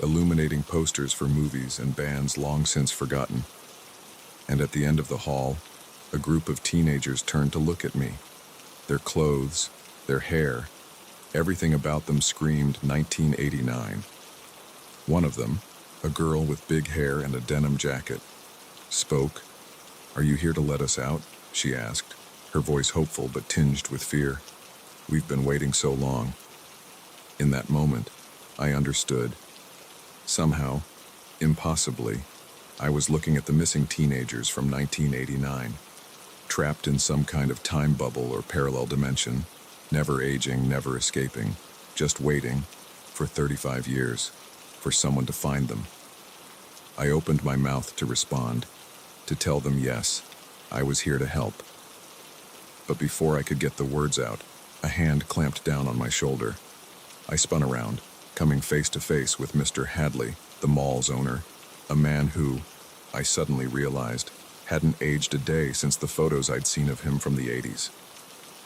illuminating posters for movies and bands long since forgotten. And at the end of the hall, a group of teenagers turned to look at me. Their clothes, their hair, everything about them screamed 1989. One of them, a girl with big hair and a denim jacket, spoke. "Are you here to let us out?" she asked, her voice hopeful but tinged with fear. "We've been waiting so long." In that moment, I understood. Somehow, impossibly, I was looking at the missing teenagers from 1989, trapped in some kind of time bubble or parallel dimension, never aging, never escaping, just waiting, for 35 years, for someone to find them. I opened my mouth to respond, to tell them yes, I was here to help. But before I could get the words out, a hand clamped down on my shoulder. I spun around, coming face to face with Mr. Hadley, the mall's owner, a man who, I suddenly realized, hadn't aged a day since the photos I'd seen of him from the 80s.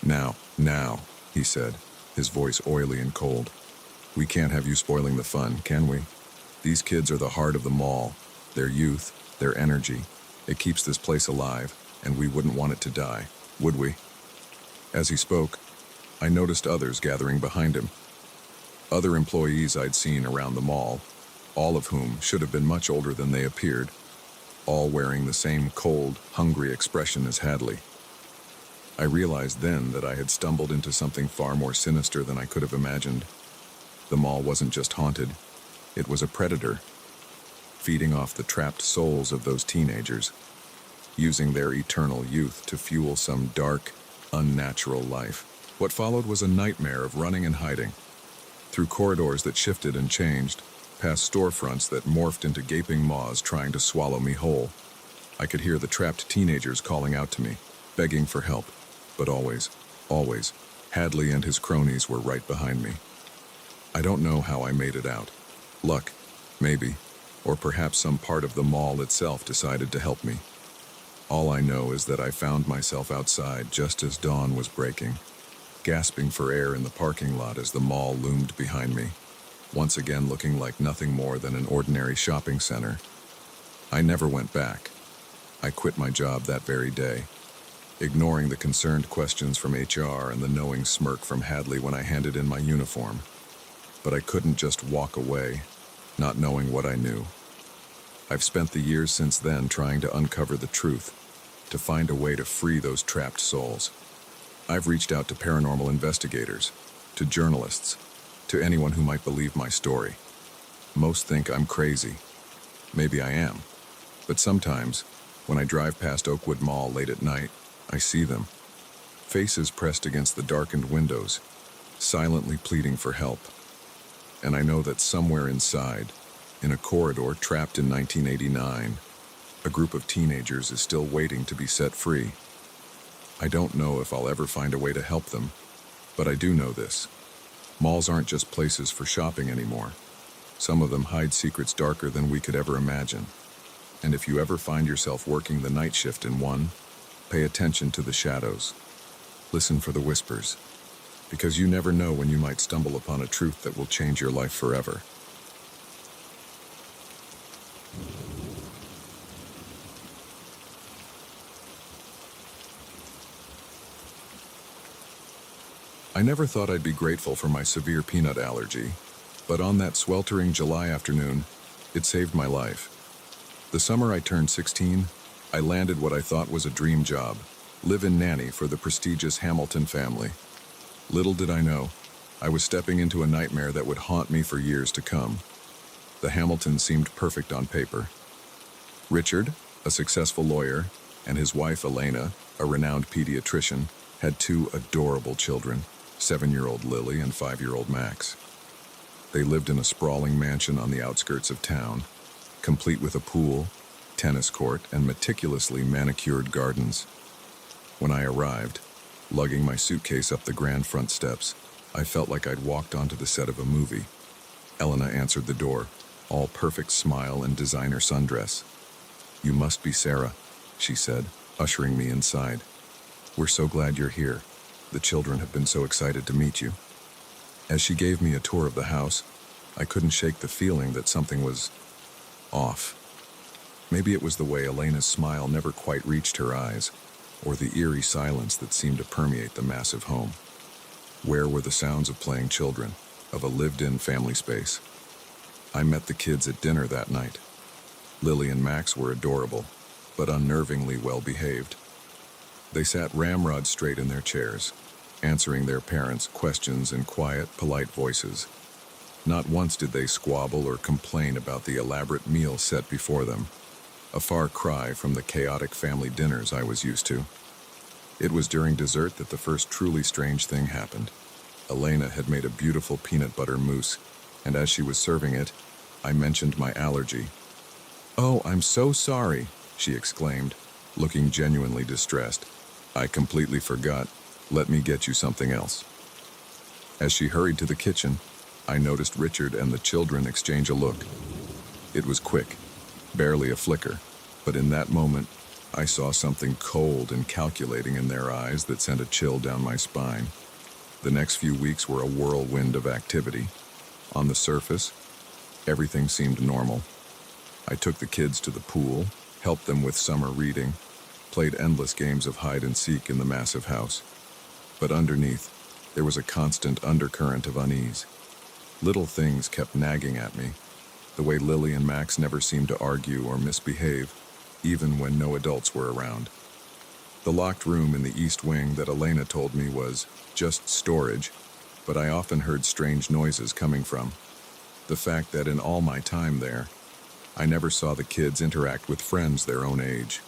Now, he said, his voice oily and cold. "We can't have you spoiling the fun, can we? These kids are the heart of the mall, their youth, their energy. It keeps this place alive, and we wouldn't want it to die. Would we? As he spoke, I noticed others gathering behind him. Other employees I'd seen around the mall, all of whom should have been much older than they appeared, all wearing the same cold, hungry expression as Hadley. I realized then that I had stumbled into something far more sinister than I could have imagined. The mall wasn't just haunted, it was a predator, feeding off the trapped souls of those teenagers, using their eternal youth to fuel some dark, unnatural life. What followed was a nightmare of running and hiding, through corridors that shifted and changed, past storefronts that morphed into gaping maws trying to swallow me whole. I could hear the trapped teenagers calling out to me, begging for help, but always, Hadley and his cronies were right behind me. I don't know how I made it out. Luck, maybe, or perhaps some part of the mall itself decided to help me. All I know is that I found myself outside just as dawn was breaking, gasping for air in the parking lot as the mall loomed behind me, once again looking like nothing more than an ordinary shopping center. I never went back. I quit my job that very day, ignoring the concerned questions from HR and the knowing smirk from Hadley when I handed in my uniform. But I couldn't just walk away, not knowing what I knew. I've spent the years since then trying to uncover the truth, to find a way to free those trapped souls. I've reached out to paranormal investigators, to journalists, to anyone who might believe my story. Most think I'm crazy. Maybe I am. But sometimes, when I drive past Oakwood Mall late at night, I see them. Faces pressed against the darkened windows, silently pleading for help. And I know that somewhere inside, in a corridor trapped in 1989, a group of teenagers is still waiting to be set free. I don't know if I'll ever find a way to help them, but I do know this. Malls aren't just places for shopping anymore. Some of them hide secrets darker than we could ever imagine. And if you ever find yourself working the night shift in one, pay attention to the shadows. Listen for the whispers, because you never know when you might stumble upon a truth that will change your life forever. I never thought I'd be grateful for my severe peanut allergy, but on that sweltering July afternoon, it saved my life. The summer I turned 16, I landed what I thought was a dream job, live-in nanny for the prestigious Hamilton family. Little did I know, I was stepping into a nightmare that would haunt me for years to come. The Hamiltons seemed perfect on paper. Richard, a successful lawyer, and his wife Elena, a renowned pediatrician, had two adorable children, 7-year-old Lily and 5-year-old Max. They lived in a sprawling mansion on the outskirts of town, complete with a pool, tennis court, and meticulously manicured gardens. When I arrived, lugging my suitcase up the grand front steps, I felt like I'd walked onto the set of a movie. Elena answered the door, all perfect smile and designer sundress. "You must be Sarah," she said, ushering me inside. "We're so glad you're here. The children have been so excited to meet you." As she gave me a tour of the house, I couldn't shake the feeling that something was off. Maybe it was the way Elena's smile never quite reached her eyes, or the eerie silence that seemed to permeate the massive home. Where were the sounds of playing children, of a lived-in family space? I met the kids at dinner that night. Lily and Max were adorable, but unnervingly well-behaved. They sat ramrod straight in their chairs, answering their parents' questions in quiet, polite voices. Not once did they squabble or complain about the elaborate meal set before them, a far cry from the chaotic family dinners I was used to. It was during dessert that the first truly strange thing happened. Elena had made a beautiful peanut butter mousse, and as she was serving it, I mentioned my allergy. "Oh, I'm so sorry," she exclaimed, looking genuinely distressed. "I completely forgot. Let me get you something else." As she hurried to the kitchen, I noticed Richard and the children exchange a look. It was quick, barely a flicker, but in that moment, I saw something cold and calculating in their eyes that sent a chill down my spine. The next few weeks were a whirlwind of activity. On the surface, everything seemed normal. I took the kids to the pool, helped them with summer reading, played endless games of hide and seek in the massive house. But underneath, there was a constant undercurrent of unease. Little things kept nagging at me, the way Lily and Max never seemed to argue or misbehave, even when no adults were around. The locked room in the east wing that Elena told me was just storage, but I often heard strange noises coming from. The fact that in all my time there, I never saw the kids interact with friends their own age.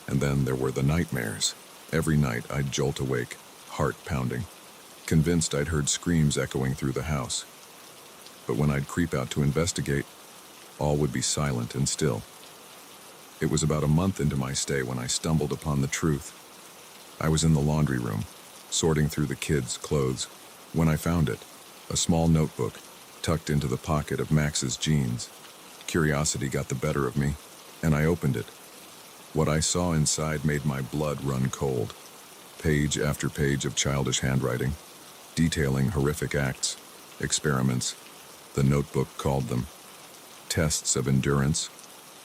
And then there were the nightmares. Every night I'd jolt awake, heart pounding, convinced I'd heard screams echoing through the house. But when I'd creep out to investigate, all would be silent and still. It was about a month into my stay when I stumbled upon the truth. I was in the laundry room, sorting through the kids' clothes, when I found it, a small notebook tucked into the pocket of Max's jeans. Curiosity got the better of me, and I opened it. What I saw inside made my blood run cold. Page after page of childish handwriting, detailing horrific acts, experiments, the notebook called them, tests of endurance,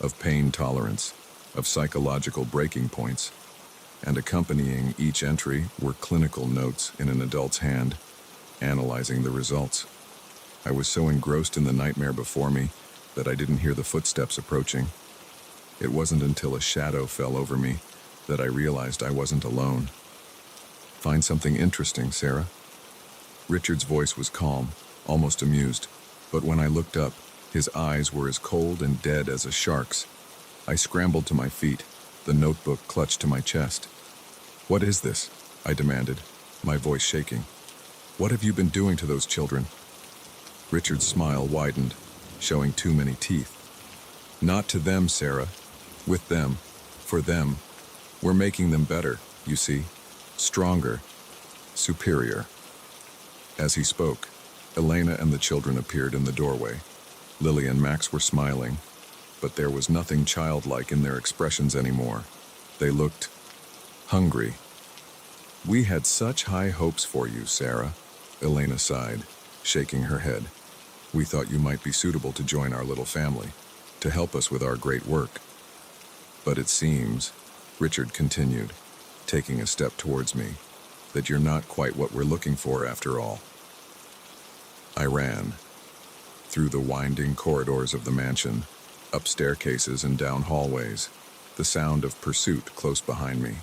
of pain tolerance, of psychological breaking points, and accompanying each entry were clinical notes in an adult's hand, analyzing the results. I was so engrossed in the nightmare before me that I didn't hear the footsteps approaching. It wasn't until a shadow fell over me that I realized I wasn't alone. "Find something interesting, Sarah?" Richard's voice was calm, almost amused, but when I looked up, his eyes were as cold and dead as a shark's. I scrambled to my feet, the notebook clutched to my chest. "What is this?" I demanded, my voice shaking. "What have you been doing to those children?" Richard's smile widened, showing too many teeth. "Not to them, Sarah. With them. For them. We're making them better, you see. Stronger. Superior." As he spoke, Elena and the children appeared in the doorway. Lily and Max were smiling, but there was nothing childlike in their expressions anymore. They looked hungry. "We had such high hopes for you, Sarah," Elena sighed, shaking her head. "We thought you might be suitable to join our little family, to help us with our great work. But it seems," Richard continued, taking a step towards me, "that you're not quite what we're looking for after all." I ran. Through the winding corridors of the mansion, up staircases and down hallways, the sound of pursuit close behind me.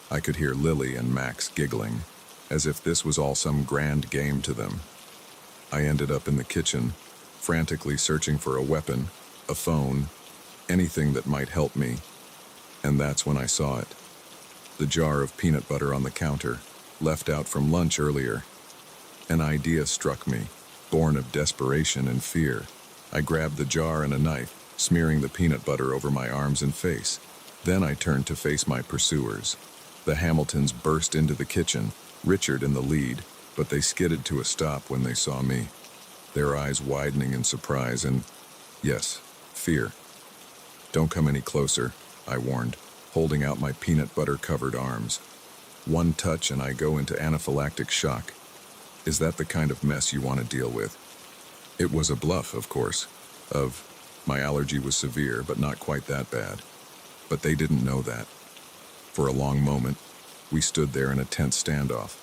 I could hear Lily and Max giggling, as if this was all some grand game to them. I ended up in the kitchen, frantically searching for a weapon, a phone, anything that might help me. And that's when I saw it. The jar of peanut butter on the counter, left out from lunch earlier. An idea struck me, born of desperation and fear. I grabbed the jar and a knife, smearing the peanut butter over my arms and face. Then I turned to face my pursuers. The Hamiltons burst into the kitchen, Richard in the lead, but they skidded to a stop when they saw me, their eyes widening in surprise and, yes, fear. "Don't come any closer," I warned, holding out my peanut butter-covered arms. "One touch and I go into anaphylactic shock. Is that the kind of mess you want to deal with?" It was a bluff, of course, my allergy was severe, but not quite that bad. But they didn't know that. For a long moment, we stood there in a tense standoff.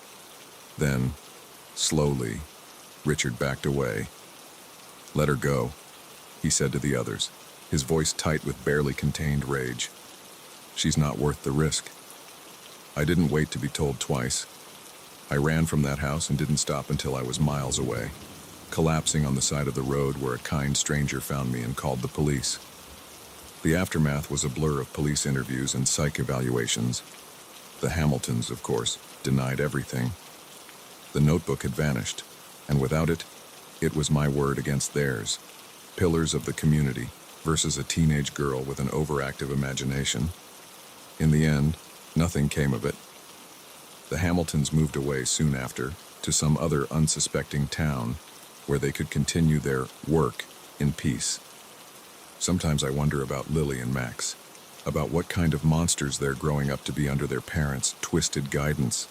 Then, slowly, Richard backed away. "Let her go," he said to the others, his voice tight with barely contained rage. "She's not worth the risk." I didn't wait to be told twice. I ran from that house and didn't stop until I was miles away, collapsing on the side of the road where a kind stranger found me and called the police. The aftermath was a blur of police interviews and psych evaluations. The Hamiltons, of course, denied everything. The notebook had vanished, and without it, it was my word against theirs. Pillars of the community versus a teenage girl with an overactive imagination. In the end, nothing came of it. The Hamiltons moved away soon after to some other unsuspecting town where they could continue their work in peace. Sometimes I wonder about Lily and Max, about what kind of monsters they're growing up to be under their parents' twisted guidance.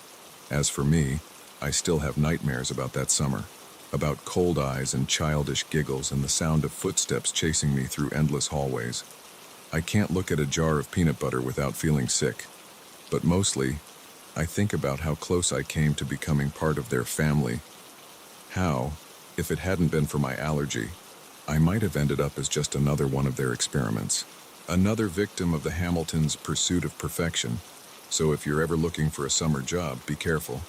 As for me, I still have nightmares about that summer, about cold eyes and childish giggles and the sound of footsteps chasing me through endless hallways. I can't look at a jar of peanut butter without feeling sick, But mostly, I think about how close I came to becoming part of their family. How, if it hadn't been for my allergy, I might have ended up as just another one of their experiments. Another victim of the Hamiltons' pursuit of perfection. So if you're ever looking for a summer job, be careful.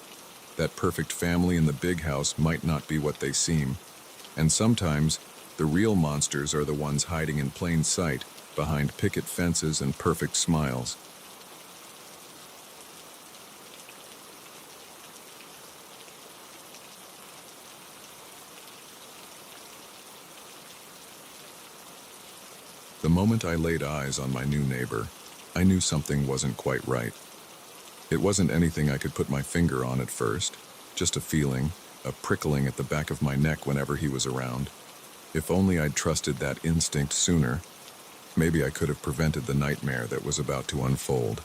That perfect family in the big house might not be what they seem. And sometimes, the real monsters are the ones hiding in plain sight, behind picket fences and perfect smiles. The moment I laid eyes on my new neighbor, I knew something wasn't quite right. It wasn't anything I could put my finger on at first, just a feeling, a prickling at the back of my neck whenever he was around. If only I'd trusted that instinct sooner, maybe I could have prevented the nightmare that was about to unfold.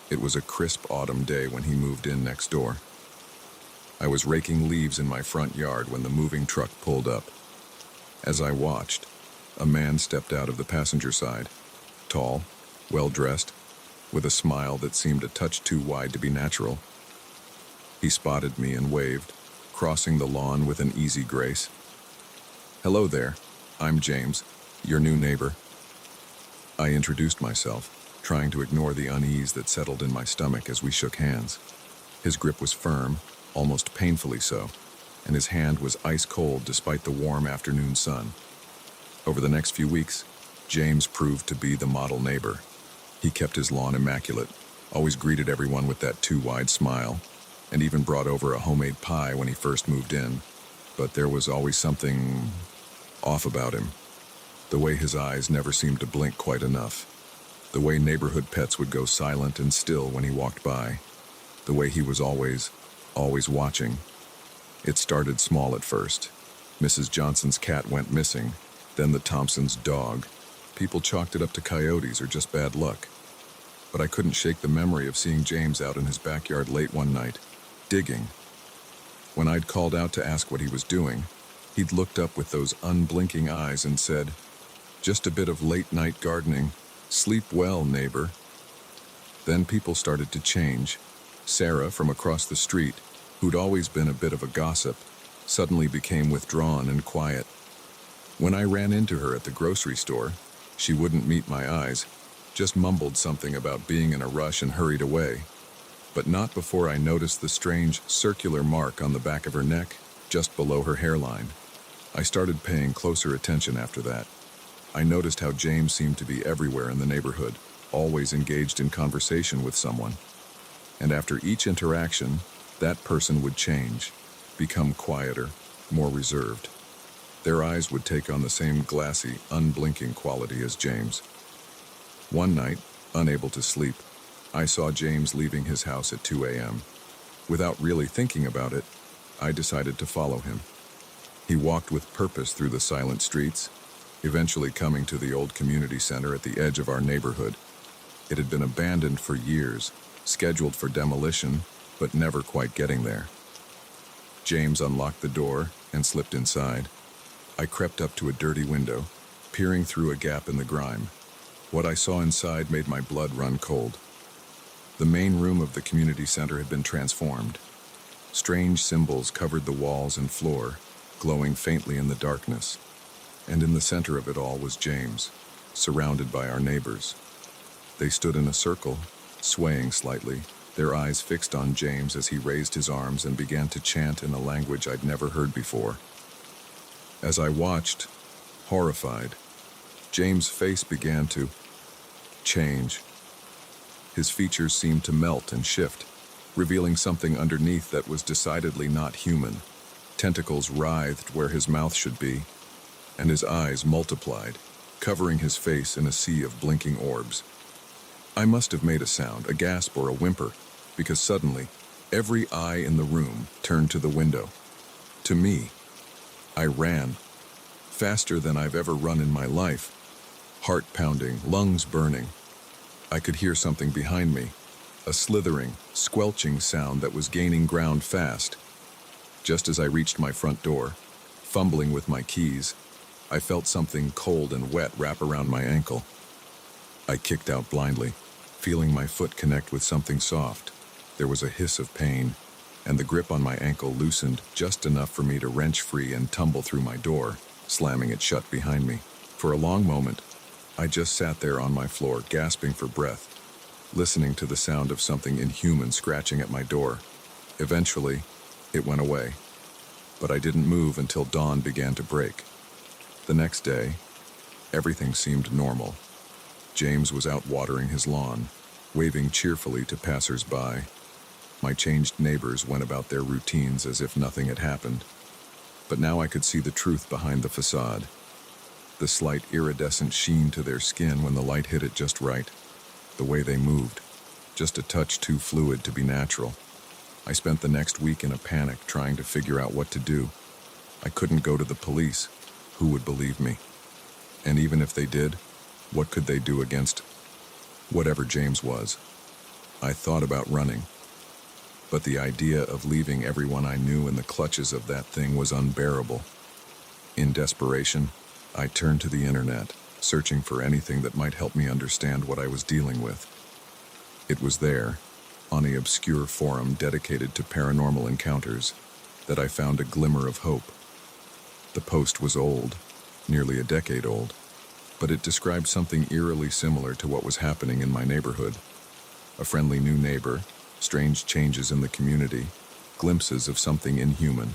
It was a crisp autumn day when he moved in next door. I was raking leaves in my front yard when the moving truck pulled up. As I watched, a man stepped out of the passenger side, tall, well-dressed, with a smile that seemed a touch too wide to be natural. He spotted me and waved, crossing the lawn with an easy grace. "Hello there, I'm James, your new neighbor." I introduced myself, trying to ignore the unease that settled in my stomach as we shook hands. His grip was firm, almost painfully so, and his hand was ice cold despite the warm afternoon sun. Over the next few weeks, James proved to be the model neighbor. He kept his lawn immaculate, always greeted everyone with that too-wide smile, and even brought over a homemade pie when he first moved in. But there was always something off about him. The way his eyes never seemed to blink quite enough. The way neighborhood pets would go silent and still when he walked by. The way he was always watching. It started small at first. Mrs. Johnson's cat went missing, then the Thompsons' dog. People chalked it up to coyotes or just bad luck. But I couldn't shake the memory of seeing James out in his backyard late one night, digging. When I'd called out to ask what he was doing, he'd looked up with those unblinking eyes and said, "Just a bit of late-night gardening. Sleep well, neighbor." Then people started to change. Sarah, from across the street, who'd always been a bit of a gossip, suddenly became withdrawn and quiet. When I ran into her at the grocery store, she wouldn't meet my eyes, just mumbled something about being in a rush and hurried away. But not before I noticed the strange circular mark on the back of her neck, just below her hairline. I started paying closer attention after that. I noticed how James seemed to be everywhere in the neighborhood, always engaged in conversation with someone. And after each interaction, that person would change, become quieter, more reserved. Their eyes would take on the same glassy, unblinking quality as James. One night, unable to sleep, I saw James leaving his house at 2 a.m. Without really thinking about it, I decided to follow him. He walked with purpose through the silent streets, eventually coming to the old community center at the edge of our neighborhood. It had been abandoned for years, scheduled for demolition, but never quite getting there. James unlocked the door and slipped inside. I crept up to a dirty window, peering through a gap in the grime. What I saw inside made my blood run cold. The main room of the community center had been transformed. Strange symbols covered the walls and floor, glowing faintly in the darkness. And in the center of it all was James, surrounded by our neighbors. They stood in a circle, swaying slightly, their eyes fixed on James as he raised his arms and began to chant in a language I'd never heard before. As I watched, horrified, James' face began to change. His features seemed to melt and shift, revealing something underneath that was decidedly not human. Tentacles writhed where his mouth should be, and his eyes multiplied, covering his face in a sea of blinking orbs. I must have made a sound, a gasp or a whimper, because suddenly, every eye in the room turned to the window. To me. I ran, faster than I've ever run in my life, heart pounding, lungs burning. I could hear something behind me, a slithering, squelching sound that was gaining ground fast. Just as I reached my front door, fumbling with my keys, I felt something cold and wet wrap around my ankle. I kicked out blindly, feeling my foot connect with something soft. There was a hiss of pain, and the grip on my ankle loosened just enough for me to wrench free and tumble through my door, slamming it shut behind me. For a long moment, I just sat there on my floor, gasping for breath, listening to the sound of something inhuman scratching at my door. Eventually, it went away, but I didn't move until dawn began to break. The next day, everything seemed normal. James was out watering his lawn, waving cheerfully to passers-by. My changed neighbors went about their routines as if nothing had happened. But now I could see the truth behind the facade. The slight iridescent sheen to their skin when the light hit it just right. The way they moved, just a touch too fluid to be natural. I spent the next week in a panic trying to figure out what to do. I couldn't go to the police. Who would believe me? And even if they did, what could they do against whatever James was? I thought about running, but the idea of leaving everyone I knew in the clutches of that thing was unbearable. In desperation, I turned to the internet, searching for anything that might help me understand what I was dealing with. It was there, on an obscure forum dedicated to paranormal encounters, that I found a glimmer of hope. The post was old, nearly a decade old, but it described something eerily similar to what was happening in my neighborhood. A friendly new neighbor, strange changes in the community, glimpses of something inhuman.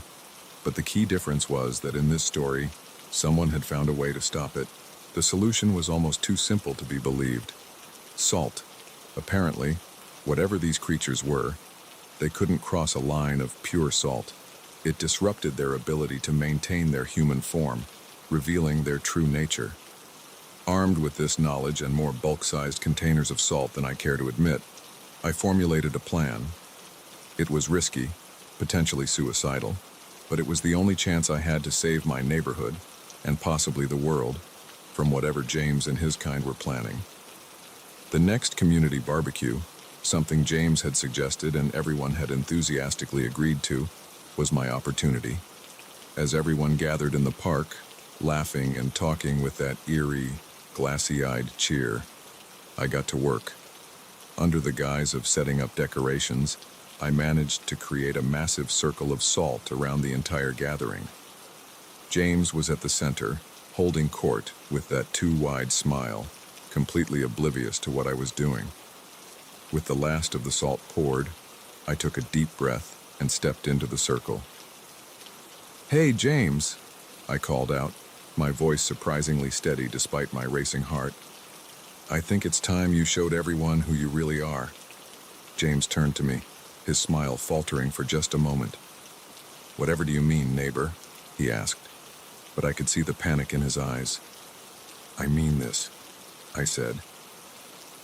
But the key difference was that in this story, someone had found a way to stop it. The solution was almost too simple to be believed. Salt. Apparently, whatever these creatures were, they couldn't cross a line of pure salt. It disrupted their ability to maintain their human form, revealing their true nature. Armed with this knowledge and more bulk-sized containers of salt than I care to admit, I formulated a plan. It was risky, potentially suicidal, but it was the only chance I had to save my neighborhood, and possibly the world, from whatever James and his kind were planning. The next community barbecue, something James had suggested and everyone had enthusiastically agreed to, was my opportunity. As everyone gathered in the park, laughing and talking with that eerie, glassy-eyed cheer, I got to work. Under the guise of setting up decorations, I managed to create a massive circle of salt around the entire gathering. James was at the center, holding court with that too-wide smile, completely oblivious to what I was doing. With the last of the salt poured, I took a deep breath and stepped into the circle. "Hey, James," I called out, my voice surprisingly steady despite my racing heart. "I think it's time you showed everyone who you really are." James turned to me, his smile faltering for just a moment. "Whatever do you mean, neighbor?" he asked, but I could see the panic in his eyes. "I mean this," I said,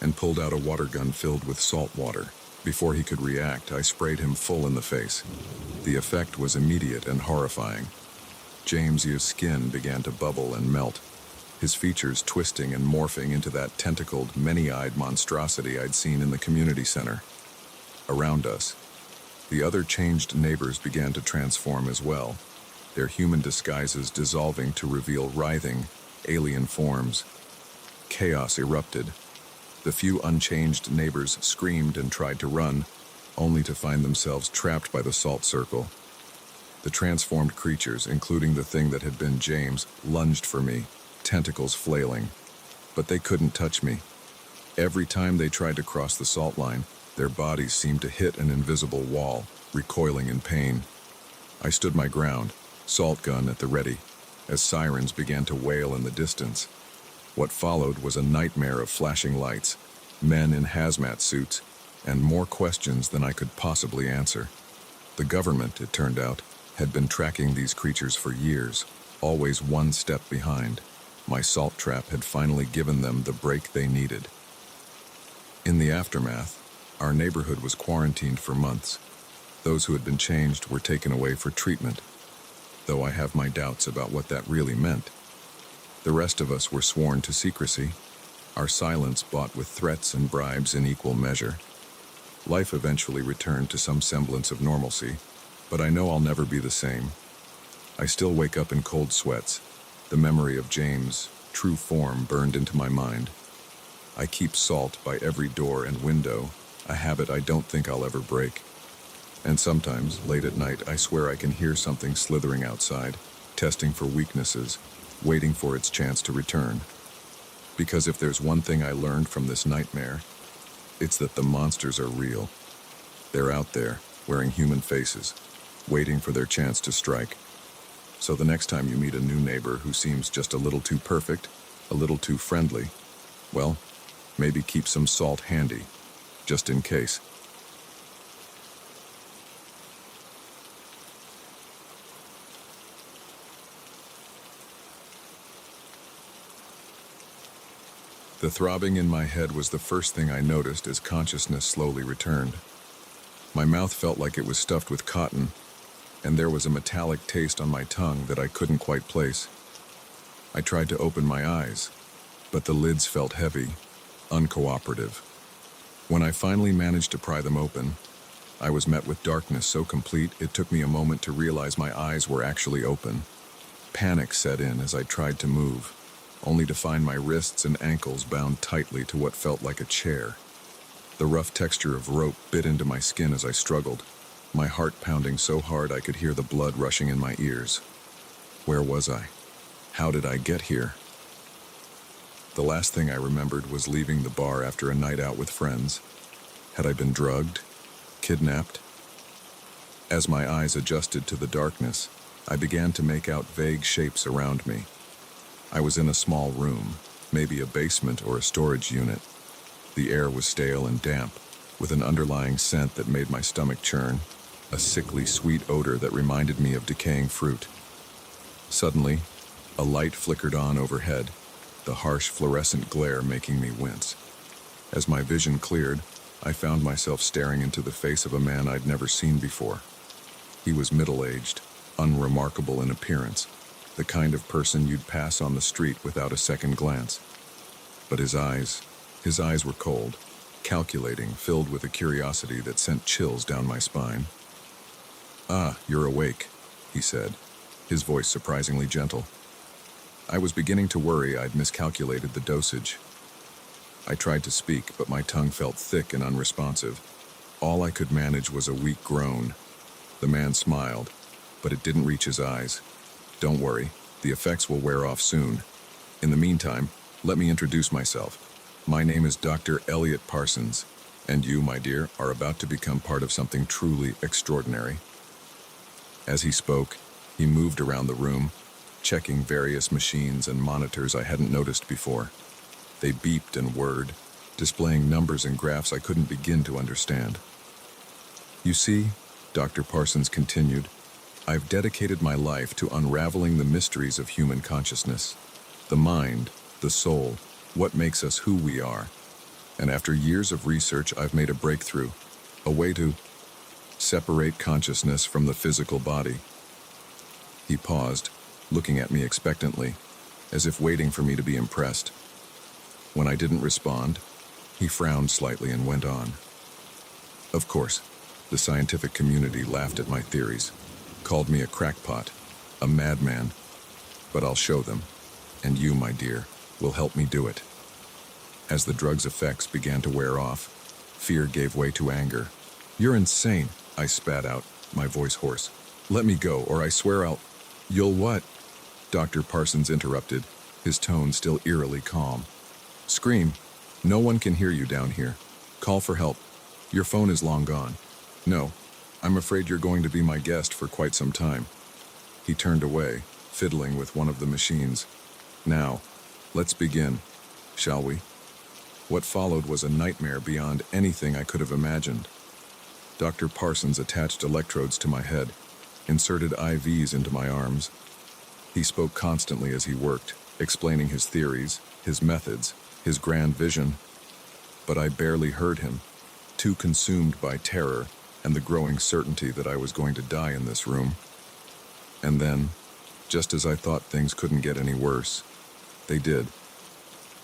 and pulled out a water gun filled with salt water. Before he could react, I sprayed him full in the face. The effect was immediate and horrifying. James's skin began to bubble and melt, his features twisting and morphing into that tentacled, many-eyed monstrosity I'd seen in the community center. Around us, the other changed neighbors began to transform as well, their human disguises dissolving to reveal writhing, alien forms. Chaos erupted. The few unchanged neighbors screamed and tried to run, only to find themselves trapped by the salt circle. The transformed creatures, including the thing that had been James, lunged for me, tentacles flailing. But they couldn't touch me. Every time they tried to cross the salt line, their bodies seemed to hit an invisible wall, recoiling in pain. I stood my ground, salt gun at the ready, as sirens began to wail in the distance. What followed was a nightmare of flashing lights, men in hazmat suits, and more questions than I could possibly answer. The government, it turned out, had been tracking these creatures for years, always one step behind. My salt trap had finally given them the break they needed. In the aftermath, our neighborhood was quarantined for months. Those who had been changed were taken away for treatment, though I have my doubts about what that really meant. The rest of us were sworn to secrecy, our silence bought with threats and bribes in equal measure. Life eventually returned to some semblance of normalcy, but I know I'll never be the same. I still wake up in cold sweats, the memory of James' true form burned into my mind. I keep salt by every door and window, a habit I don't think I'll ever break. And sometimes, late at night, I swear I can hear something slithering outside, testing for weaknesses, waiting for its chance to return. Because if there's one thing I learned from this nightmare, it's that the monsters are real. They're out there, wearing human faces, waiting for their chance to strike. So the next time you meet a new neighbor who seems just a little too perfect, a little too friendly, well, maybe keep some salt handy, just in case. The throbbing in my head was the first thing I noticed as consciousness slowly returned. My mouth felt like it was stuffed with cotton, and there was a metallic taste on my tongue that I couldn't quite place. I tried to open my eyes, but the lids felt heavy, uncooperative. When I finally managed to pry them open, I was met with darkness so complete it took me a moment to realize my eyes were actually open. Panic set in as I tried to move, only to find my wrists and ankles bound tightly to what felt like a chair. The rough texture of rope bit into my skin as I struggled, my heart pounding so hard I could hear the blood rushing in my ears. Where was I? How did I get here? The last thing I remembered was leaving the bar after a night out with friends. Had I been drugged? Kidnapped? As my eyes adjusted to the darkness, I began to make out vague shapes around me. I was in a small room, maybe a basement or a storage unit. The air was stale and damp, with an underlying scent that made my stomach churn, a sickly sweet odor that reminded me of decaying fruit. Suddenly, a light flickered on overhead, the harsh fluorescent glare making me wince. As my vision cleared, I found myself staring into the face of a man I'd never seen before. He was middle-aged, unremarkable in appearance, the kind of person you'd pass on the street without a second glance. But his eyes were cold, calculating, filled with a curiosity that sent chills down my spine. "Ah, you're awake," he said, his voice surprisingly gentle. I was beginning to worry I'd miscalculated the dosage. I tried to speak, but my tongue felt thick and unresponsive. All I could manage was a weak groan. The man smiled, but it didn't reach his eyes. "Don't worry, the effects will wear off soon. In the meantime, let me introduce myself. My name is Dr. Elliot Parsons, and you, my dear, are about to become part of something truly extraordinary." As he spoke, he moved around the room, checking various machines and monitors I hadn't noticed before. They beeped and whirred, displaying numbers and graphs I couldn't begin to understand. "You see," Dr. Parsons continued, "I've dedicated my life to unraveling the mysteries of human consciousness. The mind, the soul, what makes us who we are. And after years of research, I've made a breakthrough, a way to separate consciousness from the physical body." He paused, looking at me expectantly, as if waiting for me to be impressed. When I didn't respond, he frowned slightly and went on. "Of course, the scientific community laughed at my theories, called me a crackpot, a madman, but I'll show them, and you, my dear, will help me do it." As the drug's effects began to wear off, fear gave way to anger. "You're insane," I spat out, my voice hoarse. "Let me go, or I swear I'll—" "You'll what?" Dr. Parsons interrupted, his tone still eerily calm. "Scream. No one can hear you down here. Call for help. Your phone is long gone. No, I'm afraid you're going to be my guest for quite some time." He turned away, fiddling with one of the machines. "Now, let's begin, shall we?" What followed was a nightmare beyond anything I could have imagined. Dr. Parsons attached electrodes to my head, inserted IVs into my arms. He spoke constantly as he worked, explaining his theories, his methods, his grand vision. But I barely heard him, too consumed by terror and the growing certainty that I was going to die in this room. And then, just as I thought things couldn't get any worse, they did.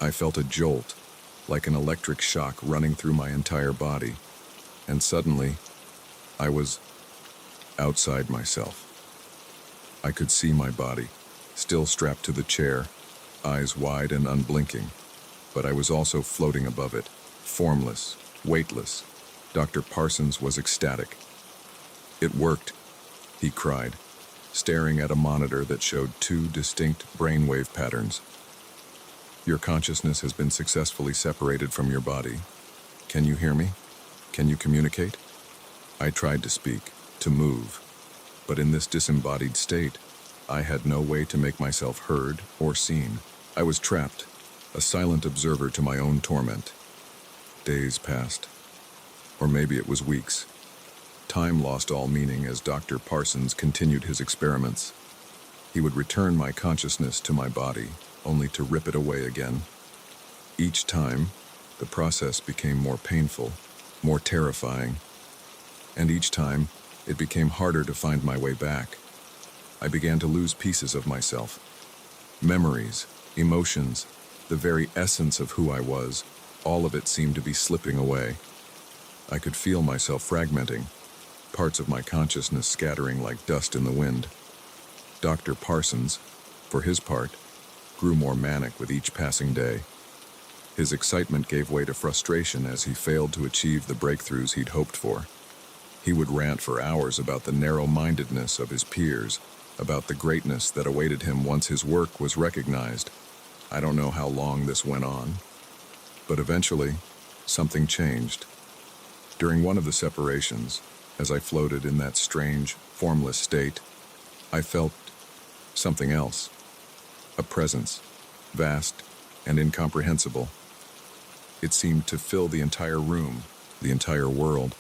I felt a jolt, like an electric shock running through my entire body, and suddenly, I was outside myself. I could see my body, still strapped to the chair, eyes wide and unblinking. but I was also floating above it, formless, weightless. Dr. Parsons was ecstatic. "It worked," he cried, staring at a monitor that showed two distinct brainwave patterns. "Your consciousness has been successfully separated from your body. Can you hear me? Can you communicate?" I tried to speak, to move, but in this disembodied state, I had no way to make myself heard or seen. I was trapped, a silent observer to my own torment. Days passed, or maybe it was weeks. Time lost all meaning as Dr. Parsons continued his experiments. He would return my consciousness to my body, only to rip it away again. Each time, the process became more painful, more terrifying, and each time, it became harder to find my way back. I began to lose pieces of myself. Memories, emotions, the very essence of who I was, all of it seemed to be slipping away. I could feel myself fragmenting, parts of my consciousness scattering like dust in the wind. Dr. Parsons, for his part, grew more manic with each passing day. His excitement gave way to frustration as he failed to achieve the breakthroughs he'd hoped for. He would rant for hours about the narrow-mindedness of his peers, about the greatness that awaited him once his work was recognized. I don't know how long this went on, but eventually, something changed. During one of the separations, as I floated in that strange, formless state, I felt something else. A presence, vast and incomprehensible. It seemed to fill the entire room, the entire world,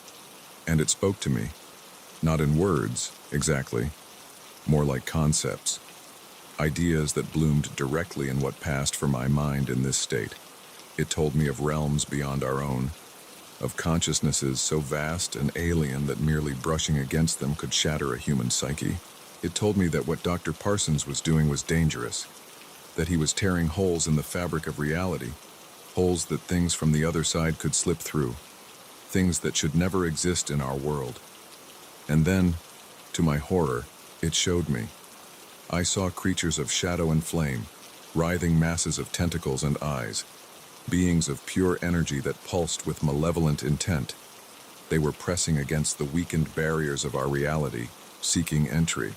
and it spoke to me. Not in words, exactly, more like concepts, ideas that bloomed directly in what passed for my mind in this state. It told me of realms beyond our own, of consciousnesses so vast and alien that merely brushing against them could shatter a human psyche. It told me that what Dr. Parsons was doing was dangerous, that he was tearing holes in the fabric of reality, holes that things from the other side could slip through, things that should never exist in our world. And then, to my horror, it showed me. I saw creatures of shadow and flame, writhing masses of tentacles and eyes, beings of pure energy that pulsed with malevolent intent. They were pressing against the weakened barriers of our reality, seeking entry.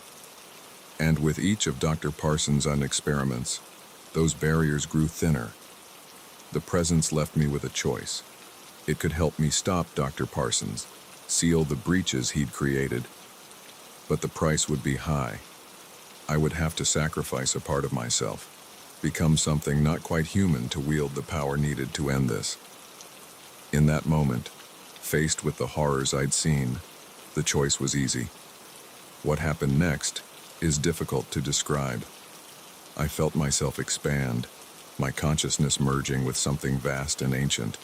And with each of Dr. Parsons' experiments, those barriers grew thinner. The presence left me with a choice. It could help me stop Dr. Parsons, seal the breaches he'd created, but the price would be high. I would have to sacrifice a part of myself, become something not quite human to wield the power needed to end this. In that moment, faced with the horrors I'd seen, the choice was easy. What happened next is difficult to describe. I felt myself expand, my consciousness merging with something vast and ancient.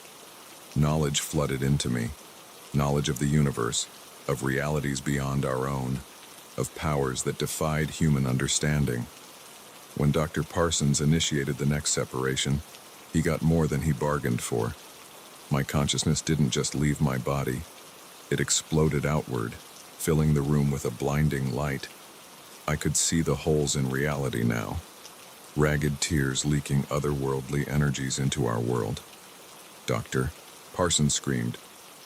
Knowledge flooded into me, knowledge of the universe, of realities beyond our own, of powers that defied human understanding. When Dr. Parsons initiated the next separation, he got more than he bargained for. My consciousness didn't just leave my body, it exploded outward, filling the room with a blinding light. I could see the holes in reality now, ragged tears leaking otherworldly energies into our world. "Doctor," Parsons screamed,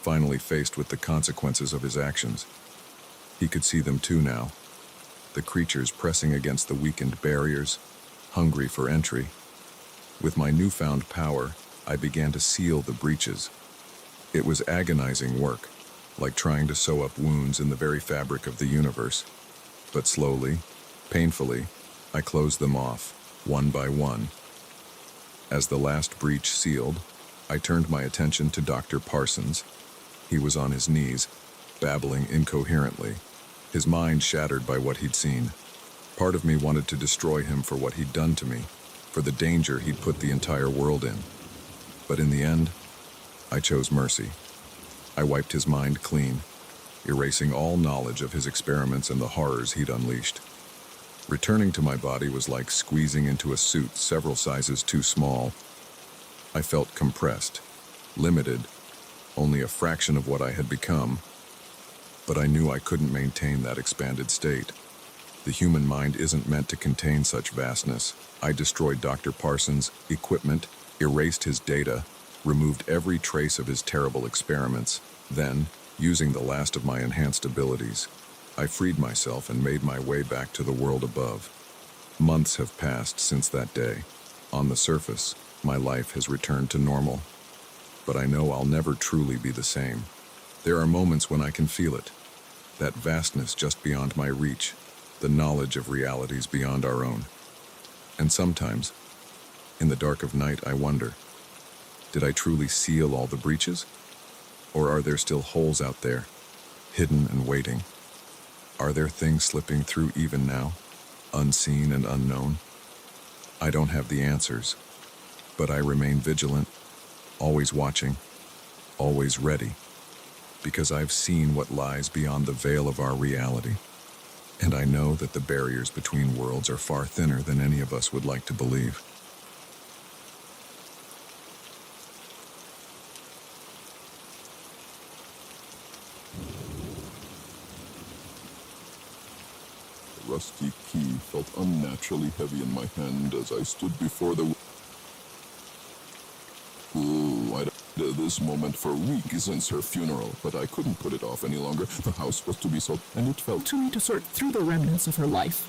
finally faced with the consequences of his actions. He could see them too now, the creatures pressing against the weakened barriers, hungry for entry. With my newfound power, I began to seal the breaches. It was agonizing work, like trying to sew up wounds in the very fabric of the universe. But slowly, painfully, I closed them off, one by one. As the last breach sealed, I turned my attention to Dr. Parsons. He was on his knees, babbling incoherently, his mind shattered by what he'd seen. Part of me wanted to destroy him for what he'd done to me, for the danger he'd put the entire world in. But in the end, I chose mercy. I wiped his mind clean, erasing all knowledge of his experiments and the horrors he'd unleashed. Returning to my body was like squeezing into a suit several sizes too small. I felt compressed, limited, only a fraction of what I had become. But I knew I couldn't maintain that expanded state. The human mind isn't meant to contain such vastness. I destroyed Dr. Parsons' equipment, erased his data, removed every trace of his terrible experiments. Then, using the last of my enhanced abilities, I freed myself and made my way back to the world above. Months have passed since that day. On the surface, my life has returned to normal, but I know I'll never truly be the same. There are moments when I can feel it, that vastness just beyond my reach, the knowledge of realities beyond our own. And sometimes, in the dark of night, I wonder, did I truly seal all the breaches? Or are there still holes out there, hidden and waiting? Are there things slipping through even now, unseen and unknown? I don't have the answers, but I remain vigilant, always watching, always ready, because I've seen what lies beyond the veil of our reality, and I know that the barriers between worlds are far thinner than any of us would like to believe. The rusty key felt unnaturally heavy in my hand as I stood before the... I'd had this moment for weeks since her funeral, but I couldn't put it off any longer. The house was to be sold, and it felt to me to sort through the remnants of her life.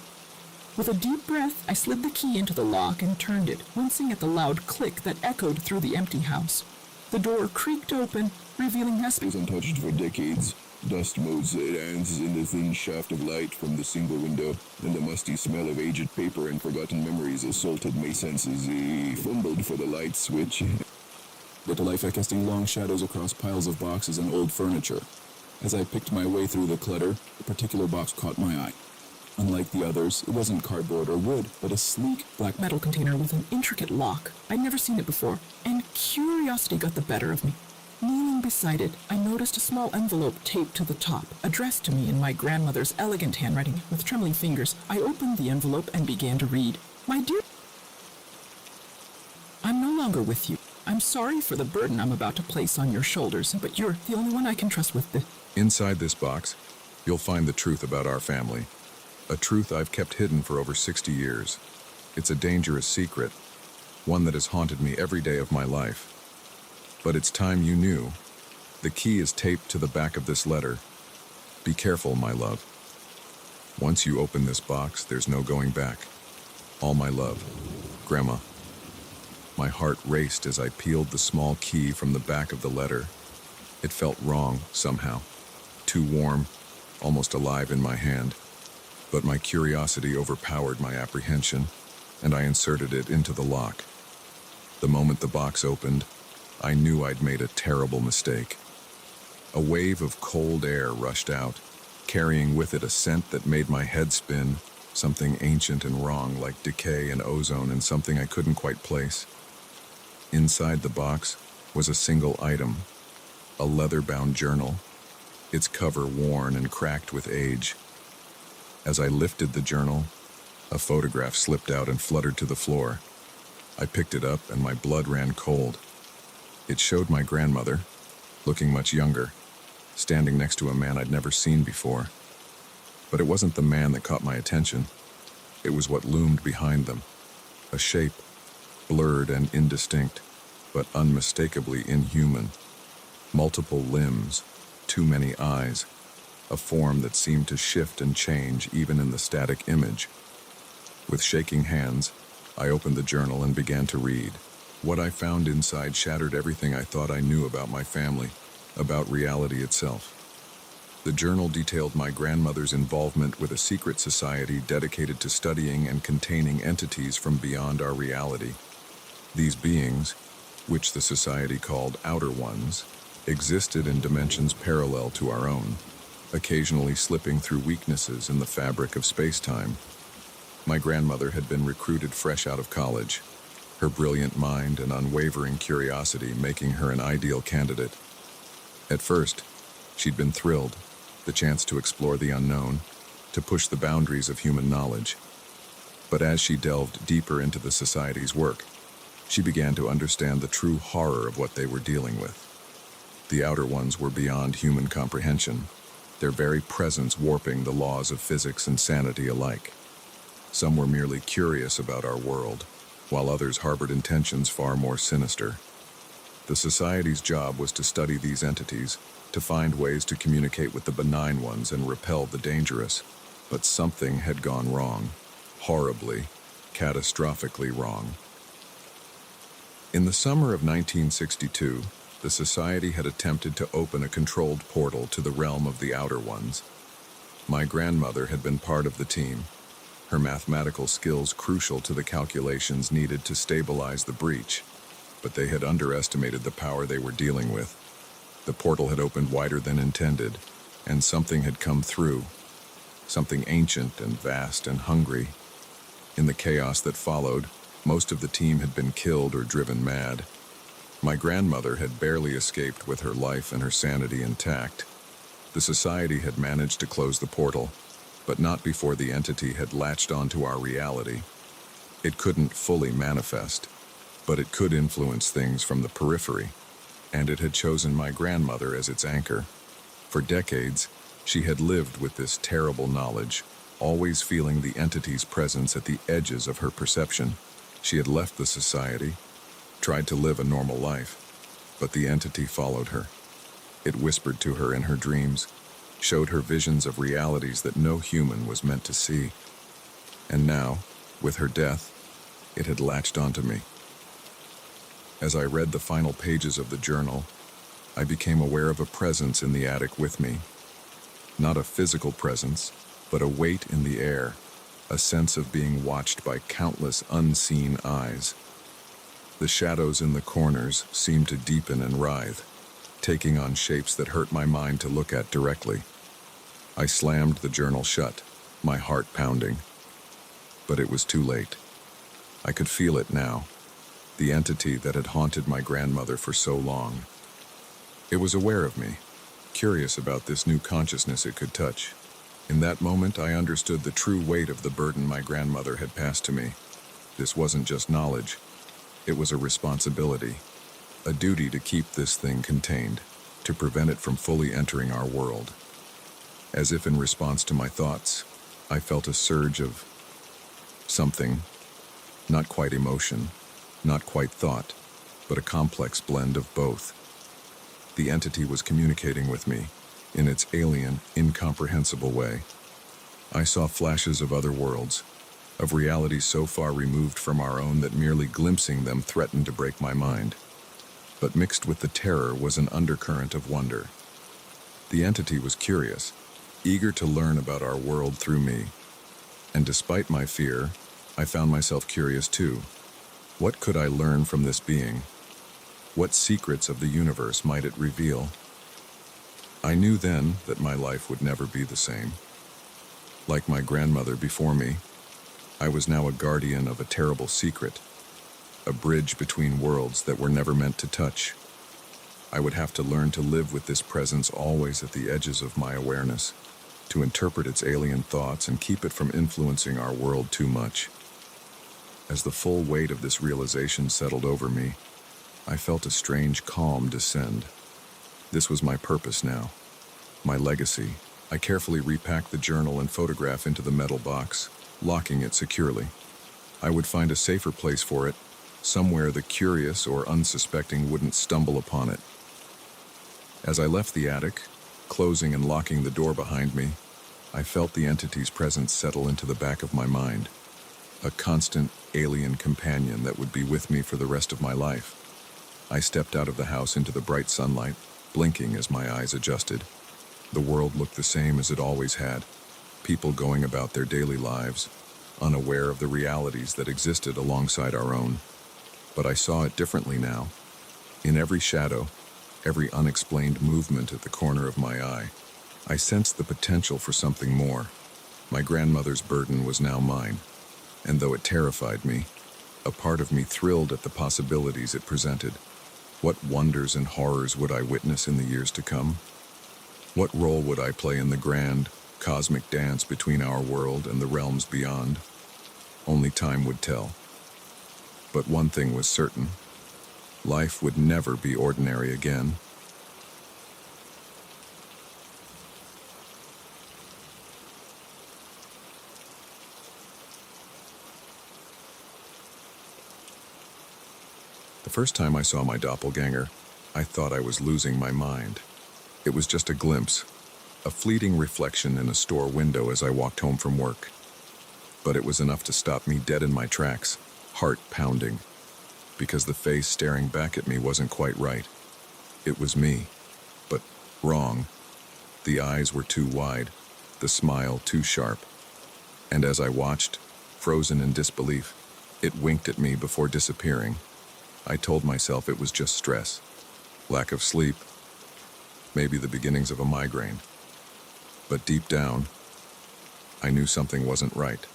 With a deep breath, I slid the key into the lock and turned it, wincing at the loud click that echoed through the empty house. The door creaked open, revealing was untouched for decades. Dust motes ants in the thin shaft of light from the single window, and the musty smell of aged paper and forgotten memories assaulted my senses. I fumbled for the light switch. But to life by casting long shadows across piles of boxes and old furniture. As I picked my way through the clutter, a particular box caught my eye. Unlike the others, it wasn't cardboard or wood, but a sleek black metal container with an intricate lock. I'd never seen it before, and curiosity got the better of me. Kneeling beside it, I noticed a small envelope taped to the top, addressed to me in my grandmother's elegant handwriting. With trembling fingers, I opened the envelope and began to read. My dear, I'm no longer with you. I'm sorry for the burden I'm about to place on your shoulders, but you're the only one I can trust with this. Inside this box, you'll find the truth about our family. A truth I've kept hidden for over 60 years. It's a dangerous secret, one that has haunted me every day of my life. But it's time you knew. The key is taped to the back of this letter. Be careful, my love. Once you open this box, there's no going back. All my love, Grandma. My heart raced as I peeled the small key from the back of the letter. It felt wrong, somehow. Too warm, almost alive in my hand. But my curiosity overpowered my apprehension, and I inserted it into the lock. The moment the box opened, I knew I'd made a terrible mistake. A wave of cold air rushed out, carrying with it a scent that made my head spin, something ancient and wrong like decay and ozone and something I couldn't quite place. Inside the box was a single item, a leather-bound journal, its cover worn and cracked with age. As I lifted the journal, a photograph slipped out and fluttered to the floor. I picked it up and my blood ran cold. It showed my grandmother, looking much younger, standing next to a man I'd never seen before. But it wasn't the man that caught my attention. It was what loomed behind them, a shape, blurred and indistinct, but unmistakably inhuman. Multiple limbs, too many eyes, a form that seemed to shift and change even in the static image. With shaking hands, I opened the journal and began to read. What I found inside shattered everything I thought I knew about my family, about reality itself. The journal detailed my grandmother's involvement with a secret society dedicated to studying and containing entities from beyond our reality. These beings, which the society called Outer Ones, existed in dimensions parallel to our own, occasionally slipping through weaknesses in the fabric of space-time. My grandmother had been recruited fresh out of college, her brilliant mind and unwavering curiosity making her an ideal candidate. At first, she'd been thrilled, the chance to explore the unknown, to push the boundaries of human knowledge. But as she delved deeper into the society's work, she began to understand the true horror of what they were dealing with. The Outer Ones were beyond human comprehension, their very presence warping the laws of physics and sanity alike. Some were merely curious about our world, while others harbored intentions far more sinister. The society's job was to study these entities, to find ways to communicate with the benign ones and repel the dangerous. But something had gone wrong. Horribly, catastrophically wrong. In the summer of 1962, the society had attempted to open a controlled portal to the realm of the Outer Ones. My grandmother had been part of the team, her mathematical skills crucial to the calculations needed to stabilize the breach, but they had underestimated the power they were dealing with. The portal had opened wider than intended, and something had come through, something ancient and vast and hungry. In the chaos that followed, most of the team had been killed or driven mad. My grandmother had barely escaped with her life and her sanity intact. The society had managed to close the portal, but not before the entity had latched onto our reality. It couldn't fully manifest, but it could influence things from the periphery, and it had chosen my grandmother as its anchor. For decades, she had lived with this terrible knowledge, always feeling the entity's presence at the edges of her perception. She had left the society, tried to live a normal life, but the entity followed her. It whispered to her in her dreams, showed her visions of realities that no human was meant to see. And now, with her death, it had latched onto me. As I read the final pages of the journal, I became aware of a presence in the attic with me. Not a physical presence, but a weight in the air, a sense of being watched by countless unseen eyes. The shadows in the corners seemed to deepen and writhe, taking on shapes that hurt my mind to look at directly. I slammed the journal shut, my heart pounding. But it was too late. I could feel it now, the entity that had haunted my grandmother for so long. It was aware of me, curious about this new consciousness it could touch. In that moment, I understood the true weight of the burden my grandmother had passed to me. This wasn't just knowledge. It was a responsibility, a duty to keep this thing contained, to prevent it from fully entering our world. As if in response to my thoughts, I felt a surge of something, not quite emotion, not quite thought, but a complex blend of both. The entity was communicating with me, in its alien, incomprehensible way. I saw flashes of other worlds, of realities so far removed from our own that merely glimpsing them threatened to break my mind. But mixed with the terror was an undercurrent of wonder. The entity was curious, eager to learn about our world through me. And despite my fear, I found myself curious too. What could I learn from this being? What secrets of the universe might it reveal? I knew then that my life would never be the same. Like my grandmother before me, I was now a guardian of a terrible secret, a bridge between worlds that were never meant to touch. I would have to learn to live with this presence always at the edges of my awareness, to interpret its alien thoughts and keep it from influencing our world too much. As the full weight of this realization settled over me, I felt a strange calm descend. This was my purpose now, my legacy. I carefully repacked the journal and photograph into the metal box, locking it securely. I would find a safer place for it, somewhere the curious or unsuspecting wouldn't stumble upon it. As I left the attic, closing and locking the door behind me, I felt the entity's presence settle into the back of my mind, a constant alien companion that would be with me for the rest of my life. I stepped out of the house into the bright sunlight, blinking as my eyes adjusted. The world looked the same as it always had, people going about their daily lives, unaware of the realities that existed alongside our own. But I saw it differently now. In every shadow, every unexplained movement at the corner of my eye, I sensed the potential for something more. My grandmother's burden was now mine, and though it terrified me, a part of me thrilled at the possibilities it presented. What wonders and horrors would I witness in the years to come? What role would I play in the grand, cosmic dance between our world and the realms beyond? Only time would tell. But one thing was certain. Life would never be ordinary again. The first time I saw my doppelganger, I thought I was losing my mind. It was just a glimpse, a fleeting reflection in a store window as I walked home from work. But it was enough to stop me dead in my tracks, heart pounding, because the face staring back at me wasn't quite right. It was me, but wrong. The eyes were too wide, the smile too sharp. And as I watched, frozen in disbelief, it winked at me before disappearing. I told myself it was just stress, lack of sleep, maybe the beginnings of a migraine. But deep down, I knew something wasn't right.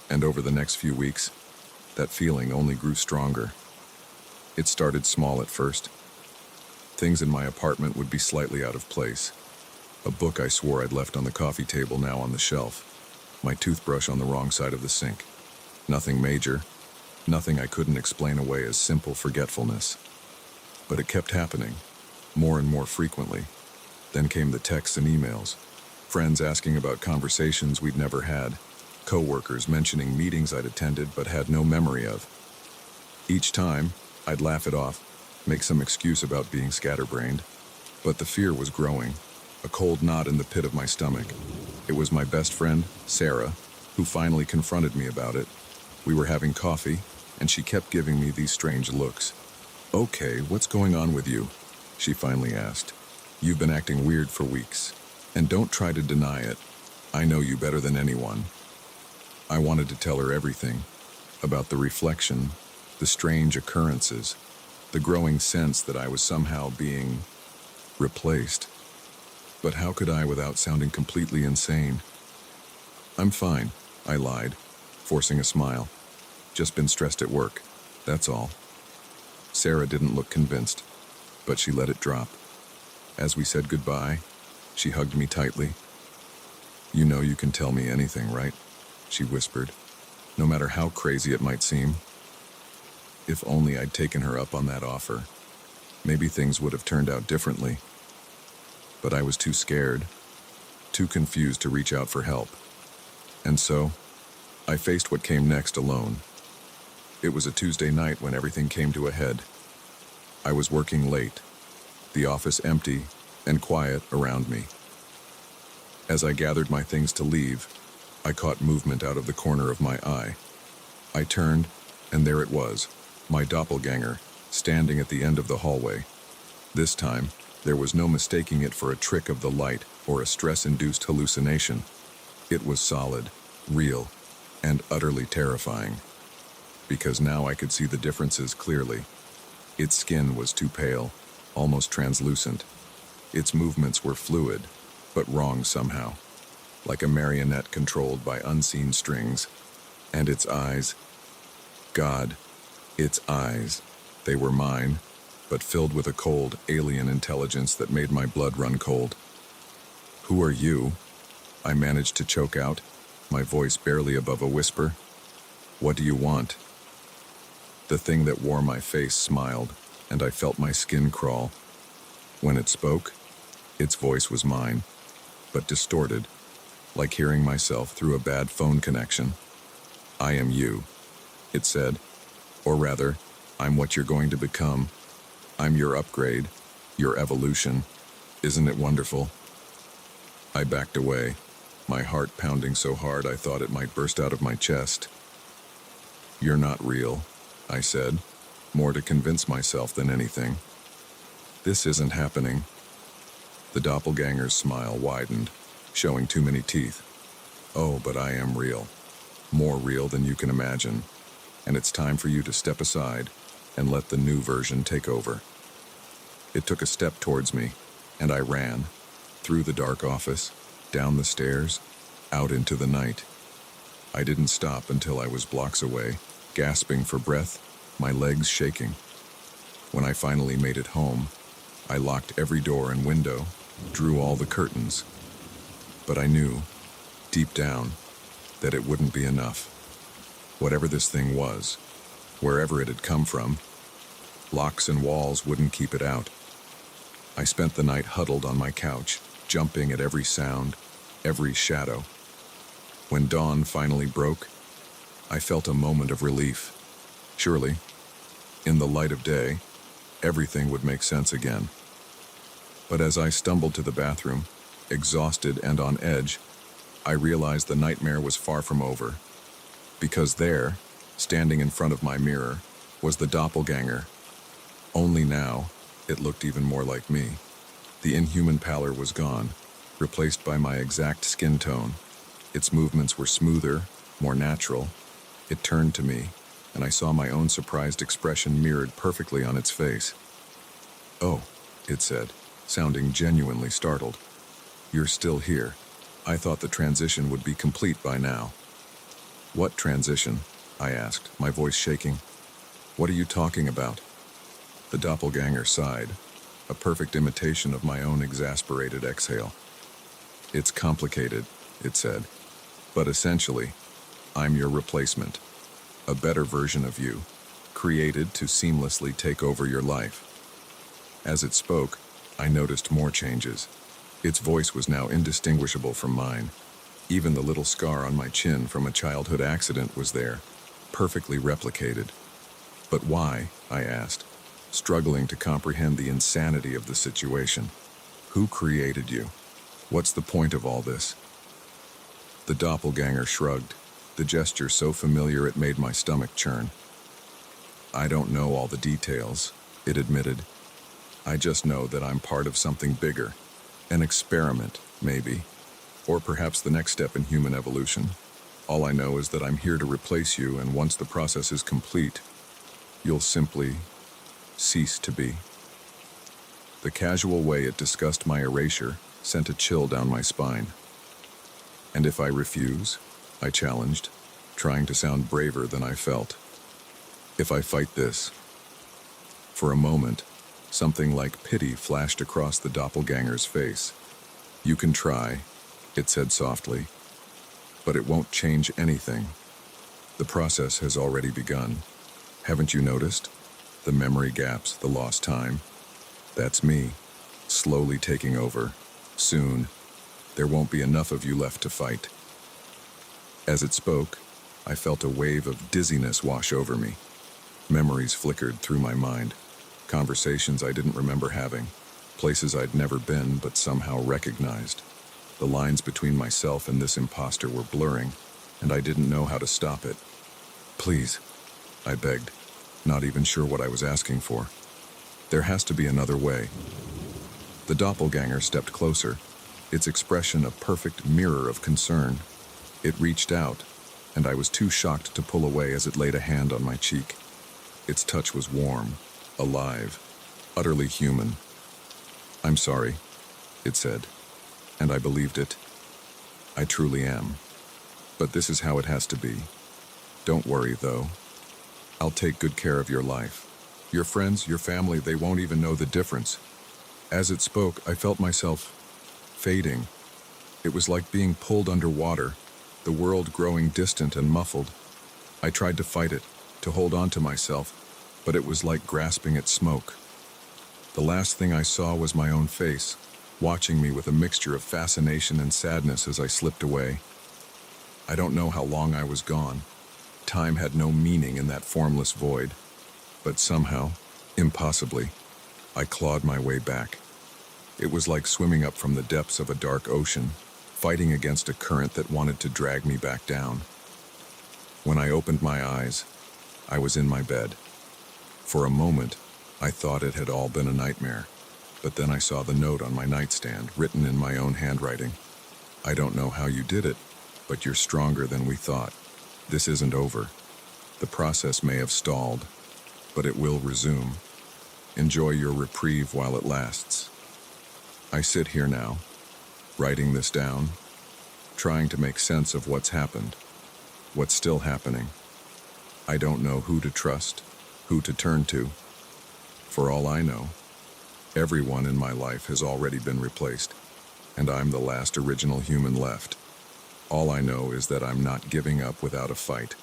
And over the next few weeks, that feeling only grew stronger. It started small at first. Things in my apartment would be slightly out of place. A book I swore I'd left on the coffee table now on the shelf. My toothbrush on the wrong side of the sink. Nothing major. Nothing I couldn't explain away as simple forgetfulness. But it kept happening, more and more frequently. Then came the texts and emails. Friends asking about conversations we'd never had. Co-workers mentioning meetings I'd attended but had no memory of. Each time, I'd laugh it off, make some excuse about being scatterbrained. But the fear was growing, a cold knot in the pit of my stomach. It was my best friend, Sarah, who finally confronted me about it. We were having coffee, and she kept giving me these strange looks. "Okay, what's going on with you?" she finally asked. "You've been acting weird for weeks, and don't try to deny it. I know you better than anyone." I wanted to tell her everything, about the reflection, the strange occurrences, the growing sense that I was somehow being replaced. But how could I without sounding completely insane? "I'm fine," I lied, forcing a smile. "Just been stressed at work, that's all." Sarah didn't look convinced, but she let it drop. As we said goodbye, she hugged me tightly. "You know you can tell me anything, right?" she whispered, "no matter how crazy it might seem." If only I'd taken her up on that offer, maybe things would have turned out differently. But I was too scared, too confused to reach out for help. And so, I faced what came next alone. It was a Tuesday night when everything came to a head. I was working late, the office empty and quiet around me. As I gathered my things to leave, I caught movement out of the corner of my eye. I turned, and there it was, my doppelganger, standing at the end of the hallway. This time, there was no mistaking it for a trick of the light or a stress-induced hallucination. It was solid, real, and utterly terrifying. Because now I could see the differences clearly. Its skin was too pale, almost translucent. Its movements were fluid, but wrong somehow, like a marionette controlled by unseen strings. And its eyes, God, its eyes, they were mine, but filled with a cold, alien intelligence that made my blood run cold. "Who are you?" I managed to choke out, my voice barely above a whisper. "What do you want?" The thing that wore my face smiled, and I felt my skin crawl. When it spoke, its voice was mine, but distorted, like hearing myself through a bad phone connection. "I am you," it said. "Or rather, I'm what you're going to become. I'm your upgrade, your evolution. Isn't it wonderful?" I backed away, my heart pounding so hard I thought it might burst out of my chest. "You're not real," I said, more to convince myself than anything. "This isn't happening." The doppelganger's smile widened, showing too many teeth. "Oh, but I am real. More real than you can imagine. And it's time for you to step aside and let the new version take over." It took a step towards me, and I ran, through the dark office, down the stairs, out into the night. I didn't stop until I was blocks away, gasping for breath, my legs shaking. When I finally made it home, I locked every door and window, drew all the curtains. But I knew, deep down, that it wouldn't be enough. Whatever this thing was, wherever it had come from, locks and walls wouldn't keep it out. I spent the night huddled on my couch, jumping at every sound, every shadow. When dawn finally broke, I felt a moment of relief. Surely, In the light of day, everything would make sense again. But as I stumbled to the bathroom, exhausted and on edge, I realized the nightmare was far from over. Because there, standing in front of my mirror, was the doppelganger. Only now, it looked even more like me. The inhuman pallor was gone, replaced by my exact skin tone. Its movements were smoother, more natural. It turned to me, and I saw my own surprised expression mirrored perfectly on its face. "Oh," it said, sounding genuinely startled. "You're still here. I thought the transition would be complete by now." "What transition?" I asked, my voice shaking. "What are you talking about?" The doppelganger sighed, a perfect imitation of my own exasperated exhale. "It's complicated," it said, "but essentially, I'm your replacement. A better version of you, created to seamlessly take over your life." As it spoke, I noticed more changes. Its voice was now indistinguishable from mine. Even the little scar on my chin from a childhood accident was there, perfectly replicated. "But why?" I asked, struggling to comprehend the insanity of the situation. "Who created you? What's the point of all this?" The doppelganger shrugged, the gesture so familiar it made my stomach churn. "I don't know all the details," it admitted. "I just know that I'm part of something bigger. An experiment, maybe. Or perhaps the next step in human evolution. All I know is that I'm here to replace you, and once the process is complete, you'll simply cease to be." The casual way it discussed my erasure sent a chill down my spine. "And if I refuse?" I challenged, trying to sound braver than I felt. "If I fight this?" For a moment, something like pity flashed across the doppelganger's face. "You can try," it said softly, "but it won't change anything. The process has already begun. Haven't you noticed? The memory gaps, the lost time. That's me, slowly taking over. Soon, there won't be enough of you left to fight." As it spoke, I felt a wave of dizziness wash over me. Memories flickered through my mind. Conversations I didn't remember having. Places I'd never been but somehow recognized. The lines between myself and this imposter were blurring, and I didn't know how to stop it. "Please," I begged, not even sure what I was asking for. "There has to be another way." The doppelganger stepped closer, its expression a perfect mirror of concern. It reached out, and I was too shocked to pull away as it laid a hand on my cheek. Its touch was warm, alive, utterly human. "I'm sorry," it said, and I believed it. "I truly am. But this is how it has to be. Don't worry, though. I'll take good care of your life. Your friends, your family, they won't even know the difference." As it spoke, I felt myself fading. It was like being pulled underwater, the world growing distant and muffled. I tried to fight it, to hold on to myself, but it was like grasping at smoke. The last thing I saw was my own face, watching me with a mixture of fascination and sadness as I slipped away. I don't know how long I was gone. Time had no meaning in that formless void. But somehow, impossibly, I clawed my way back. It was like swimming up from the depths of a dark ocean, fighting against a current that wanted to drag me back down. When I opened my eyes, I was in my bed. For a moment, I thought it had all been a nightmare, but then I saw the note on my nightstand, written in my own handwriting. "I don't know how you did it, but you're stronger than we thought. This isn't over. The process may have stalled, but it will resume. Enjoy your reprieve while it lasts." I sit here now, writing this down, trying to make sense of what's happened, what's still happening. I don't know who to trust, who to turn to. For all I know, everyone in my life has already been replaced, and I'm the last original human left. All I know is that I'm not giving up without a fight.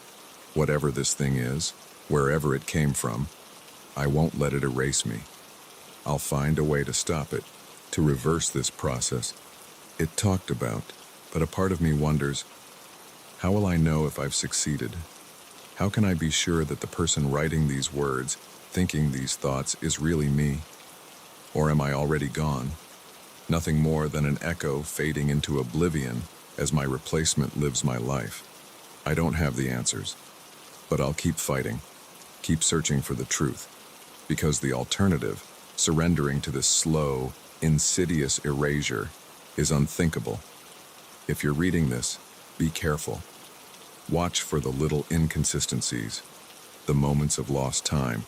Whatever this thing is, wherever it came from, I won't let it erase me. I'll find a way to stop it, to reverse this process. It talked about, but a part of me wonders, how will I know if I've succeeded? How can I be sure that the person writing these words, thinking these thoughts, is really me? Or am I already gone? Nothing more than an echo fading into oblivion as my replacement lives my life. I don't have the answers, but I'll keep fighting, keep searching for the truth, because the alternative, surrendering to this slow, insidious erasure, is unthinkable. If you're reading this, be careful. Watch for the little inconsistencies, the moments of lost time,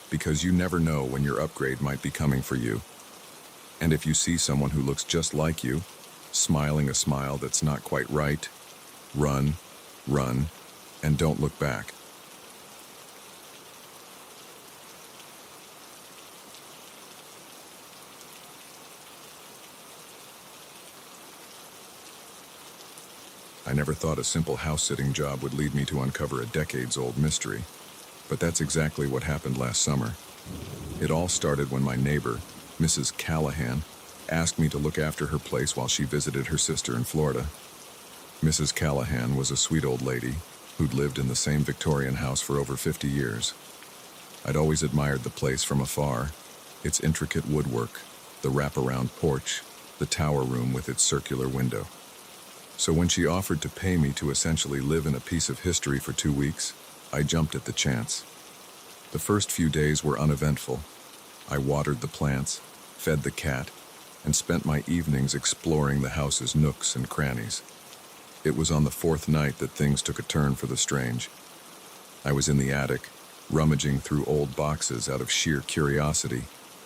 because you never know when your upgrade might be coming for you. And if you see someone who looks just like you, smiling a smile that's not quite right, run, and don't look back. I never thought a simple house-sitting job would lead me to uncover a decades-old mystery, but that's exactly what happened last summer. It all started when my neighbor, Mrs. Callahan, asked me to look after her place while she visited her sister in Florida. Mrs. Callahan was a sweet old lady who'd lived in the same Victorian house for over 50 years. I'd always admired the place from afar, its intricate woodwork, the wraparound porch, the tower room with its circular window. So when she offered to pay me to essentially live in a piece of history for 2 weeks, I jumped at the chance. The first few days were uneventful. I watered the plants, fed the cat, and spent my evenings exploring the house's nooks and crannies. It was on the 4th night that things took a turn for the strange. I was in the attic, rummaging through old boxes out of sheer curiosity,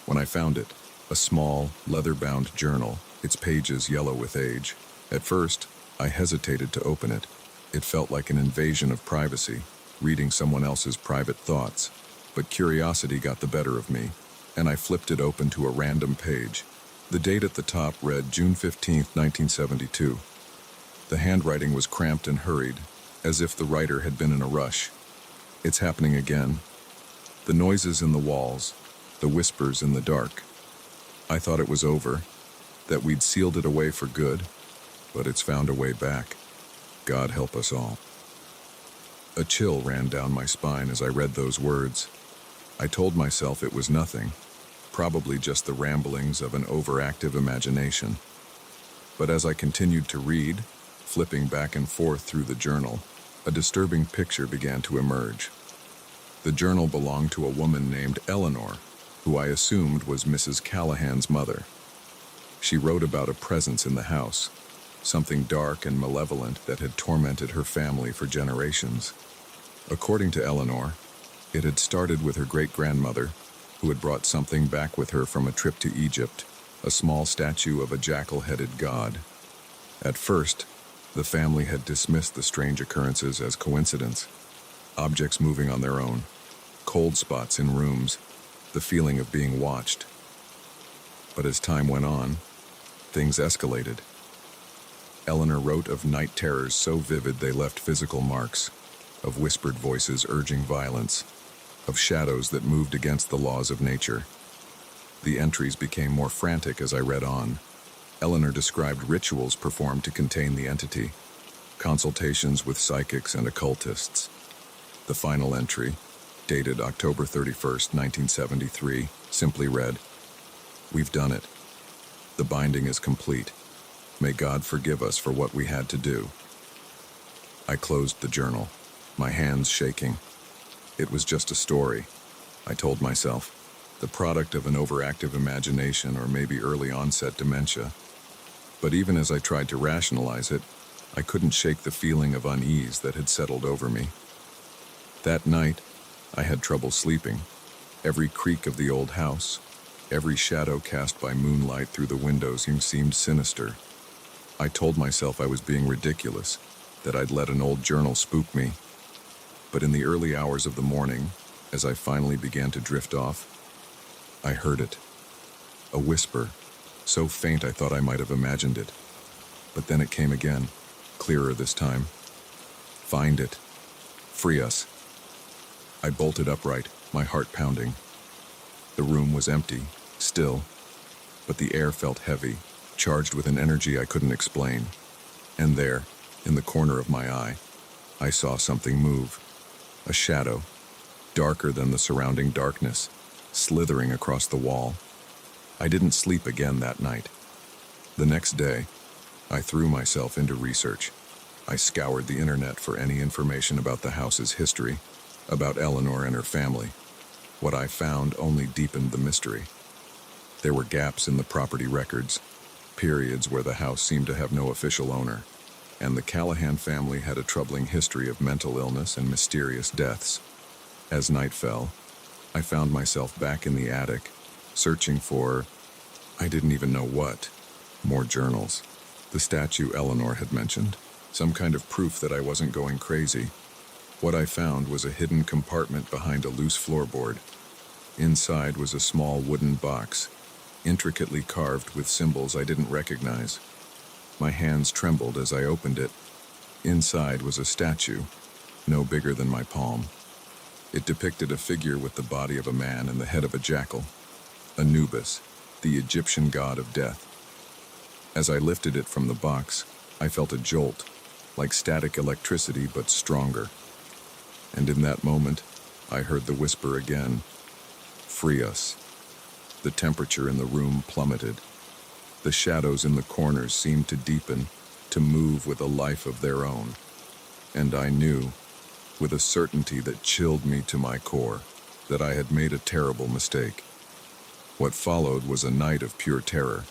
when I found it, a small, leather-bound journal, its pages yellow with age. At first, I hesitated to open it. It felt like an invasion of privacy, reading someone else's private thoughts. But curiosity got the better of me, and I flipped it open to a random page. The date at the top read June 15, 1972. The handwriting was cramped and hurried, as if the writer had been in a rush. It's happening again. The noises in the walls, the whispers in the dark. I thought it was over, that we'd sealed it away for good, but it's found a way back. God help us all. A chill ran down my spine as I read those words. I told myself it was nothing, probably just the ramblings of an overactive imagination. But as I continued to read, flipping back and forth through the journal, a disturbing picture began to emerge. The journal belonged to a woman named Eleanor, who I assumed was Mrs. Callahan's mother. She wrote about a presence in the house, something dark and malevolent that had tormented her family for generations. According to Eleanor, it had started with her great-grandmother, who had brought something back with her from a trip to Egypt, a small statue of a jackal-headed god. At first, the family had dismissed the strange occurrences as coincidence, objects moving on their own, cold spots in rooms, the feeling of being watched. But as time went on, things escalated. Eleanor wrote of night terrors so vivid they left physical marks, of whispered voices urging violence, of shadows that moved against the laws of nature. The entries became more frantic as I read on. Eleanor described rituals performed to contain the entity, consultations with psychics and occultists. The final entry, dated October 31st, 1973, simply read, "We've done it. The binding is complete. May God forgive us for what we had to do." I closed the journal, my hands shaking. It was just a story, I told myself, the product of an overactive imagination or maybe early onset dementia. But even as I tried to rationalize it, I couldn't shake the feeling of unease that had settled over me. That night, I had trouble sleeping. Every creak of the old house, every shadow cast by moonlight through the windows seemed sinister. I told myself I was being ridiculous, that I'd let an old journal spook me. But in the early hours of the morning, as I finally began to drift off, I heard it. A whisper, so faint I thought I might have imagined it. But then it came again, clearer this time. "Find it. Free us." I bolted upright, my heart pounding. The room was empty, still, but the air felt heavy, charged with an energy I couldn't explain. And there, in the corner of my eye, I saw something move. A shadow, darker than the surrounding darkness, slithering across the wall. I didn't sleep again that night. The next day, I threw myself into research. I scoured the internet for any information about the house's history, about Eleanor and her family. What I found only deepened the mystery. There were gaps in the property records, periods where the house seemed to have no official owner, and the Callahan family had a troubling history of mental illness and mysterious deaths. As night fell, I found myself back in the attic, searching for, I didn't even know what, more journals, the statue Eleanor had mentioned, some kind of proof that I wasn't going crazy. What I found was a hidden compartment behind a loose floorboard. Inside was a small wooden box, intricately carved with symbols I didn't recognize. My hands trembled as I opened it. Inside was a statue, no bigger than my palm. It depicted a figure with the body of a man and the head of a jackal, Anubis, the Egyptian god of death. As I lifted it from the box, I felt a jolt, like static electricity but stronger. And in that moment, I heard the whisper again, "Free us." The temperature in the room plummeted. The shadows in the corners seemed to deepen, to move with a life of their own. And I knew, with a certainty that chilled me to my core, that I had made a terrible mistake. What followed was a night of pure terror.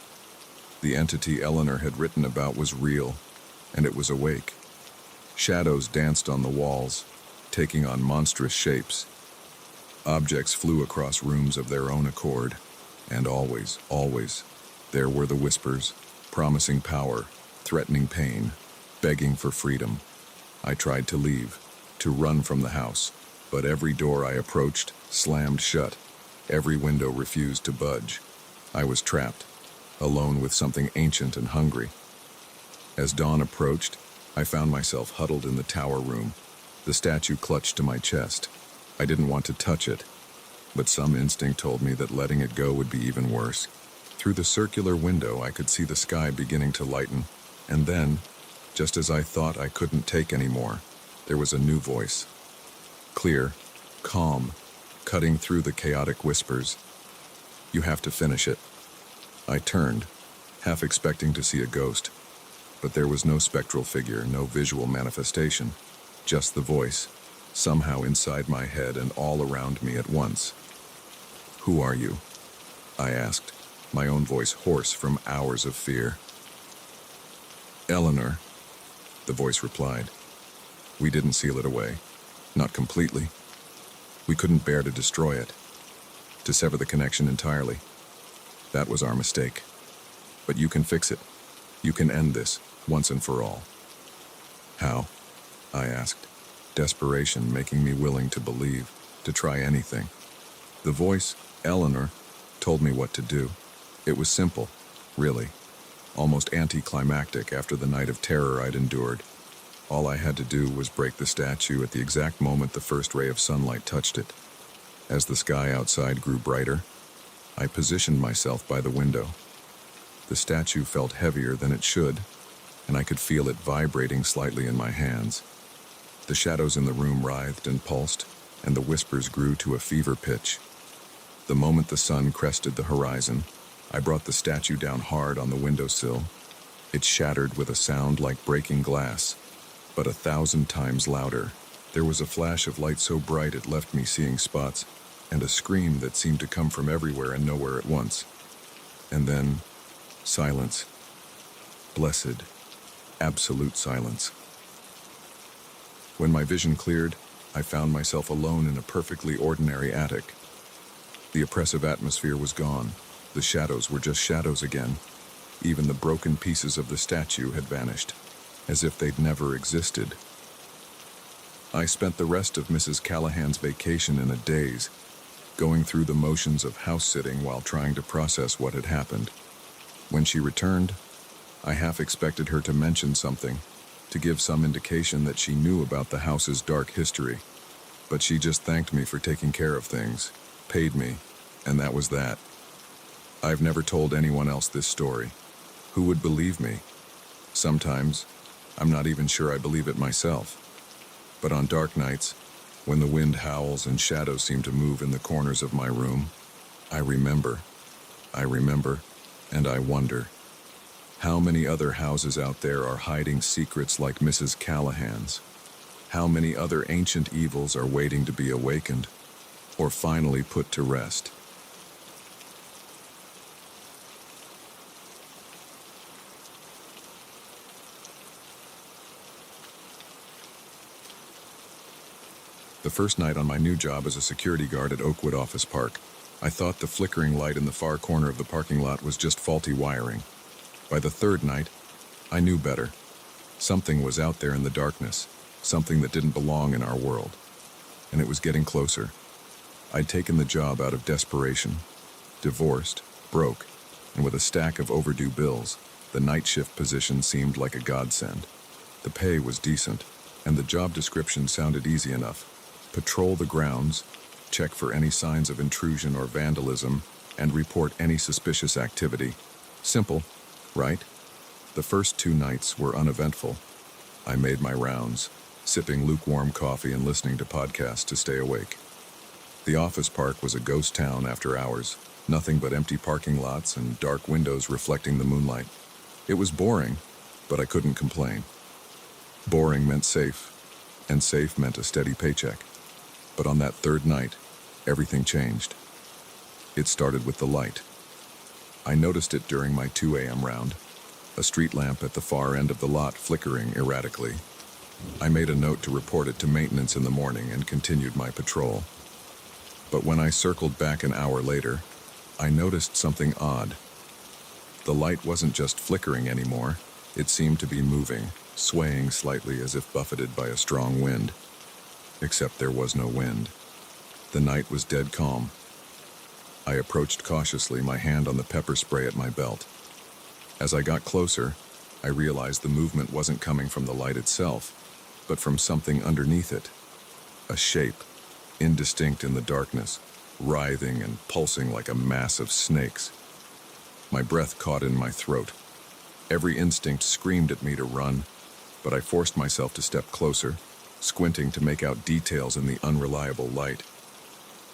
The entity Eleanor had written about was real, and it was awake. Shadows danced on the walls, taking on monstrous shapes. Objects flew across rooms of their own accord, and always, there were the whispers, promising power, threatening pain, begging for freedom. I tried to leave, to run from the house, but every door I approached slammed shut. Every window refused to budge. I was trapped, alone with something ancient and hungry. As dawn approached, I found myself huddled in the tower room, the statue clutched to my chest. I didn't want to touch it, but some instinct told me that letting it go would be even worse. Through the circular window, I could see the sky beginning to lighten, and then, just as I thought I couldn't take any more, there was a new voice. Clear, calm, cutting through the chaotic whispers. "You have to finish it." I turned, half expecting to see a ghost, but there was no spectral figure, no visual manifestation, just the voice, somehow inside my head and all around me at once. "Who are you?" I asked, my own voice hoarse from hours of fear. "Eleanor," the voice replied. "We didn't seal it away. Not completely. We couldn't bear to destroy it, to sever the connection entirely. That was our mistake. But you can fix it. You can end this, once and for all." "How?" I asked, desperation making me willing to believe, to try anything. The voice, Eleanor, told me what to do. It was simple, really, almost anticlimactic after the night of terror I'd endured. All I had to do was break the statue at the exact moment the first ray of sunlight touched it. As the sky outside grew brighter, I positioned myself by the window. The statue felt heavier than it should, and I could feel it vibrating slightly in my hands. The shadows in the room writhed and pulsed, and the whispers grew to a fever pitch. The moment the sun crested the horizon, I brought the statue down hard on the windowsill. It shattered with a sound like breaking glass, but 1,000 times louder. There was a flash of light so bright it left me seeing spots, and a scream that seemed to come from everywhere and nowhere at once. And then, silence. Blessed, absolute silence. When my vision cleared, I found myself alone in a perfectly ordinary attic. The oppressive atmosphere was gone. The shadows were just shadows again. Even the broken pieces of the statue had vanished, as if they'd never existed. I spent the rest of Mrs. Callahan's vacation in a daze, going through the motions of house-sitting while trying to process what had happened. When she returned, I half expected her to mention something, to give some indication that she knew about the house's dark history. But she just thanked me for taking care of things, paid me, and that was that. I've never told anyone else this story. Who would believe me? Sometimes, I'm not even sure I believe it myself. But on dark nights, When the wind howls and shadows seem to move in the corners of my room, I remember, and I wonder. How many other houses out there are hiding secrets like Mrs. Callahan's? How many other ancient evils are waiting to be awakened, or finally put to rest? The first night on my new job as a security guard at Oakwood Office Park, I thought the flickering light in the far corner of the parking lot was just faulty wiring. By the third night, I knew better. Something was out there in the darkness, something that didn't belong in our world. And it was getting closer. I'd taken the job out of desperation. Divorced, broke, and with a stack of overdue bills, the night shift position seemed like a godsend. The pay was decent, and the job description sounded easy enough. Patrol the grounds, check for any signs of intrusion or vandalism, and report any suspicious activity. Simple, right? The first 2 nights were uneventful. I made my rounds, sipping lukewarm coffee and listening to podcasts to stay awake. The office park was a ghost town after hours, nothing but empty parking lots and dark windows reflecting the moonlight. It was boring, but I couldn't complain. Boring meant safe, and safe meant a steady paycheck. But on that third night, everything changed. It started with the light. I noticed it during my 2 a.m. round, a street lamp at the far end of the lot flickering erratically. I made a note to report it to maintenance in the morning and continued my patrol. But when I circled back an hour later, I noticed something odd. The light wasn't just flickering anymore, it seemed to be moving, swaying slightly as if buffeted by a strong wind. Except there was no wind. The night was dead calm. I approached cautiously, my hand on the pepper spray at my belt. As I got closer, I realized the movement wasn't coming from the light itself, but from something underneath it. A shape, indistinct in the darkness, writhing and pulsing like a mass of snakes. My breath caught in my throat. Every instinct screamed at me to run, but I forced myself to step closer, squinting to make out details in the unreliable light.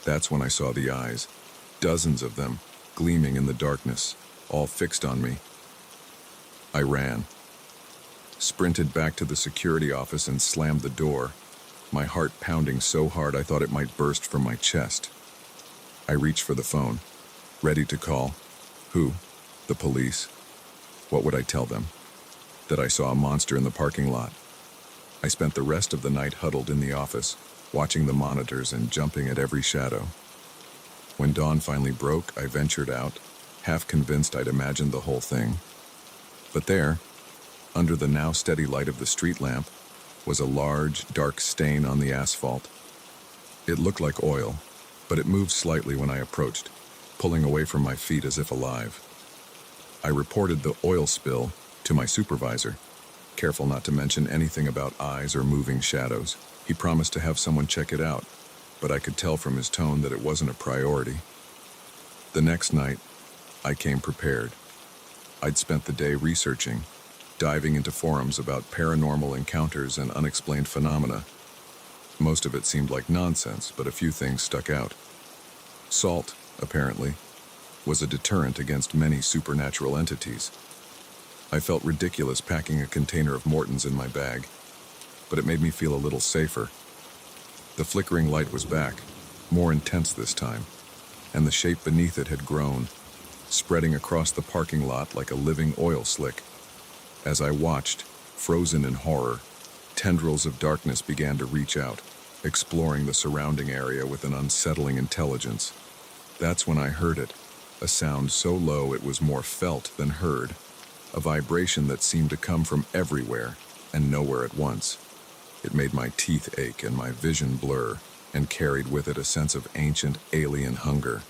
That's when I saw the eyes, dozens of them, gleaming in the darkness, all fixed on me. I ran, sprinted back to the security office and slammed the door, my heart pounding so hard I thought it might burst from my chest. I reached for the phone, ready to call. Who? The police? What would I tell them? That I saw a monster in the parking lot. I spent the rest of the night huddled in the office, watching the monitors and jumping at every shadow. When dawn finally broke, I ventured out, half convinced I'd imagined the whole thing. But there, under the now steady light of the street lamp, was a large, dark stain on the asphalt. It looked like oil, but it moved slightly when I approached, pulling away from my feet as if alive. I reported the oil spill to my supervisor, careful not to mention anything about eyes or moving shadows. He promised to have someone check it out, but I could tell from his tone that it wasn't a priority. The next night, I came prepared. I'd spent the day researching, diving into forums about paranormal encounters and unexplained phenomena. Most of it seemed like nonsense, but a few things stuck out. Salt, apparently, was a deterrent against many supernatural entities. I felt ridiculous packing a container of Morton's in my bag, but it made me feel a little safer. The flickering light was back, more intense this time, and the shape beneath it had grown, spreading across the parking lot like a living oil slick. As I watched, frozen in horror, tendrils of darkness began to reach out, exploring the surrounding area with an unsettling intelligence. That's when I heard it, a sound so low it was more felt than heard, a vibration that seemed to come from everywhere and nowhere at once. It made my teeth ache and my vision blur, and carried with it a sense of ancient alien hunger.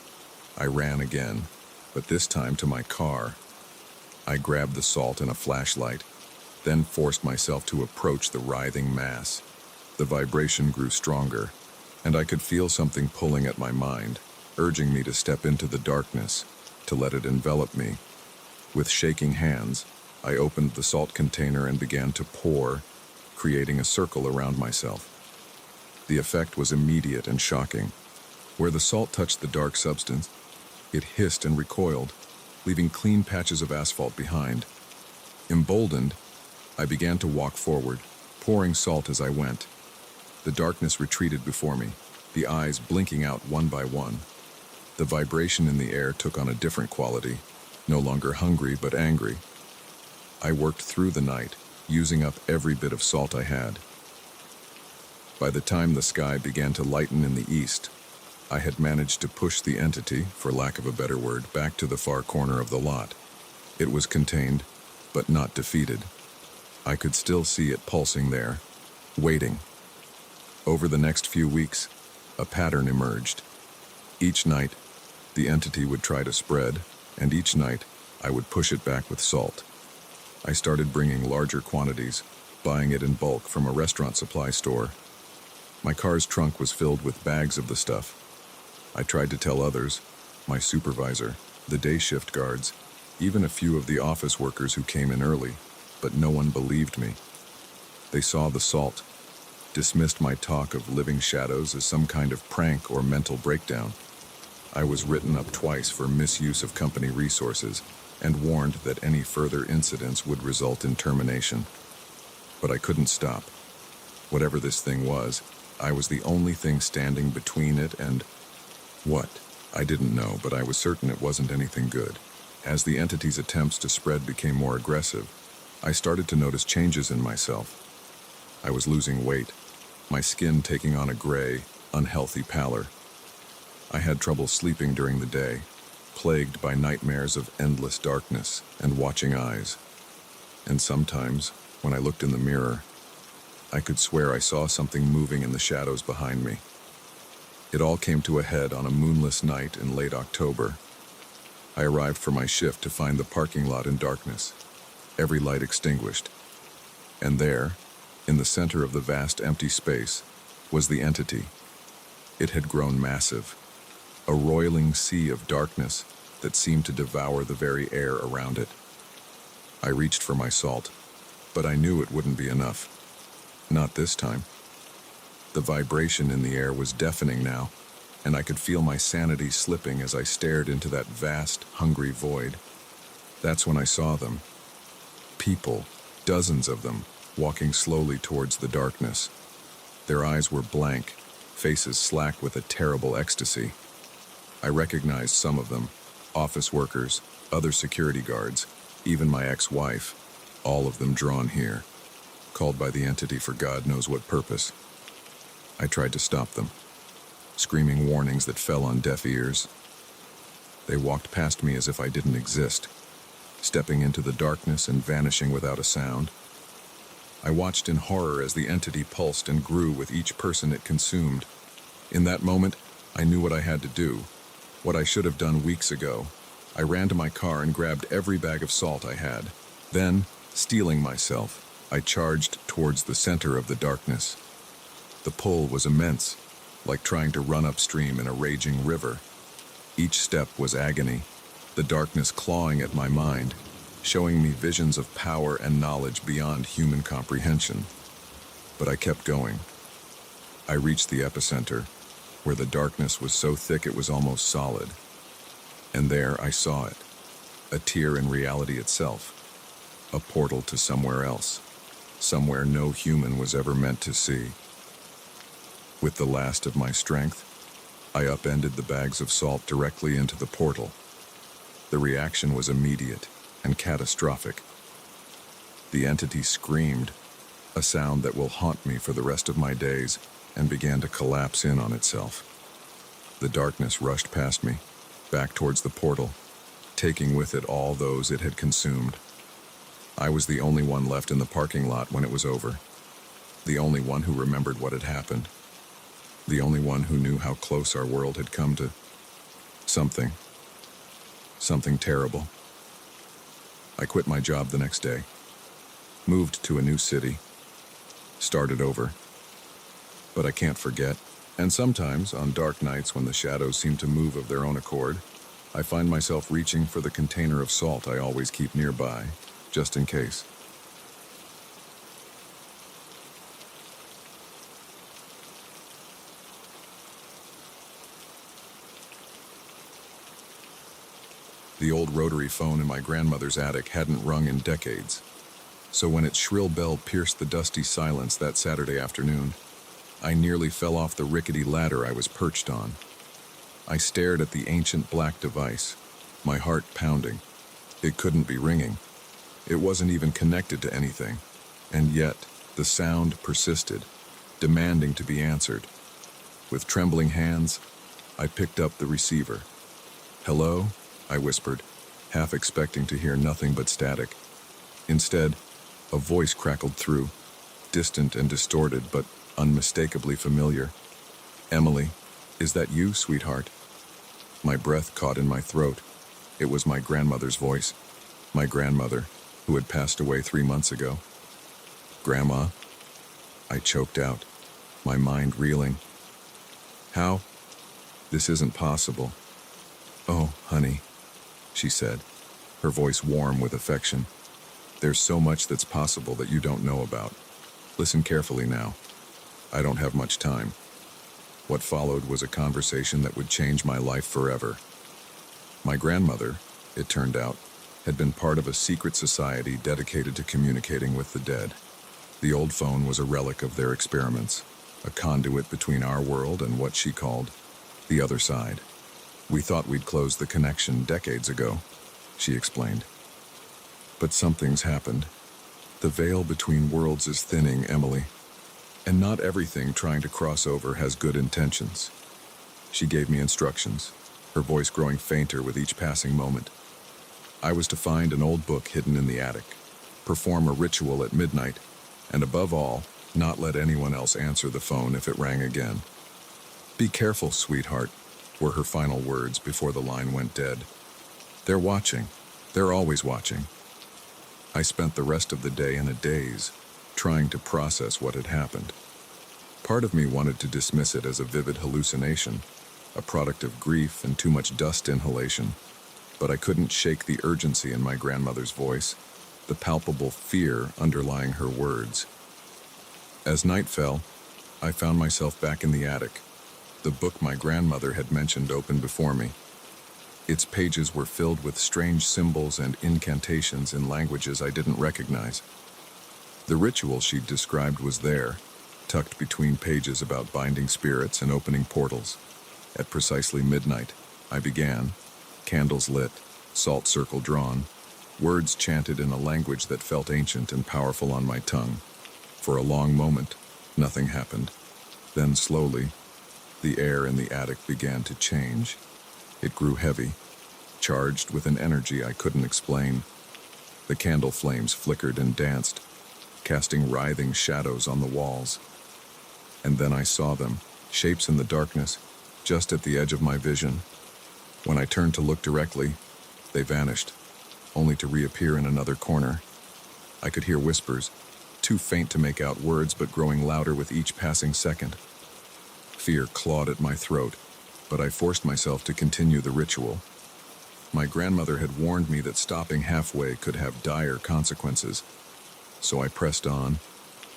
I ran again, but this time to my car. I grabbed the salt and a flashlight, then forced myself to approach the writhing mass. The vibration grew stronger, and I could feel something pulling at my mind, urging me to step into the darkness, to let it envelop me. With shaking hands, I opened the salt container and began to pour, creating a circle around myself. The effect was immediate and shocking. Where the salt touched the dark substance, it hissed and recoiled, leaving clean patches of asphalt behind. Emboldened, I began to walk forward, pouring salt as I went. The darkness retreated before me, the eyes blinking out one by one. The vibration in the air took on a different quality, no longer hungry but angry. I worked through the night, using up every bit of salt I had. By the time the sky began to lighten in the east, I had managed to push the entity, for lack of a better word, back to the far corner of the lot. It was contained, but not defeated. I could still see it pulsing there, waiting. Over the next few weeks, a pattern emerged. Each night, the entity would try to spread, and each night, I would push it back with salt. I started bringing larger quantities, buying it in bulk from a restaurant supply store. My car's trunk was filled with bags of the stuff. I tried to tell others, my supervisor, the day shift guards, even a few of the office workers who came in early, but no one believed me. They saw the salt, dismissed my talk of living shadows as some kind of prank or mental breakdown. I was written up twice for misuse of company resources and warned that any further incidents would result in termination. But I couldn't stop. Whatever this thing was, I was the only thing standing between it and what? I didn't know, but I was certain it wasn't anything good. As the entity's attempts to spread became more aggressive, I started to notice changes in myself. I was losing weight, my skin taking on a gray, unhealthy pallor. I had trouble sleeping during the day, plagued by nightmares of endless darkness and watching eyes. And sometimes, when I looked in the mirror, I could swear I saw something moving in the shadows behind me. It all came to a head on a moonless night in late October. I arrived for my shift to find the parking lot in darkness, every light extinguished. And there, in the center of the vast empty space, was the entity. It had grown massive, a roiling sea of darkness that seemed to devour the very air around it. I reached for my salt, but I knew it wouldn't be enough. Not this time. The vibration in the air was deafening now, and I could feel my sanity slipping as I stared into that vast, hungry void. That's when I saw them. People, dozens of them, walking slowly towards the darkness. Their eyes were blank, faces slack with a terrible ecstasy. I recognized some of them, office workers, other security guards, even my ex-wife, all of them drawn here, called by the entity for God knows what purpose. I tried to stop them, screaming warnings that fell on deaf ears. They walked past me as if I didn't exist, stepping into the darkness and vanishing without a sound. I watched in horror as the entity pulsed and grew with each person it consumed. In that moment, I knew what I had to do, what I should have done weeks ago. I ran to my car and grabbed every bag of salt I had. Then, steeling myself, I charged towards the center of the darkness. The pull was immense, like trying to run upstream in a raging river. Each step was agony, the darkness clawing at my mind, showing me visions of power and knowledge beyond human comprehension. But I kept going. I reached the epicenter, where the darkness was so thick it was almost solid. And there I saw it, a tear in reality itself, a portal to somewhere else, somewhere no human was ever meant to see. With the last of my strength, I upended the bags of salt directly into the portal. The reaction was immediate and catastrophic. The entity screamed, a sound that will haunt me for the rest of my days, and began to collapse in on itself. The darkness rushed past me, back towards the portal, taking with it all those it had consumed. I was the only one left in the parking lot when it was over, the only one who remembered what had happened, the only one who knew how close our world had come to something terrible. I quit my job the next day, moved to a new city, started over. But I can't forget, and sometimes, on dark nights when the shadows seem to move of their own accord, I find myself reaching for the container of salt I always keep nearby, just in case. The old rotary phone in my grandmother's attic hadn't rung in decades. So when its shrill bell pierced the dusty silence that Saturday afternoon, I nearly fell off the rickety ladder I was perched on. I stared at the ancient black device, my heart pounding. It couldn't be ringing. It wasn't even connected to anything. And yet, the sound persisted, demanding to be answered. With trembling hands, I picked up the receiver. "Hello?" I whispered, half expecting to hear nothing but static. Instead, a voice crackled through, distant and distorted, but unmistakably familiar. "Emily, is that you, sweetheart?" My breath caught in my throat. It was my grandmother's voice. My grandmother, who had passed away 3 months ago. "Grandma?" I choked out, my mind reeling. "How? This isn't possible." "Oh, honey," she said, her voice warm with affection. "There's so much that's possible that you don't know about. Listen carefully now. I don't have much time." What followed was a conversation that would change my life forever. My grandmother, it turned out, had been part of a secret society dedicated to communicating with the dead. The old phone was a relic of their experiments, a conduit between our world and what she called the other side. "We thought we'd closed the connection decades ago," she explained. "But something's happened. The veil between worlds is thinning, Emily. And not everything trying to cross over has good intentions." She gave me instructions, her voice growing fainter with each passing moment. I was to find an old book hidden in the attic, perform a ritual at midnight, and above all, not let anyone else answer the phone if it rang again. "Be careful, sweetheart," were her final words before the line went dead. "They're watching. They're always watching." I spent the rest of the day in a daze, trying to process what had happened. Part of me wanted to dismiss it as a vivid hallucination, a product of grief and too much dust inhalation, but I couldn't shake the urgency in my grandmother's voice, the palpable fear underlying her words. As night fell, I found myself back in the attic, the book my grandmother had mentioned open before me. Its pages were filled with strange symbols and incantations in languages I didn't recognize. The ritual she'd described was there, tucked between pages about binding spirits and opening portals. At precisely midnight, I began, candles lit, salt circle drawn, words chanted in a language that felt ancient and powerful on my tongue. For a long moment, nothing happened. Then slowly, the air in the attic began to change. It grew heavy, charged with an energy I couldn't explain. The candle flames flickered and danced, casting writhing shadows on the walls. And then I saw them, shapes in the darkness, just at the edge of my vision. When I turned to look directly, they vanished, only to reappear in another corner. I could hear whispers, too faint to make out words but growing louder with each passing second. Fear clawed at my throat, but I forced myself to continue the ritual. My grandmother had warned me that stopping halfway could have dire consequences, so I pressed on,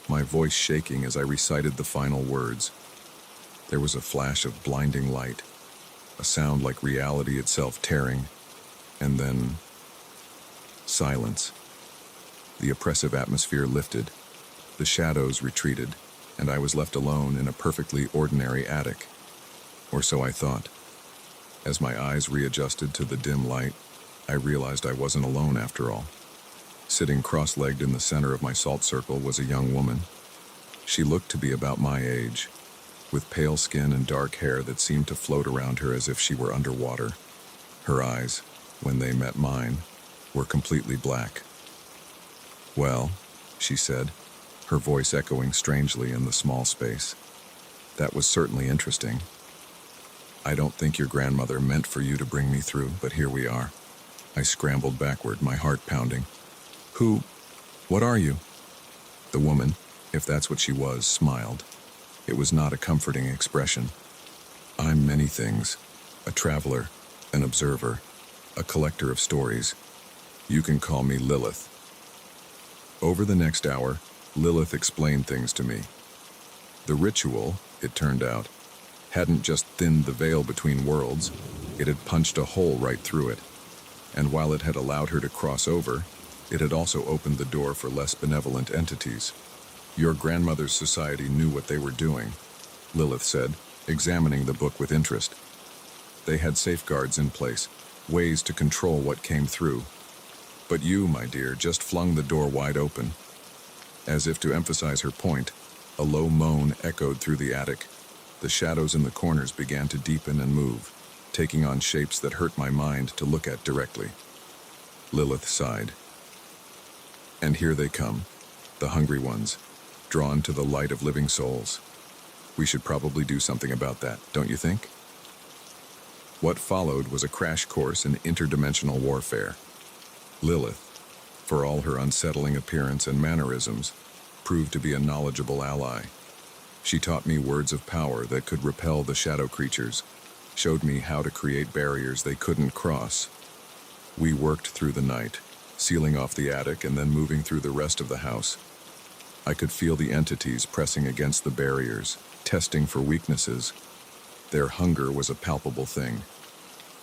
my voice shaking as I recited the final words. There was a flash of blinding light, a sound like reality itself tearing, and then silence. The oppressive atmosphere lifted, the shadows retreated, and I was left alone in a perfectly ordinary attic. Or so I thought. As my eyes readjusted to the dim light, I realized I wasn't alone after all. Sitting cross-legged in the center of my salt circle was a young woman. She looked to be about my age, with pale skin and dark hair that seemed to float around her as if she were underwater. Her eyes, when they met mine, were completely black. "Well," she said, her voice echoing strangely in the small space. "That was certainly interesting. I don't think your grandmother meant for you to bring me through, but here we are." I scrambled backward, my heart pounding. What are you?" The woman, if that's what she was, smiled. It was not a comforting expression. "I'm many things. A traveler, an observer, a collector of stories. You can call me Lilith." Over the next hour, Lilith explained things to me. The ritual, it turned out, hadn't just thinned the veil between worlds, it had punched a hole right through it. And while it had allowed her to cross over, it had also opened the door for less benevolent entities. Your grandmother's society knew what they were doing, Lilith said, examining the book with interest. They had safeguards in place, ways to control what came through. But you, my dear, just flung the door wide open. As if to emphasize her point, a low moan echoed through the attic. The shadows in the corners began to deepen and move, taking on shapes that hurt my mind to look at directly. Lilith sighed. And here they come, the hungry ones, drawn to the light of living souls. We should probably do something about that, don't you think? What followed was a crash course in interdimensional warfare. Lilith, for all her unsettling appearance and mannerisms, proved to be a knowledgeable ally. She taught me words of power that could repel the shadow creatures, showed me how to create barriers they couldn't cross. We worked through the night, sealing off the attic and then moving through the rest of the house. I could feel the entities pressing against the barriers, testing for weaknesses. Their hunger was a palpable thing,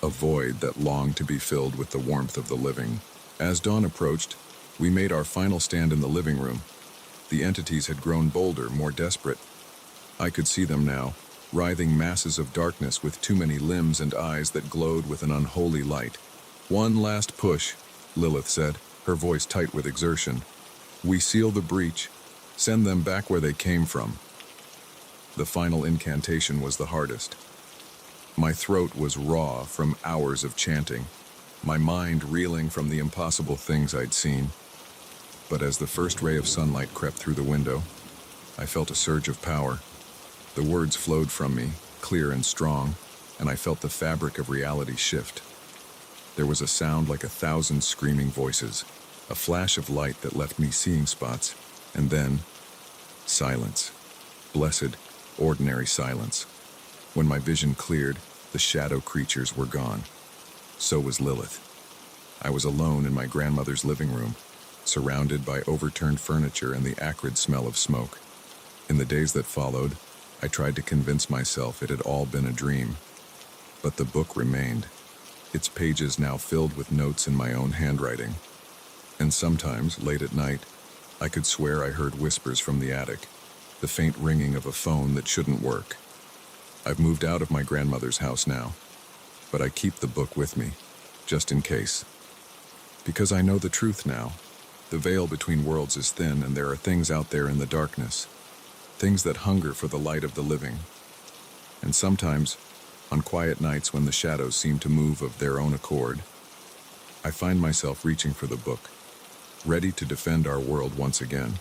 a void that longed to be filled with the warmth of the living. As dawn approached, we made our final stand in the living room. The entities had grown bolder, more desperate. I could see them now, writhing masses of darkness with too many limbs and eyes that glowed with an unholy light. One last push, Lilith said, her voice tight with exertion. We seal the breach, send them back where they came from. The final incantation was the hardest. My throat was raw from hours of chanting, my mind reeling from the impossible things I'd seen. But as the first ray of sunlight crept through the window, I felt a surge of power. The words flowed from me, clear and strong, and I felt the fabric of reality shift. There was a sound like 1,000 screaming voices, a flash of light that left me seeing spots, and then silence. Blessed, ordinary silence. When my vision cleared, the shadow creatures were gone. So was Lilith. I was alone in my grandmother's living room, surrounded by overturned furniture and the acrid smell of smoke. In the days that followed, I tried to convince myself it had all been a dream. But the book remained, its pages now filled with notes in my own handwriting. And sometimes, late at night, I could swear I heard whispers from the attic, the faint ringing of a phone that shouldn't work. I've moved out of my grandmother's house now, but I keep the book with me, just in case. Because I know the truth now. The veil between worlds is thin, and there are things out there in the darkness, things that hunger for the light of the living. And sometimes, on quiet nights when the shadows seem to move of their own accord, I find myself reaching for the book, ready to defend our world once again,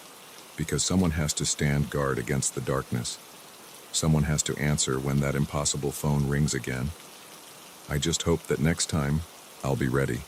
because someone has to stand guard against the darkness. Someone has to answer when that impossible phone rings again. I just hope that next time, I'll be ready.